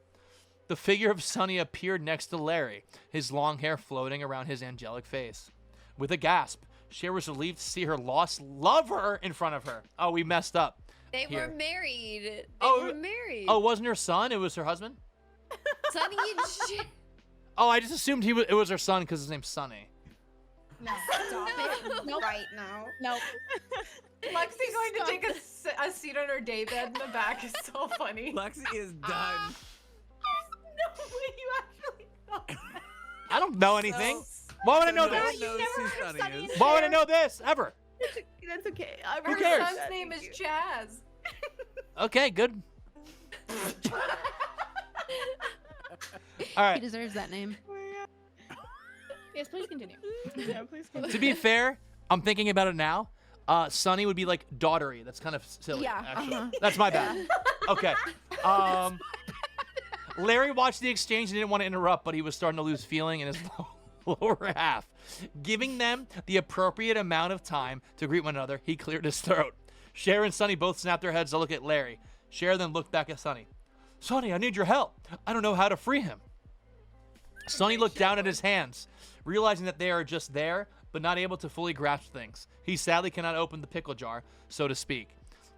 The figure of Sunny appeared next to Larry, his long hair floating around his angelic face. With a gasp, Cher was relieved to see her lost lover in front of her. Oh, we messed up. They Here. were married. They Oh, were married. Oh, it wasn't her son? It was her husband? Sonny and shit. Oh, I just assumed it was her son because his name's Sunny. No. Stop it. Nope. Right now. Nope. Lexi going to take a seat on her daybed in the back is so funny. Lexi is done. No way you actually thought that. I don't know anything. Why would I know No one this? knows never who heard Sunny Sunny is. and Why would I know this? Ever. That's okay. I Her cares? son's name is Chaz. Okay, good. All He right. deserves that name. Yes, please continue. Yeah, please. To be fair, I'm thinking about it now. Sunny would be like daughtery. That's kind of silly. Yeah, Actually. That's my bad. Okay. Larry watched the exchange and didn't want to interrupt, but he was starting to lose feeling in his lower half. Giving them the appropriate amount of time to greet one another, he cleared his throat. Cher and Sunny both snapped their heads to look at Larry. Cher then looked back at Sunny. Sunny, I need your help. I don't know how to free him. Sunny looked down at his hands, realizing that they are just there, but not able to fully grasp things. He sadly cannot open the pickle jar, so to speak.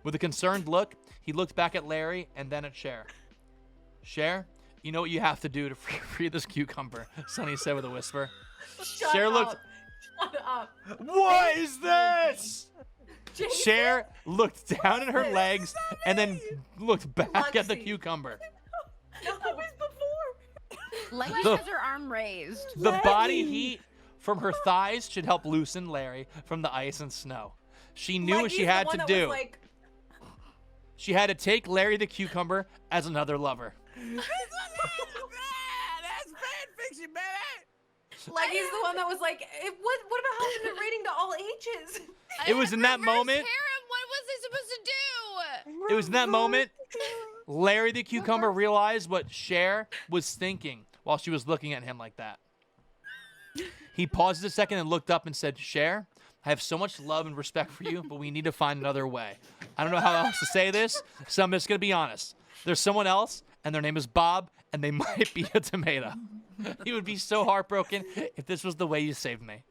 With a concerned look, he looked back at Larry and then at Cher. Cher, you know what you have to do to free this cucumber, Sunny said with a whisper. Shut Cher up. looked. Shut up. What is this? Jason, Cher looked down at her legs and then looked back at the Lexi. cucumber. no. That was before. Lexi The- has her arm raised. The body Larry. heat from her thighs should help loosen Larry from the ice and snow. She knew what Leggie's she the had one to that do. Was like, She had to take Larry the cucumber as another lover. That's fanfiction, baby! Leggie's the one that was like, what about helping it rating to all ages? It was in that Reverse moment. harem. What was I supposed to do? It was in that moment Larry the cucumber realized what Cher was thinking while she was looking at him like that. He paused a second and looked up and said, Cher, I have so much love and respect for you, but we need to find another way. I don't know how else to say this, so I'm just going to be honest. There's someone else, and their name is Bob, and they might be a tomato. He would be so heartbroken if this was the way you saved me.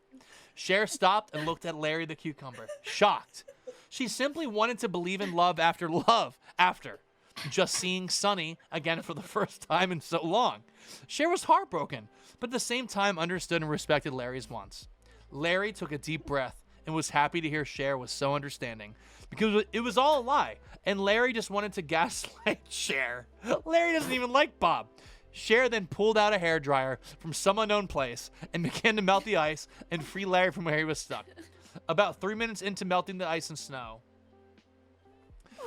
Cher stopped and looked at Larry the cucumber, shocked. She simply wanted to believe in love after love, after. just seeing Sunny again for the first time in so long. Cher was heartbroken, but at the same time understood and respected Larry's wants. Larry took a deep breath and was happy to hear Cher was so understanding, because it was all a lie, and Larry just wanted to gaslight Cher. Larry doesn't even like Bob. Cher then pulled out a hairdryer from some unknown place and began to melt the ice and free Larry from where he was stuck. About 3 minutes into melting the ice and snow.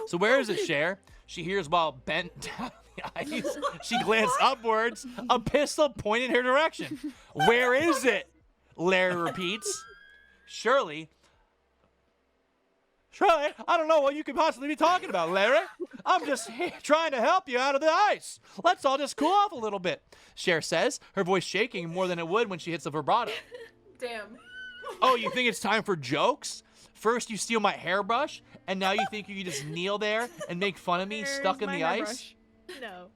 So where is it, Cher? She hears while bent down the ice. She glanced upwards, a pistol pointed in her direction. Where is it? Larry repeats. Surely, I don't know what you could possibly be talking about, Larry. I'm just trying to help you out of the ice. Let's all just cool off a little bit, Cher says, her voice shaking more than it would when she hits the vibrato. Damn. Oh, you think it's time for jokes? First you steal my hairbrush, and now you think you can just kneel there and make fun of me stuck in the ice? No.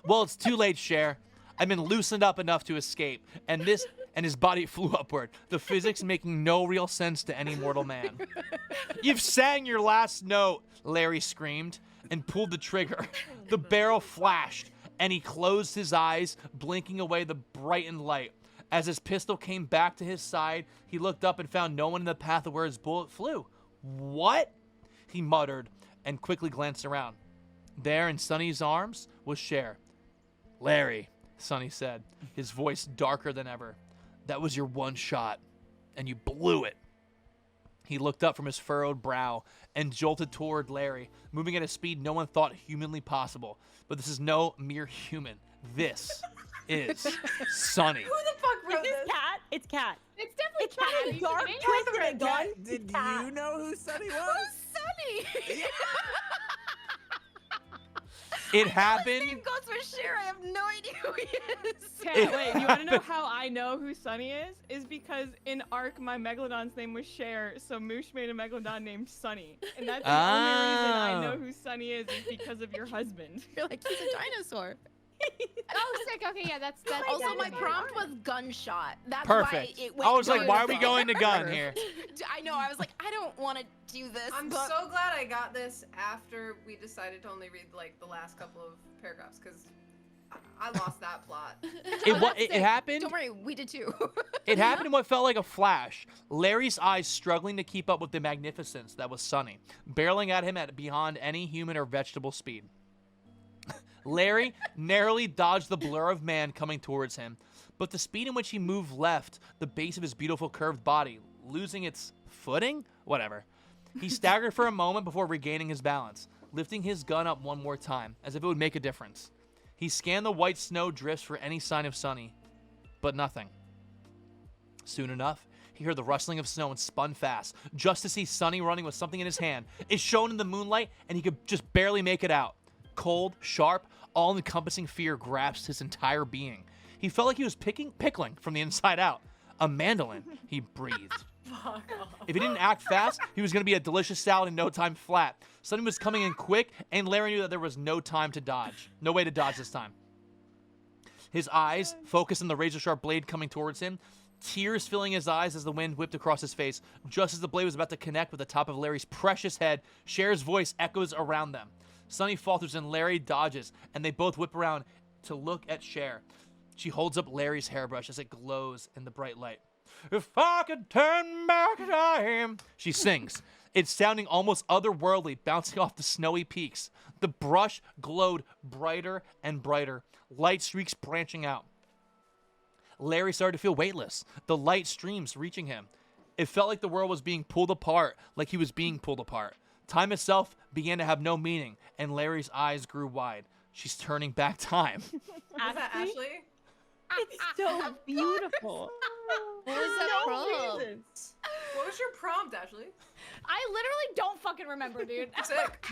Well, it's too late, Cher. I've been loosened up enough to escape, and his body flew upward, the physics making no real sense to any mortal man. You've sang your last note, Larry screamed, and pulled the trigger. The barrel flashed, and he closed his eyes, blinking away the brightened light. As his pistol came back to his side, he looked up and found no one in the path of where his bullet flew. What? He muttered, and quickly glanced around. There in Sonny's arms was Cher. Larry, Sonny said, his voice darker than ever. That was your one shot, and you blew it. He looked up from his furrowed brow and jolted toward Larry, moving at a speed no one thought humanly possible. But this is no mere human. This is Sonny. Who the fuck wrote this? Cat? It's Cat. It's definitely It's Cat with a dark twist and a gun. Did Cat. you know who Sunny was? Sunny. It happened. Same goes for Cher. I have no idea who he is. Okay, wait, you want to know how I know who Sunny is? Is because in Ark, my Megalodon's name was Cher, so Moosh made a Megalodon named Sunny. And that's the only reason I know who Sunny is because of your husband. You're like, he's a dinosaur. Oh, sick. Okay, yeah, that's Also, my prompt was gunshot. That's Perfect. why it went I was like, gun why are we shot. going to gun here? I know. I was like, I don't want to do this. I'm but so glad I got this after we decided to only read like the last couple of paragraphs because I lost that plot. It happened. Don't worry, we did too. It happened in what felt like a flash. Larry's eyes struggling to keep up with the magnificence that was Sunny, barreling at him at beyond any human or vegetable speed. Larry narrowly dodged the blur of man coming towards him, but the speed in which he moved left the base of his beautiful curved body, losing its footing? Whatever. He staggered for a moment before regaining his balance, lifting his gun up one more time, as if it would make a difference. He scanned the white snow drifts for any sign of Sunny, but nothing. Soon enough, he heard the rustling of snow and spun fast, just to see Sunny running with something in his hand. It shone in the moonlight, and he could just barely make it out. Cold, sharp, all-encompassing fear grasped his entire being. He felt like he was pickling from the inside out. A mandolin, he breathed. If he didn't act fast, he was going to be a delicious salad in no time flat. Sunny was coming in quick, and Larry knew that there was no time to dodge. No way to dodge this time. His eyes focused on the razor-sharp blade coming towards him, tears filling his eyes as the wind whipped across his face. Just as the blade was about to connect with the top of Larry's precious head, Cher's voice echoes around them. Sunny falters and Larry dodges, and they both whip around to look at Cher. She holds up Larry's hairbrush as it glows in the bright light. If I could turn back time, she sings. It's sounding almost otherworldly, bouncing off the snowy peaks. The brush glowed brighter and brighter, light streaks branching out. Larry started to feel weightless, the light streams reaching him. It felt like the world was being pulled apart, like he was being pulled apart. Time itself began to have no meaning, and Larry's eyes grew wide. She's turning back time. Was that Ashley? It's so beautiful. What was that prompt? What was your prompt, Ashley? I literally don't fucking remember, dude. Sick.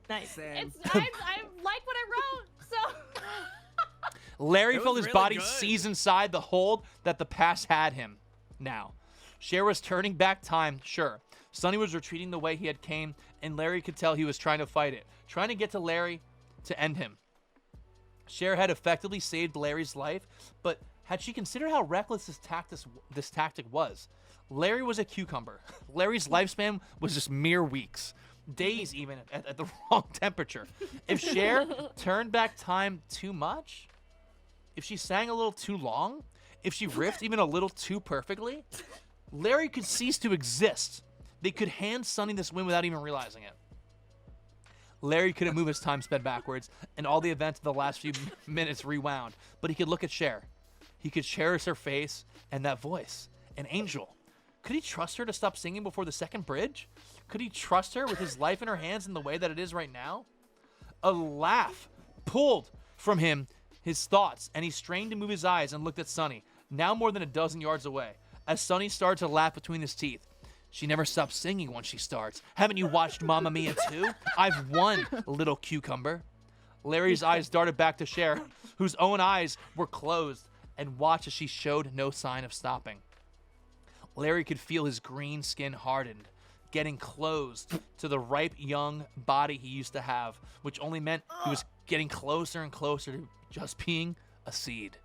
Nice. Sam. I like what I wrote, so. Larry It felt was his really body good. seize inside the hold that the past had him. Now, Cher was turning back time, sure. Sunny was retreating the way he had came, and Larry could tell he was trying to fight it, trying to get to Larry to end him. Cher had effectively saved Larry's life, but had she considered how reckless this tactic was? Larry was a cucumber. Larry's lifespan was just mere weeks. days even at the wrong temperature. If Cher turned back time too much, if she sang a little too long, if she riffed even a little too perfectly, Larry could cease to exist. They could hand Sonny this win without even realizing it. Larry couldn't move his time sped backwards, and all the events of the last few minutes rewound. But he could look at Cher. He could cherish her face and that voice. An angel. Could he trust her to stop singing before the second bridge? Could he trust her with his life in her hands in the way that it is right now? A laugh pulled from him his thoughts, and he strained to move his eyes and looked at Sonny, now more than a dozen yards away. As Sonny started to laugh between his teeth. She never stops singing once she starts. Haven't you watched Mamma Mia 2? I've won, little cucumber. Larry's eyes darted back to Cher, whose own eyes were closed, and watched as she showed no sign of stopping. Larry could feel his green skin hardened, getting closed to the ripe young body he used to have, which only meant he was getting closer and closer to just being a seed.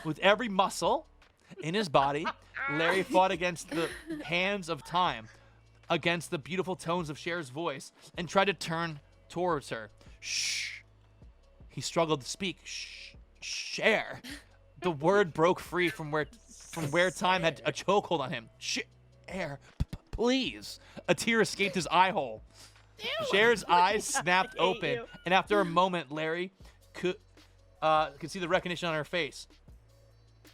With every muscle in his body, Larry fought against the hands of time, against the beautiful tones of Cher's voice, and tried to turn towards her. Shh. He struggled to speak. Shh. Cher. The word broke free from where time had a chokehold on him. Cher. Please. A tear escaped his eye hole. Cher's eyes snapped open, and after a moment, Larry could see the recognition on her face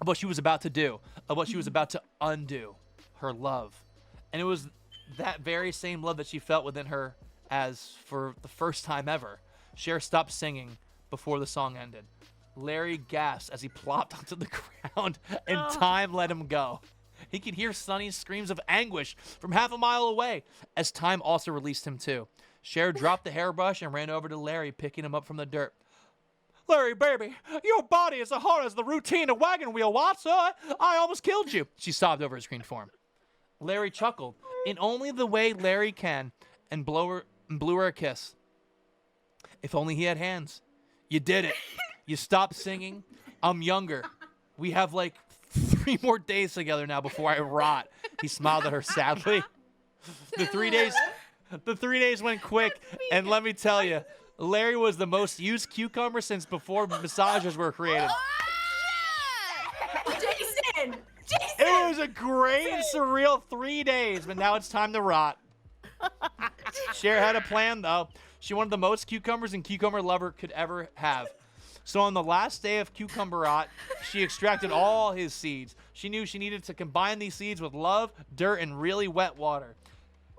of what she was about to do, of what she was about to undo, her love. And it was that very same love that she felt within her as for the first time ever. Cher stopped singing before the song ended. Larry gasped as he plopped onto the ground, and time let him go. He could hear Sonny's screams of anguish from half a mile away as time also released him too. Cher dropped the hairbrush and ran over to Larry, picking him up from the dirt. Larry, baby, your body is as hard as the routine of wagon wheel, Watson. I almost killed you. She sobbed over his green form. Larry chuckled in only the way Larry can and blew her a kiss. If only he had hands. You did it. You stopped singing. I'm younger. We have like 3 more days together now before I rot. He smiled at her sadly. The 3 days went quick, and let me tell you, Larry was the most used cucumber since before massagers were created. Jason! It was a great and surreal 3 days, but now it's time to rot. Cher had a plan, though. She wanted the most cucumbers and cucumber lover could ever have. So on the last day of cucumber rot, she extracted all his seeds. She knew she needed to combine these seeds with love, dirt, and really wet water.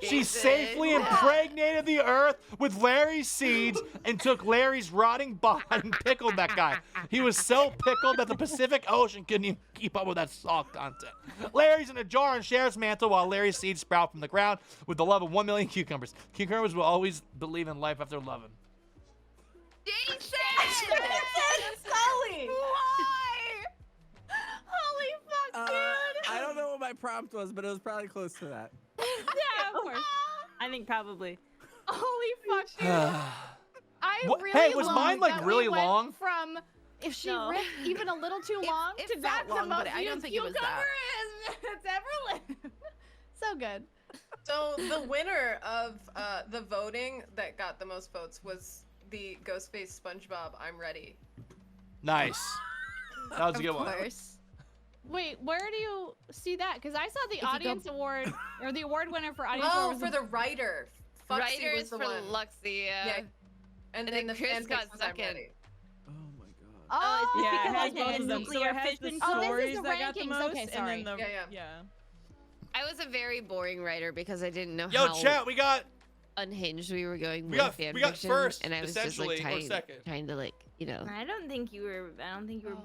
She safely impregnated the earth with Larry's seeds and took Larry's rotting body and pickled that guy. He was so pickled that the Pacific Ocean couldn't even keep up with that salt content. Larry's in a jar on Cher's mantle while Larry's seeds sprout from the ground with the love of 1 million cucumbers. Cucumbers will always believe in life after loving. Jason! Sully! Why? Holy fuck, dude. I don't know what my prompt was, but it was probably close to that. Yeah, of course. I think probably. Holy fuck, dude. I What- really hey, was love mine, like, that really we went long? From if she No. ripped even a little too long it to felt that's long, the but most I don't used think it was that. cucumber it's ever lived. So good. So the winner of the voting that got the most votes was the Ghostface SpongeBob I'm Ready. Nice. That was a good Of one. course. Wait, where do you see that? Because I saw the you go- audience award or the award winner for audience Oh, award for was the writer. Fuxy Writers was the for one. Luxie, Yeah. And then the Chris fanfic got was I'm second. Ready. Oh my god. Oh, it's Yeah, because it has I both of them. simply So are it has the fishing. Oh, this is stories the that got the rankings. most, Okay, sorry. and then the Yeah. I was a very boring writer because I didn't know Yo, how chat, we got unhinged we were going We with got- fan we got fiction, first, and I was just essentially, like or second. trying to like, you know. I don't think you were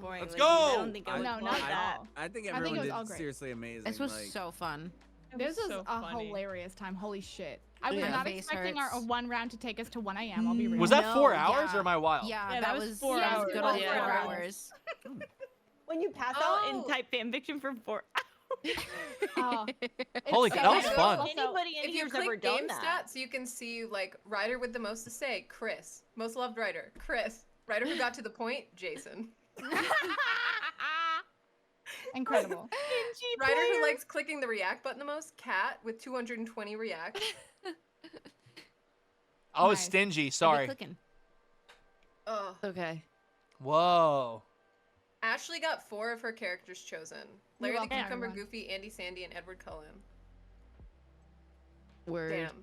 boring. Let's like you. I go! don't think I was No, like not that. all. I think I think everyone it was did all great. seriously amazing. This was like, so fun. This was so a funny. hilarious time. Holy shit. I was Yeah. not My face expecting our hurts. one round to take us to 1 a.m. I'll be real. Was that No, 4 hours yeah. or am I wild? Yeah, Yeah, that that was was 4 yeah, hours. good old Yeah. 4 Yeah. hours. When you pass out and type fan fiction for 4 Oh, Holy it's cow, so that was good. fun. Also, Anybody in If you here's ever click done game that. stats, you can see like writer with the most to say, Chris. Most loved writer, Chris. Writer who got to the point, Jason. incredible. Writer who likes clicking the react button the most, Kat with 220 reacts. I was Nice. stingy. I'll be Sorry. cooking. Oh. Okay. Whoa. Ashley got 4 of her characters chosen. Larry the welcome, Cucumber, everyone. Goofy, Andy Sandy, and Edward Cullen. Word. Damn.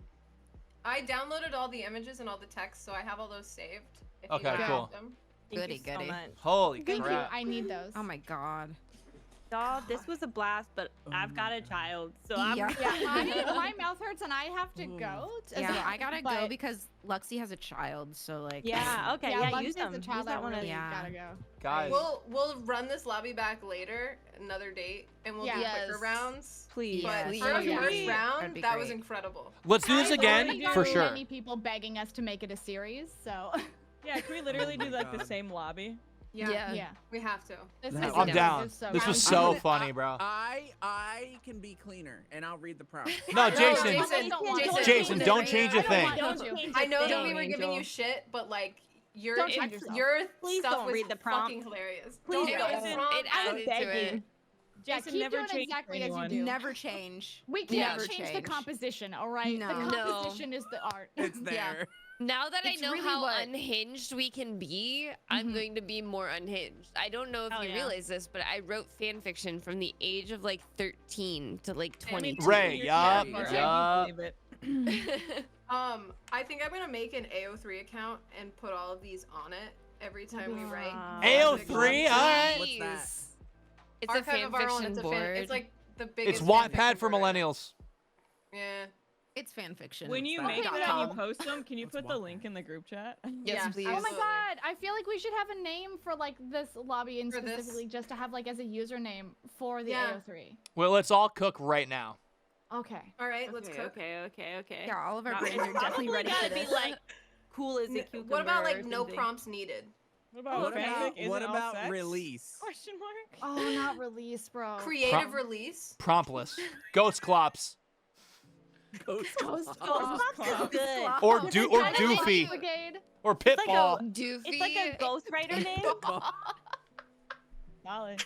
I downloaded all the images and all the text, so I have all those saved. If Okay, you guys cool. want them. Thank Goody, you so goody. much. Holy Thank you. crap. I need those. Oh my god. Doll, this was a blast, but I've got a child, so I'm. Yeah. Yeah, my mouth hurts and I have to go. Yeah, I gotta go but- because Luxie has a child, so like. Yeah. Okay. Yeah. Lux use is them. the Use child that that one. really Yeah. gotta go. Guys. We'll run this lobby back later, another date, and we'll do Yes. quicker rounds. Please. Yeah. But Please. for the Yeah. first That'd round, be that was great. incredible. Let's do this I've again already for gotten sure. Many people begging us to make it a series, so Yeah, can we literally Oh my do like the God. same lobby? Yeah, yeah. we have to. This I'm is I'm this down. is so This good. was I'm so gonna- funny, bro. I can be cleaner, and I'll read the prompt. No, No, Jason. Jason, Don't change a I don't thing. want Don't you to. change I know that thing. we were giving you Angel. shit, but like your Don't change yourself. your Please stuff don't was read the prompt. fucking hilarious. Please Don't don't. read the It prompt. I'm added to it. begging. Yeah, Jason, keep never doing change exactly for as you anyone. do. Never change. We can't Never change the change. composition, all right? No. The No. composition is the art. It's there. Yeah. Now that It's I know really how what- unhinged we can be, I'm Mhm. going to be more unhinged. I don't know if Oh, you yeah. realize this, but I wrote fan fiction from the age of like 13 to like I mean, 22. Ray, yup, Yeah, yup. Believe it. I think I'm gonna make an AO3 account and put all of these on it every time we write. Wow. AO3, alright. What's that? Please. It's a Archive fan of our own. fiction It's a board. it's like the biggest. It's fan Wattpad fiction for board ever. millennials. Yeah. It's fan fiction. When you Stop. make Okay, that and you Tom. post them, can you What's put the Wattpad? link in the group chat? Yes, Yeah. please. Oh my Absolutely. god, I feel like we should have a name for like this lobby and For this? specifically just to have like as a username for the Yeah. AO3. Well, let's all cook right now. Okay. All right, let's cook. Okay. Yeah, all of our Not- brains are definitely ready for gotta be this. like cool as a cucumber. What about or like no something. prompts needed? What about What fanfic? about, Isn't what all about sex? release? Question mark. Oh, not release, bro. Creative release. Promptless. Ghost Clops. Ghost Ghost Clops. Clops is good. Or It's do like or kind of like Doofy. Brigade. Or like a- Pitfall. Doofy. It's like a ghostwriter name. Solid.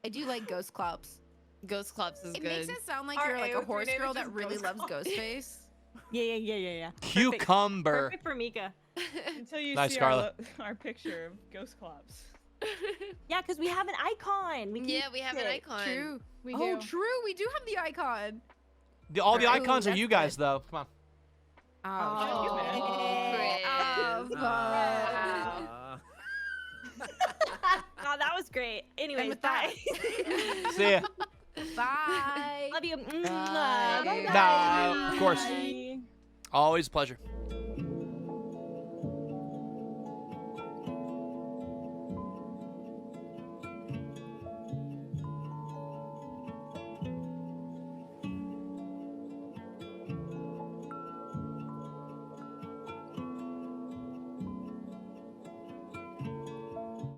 I do like Ghost Clops. Ghost Clubs is It good. makes it sound like Our you're like a AO3 horse name girl is that just really Ghost loves Clops. Ghostface. Yeah. Cucumber. Perfect for Mika. Until you Nice, see Scarlett. our picture of Ghost Clops. Yeah, because we have an icon. We can Yeah, we have an use it. icon. True. We Oh, do. true. We do have the icon. All the Ooh, icons are that's you guys, though. Come on. Oh, Chris. Uh, Oh, that was great. Anyways, with that- bye. See ya. Bye. Love you. Bye. Bye. Nah, of course. Bye. Always a pleasure.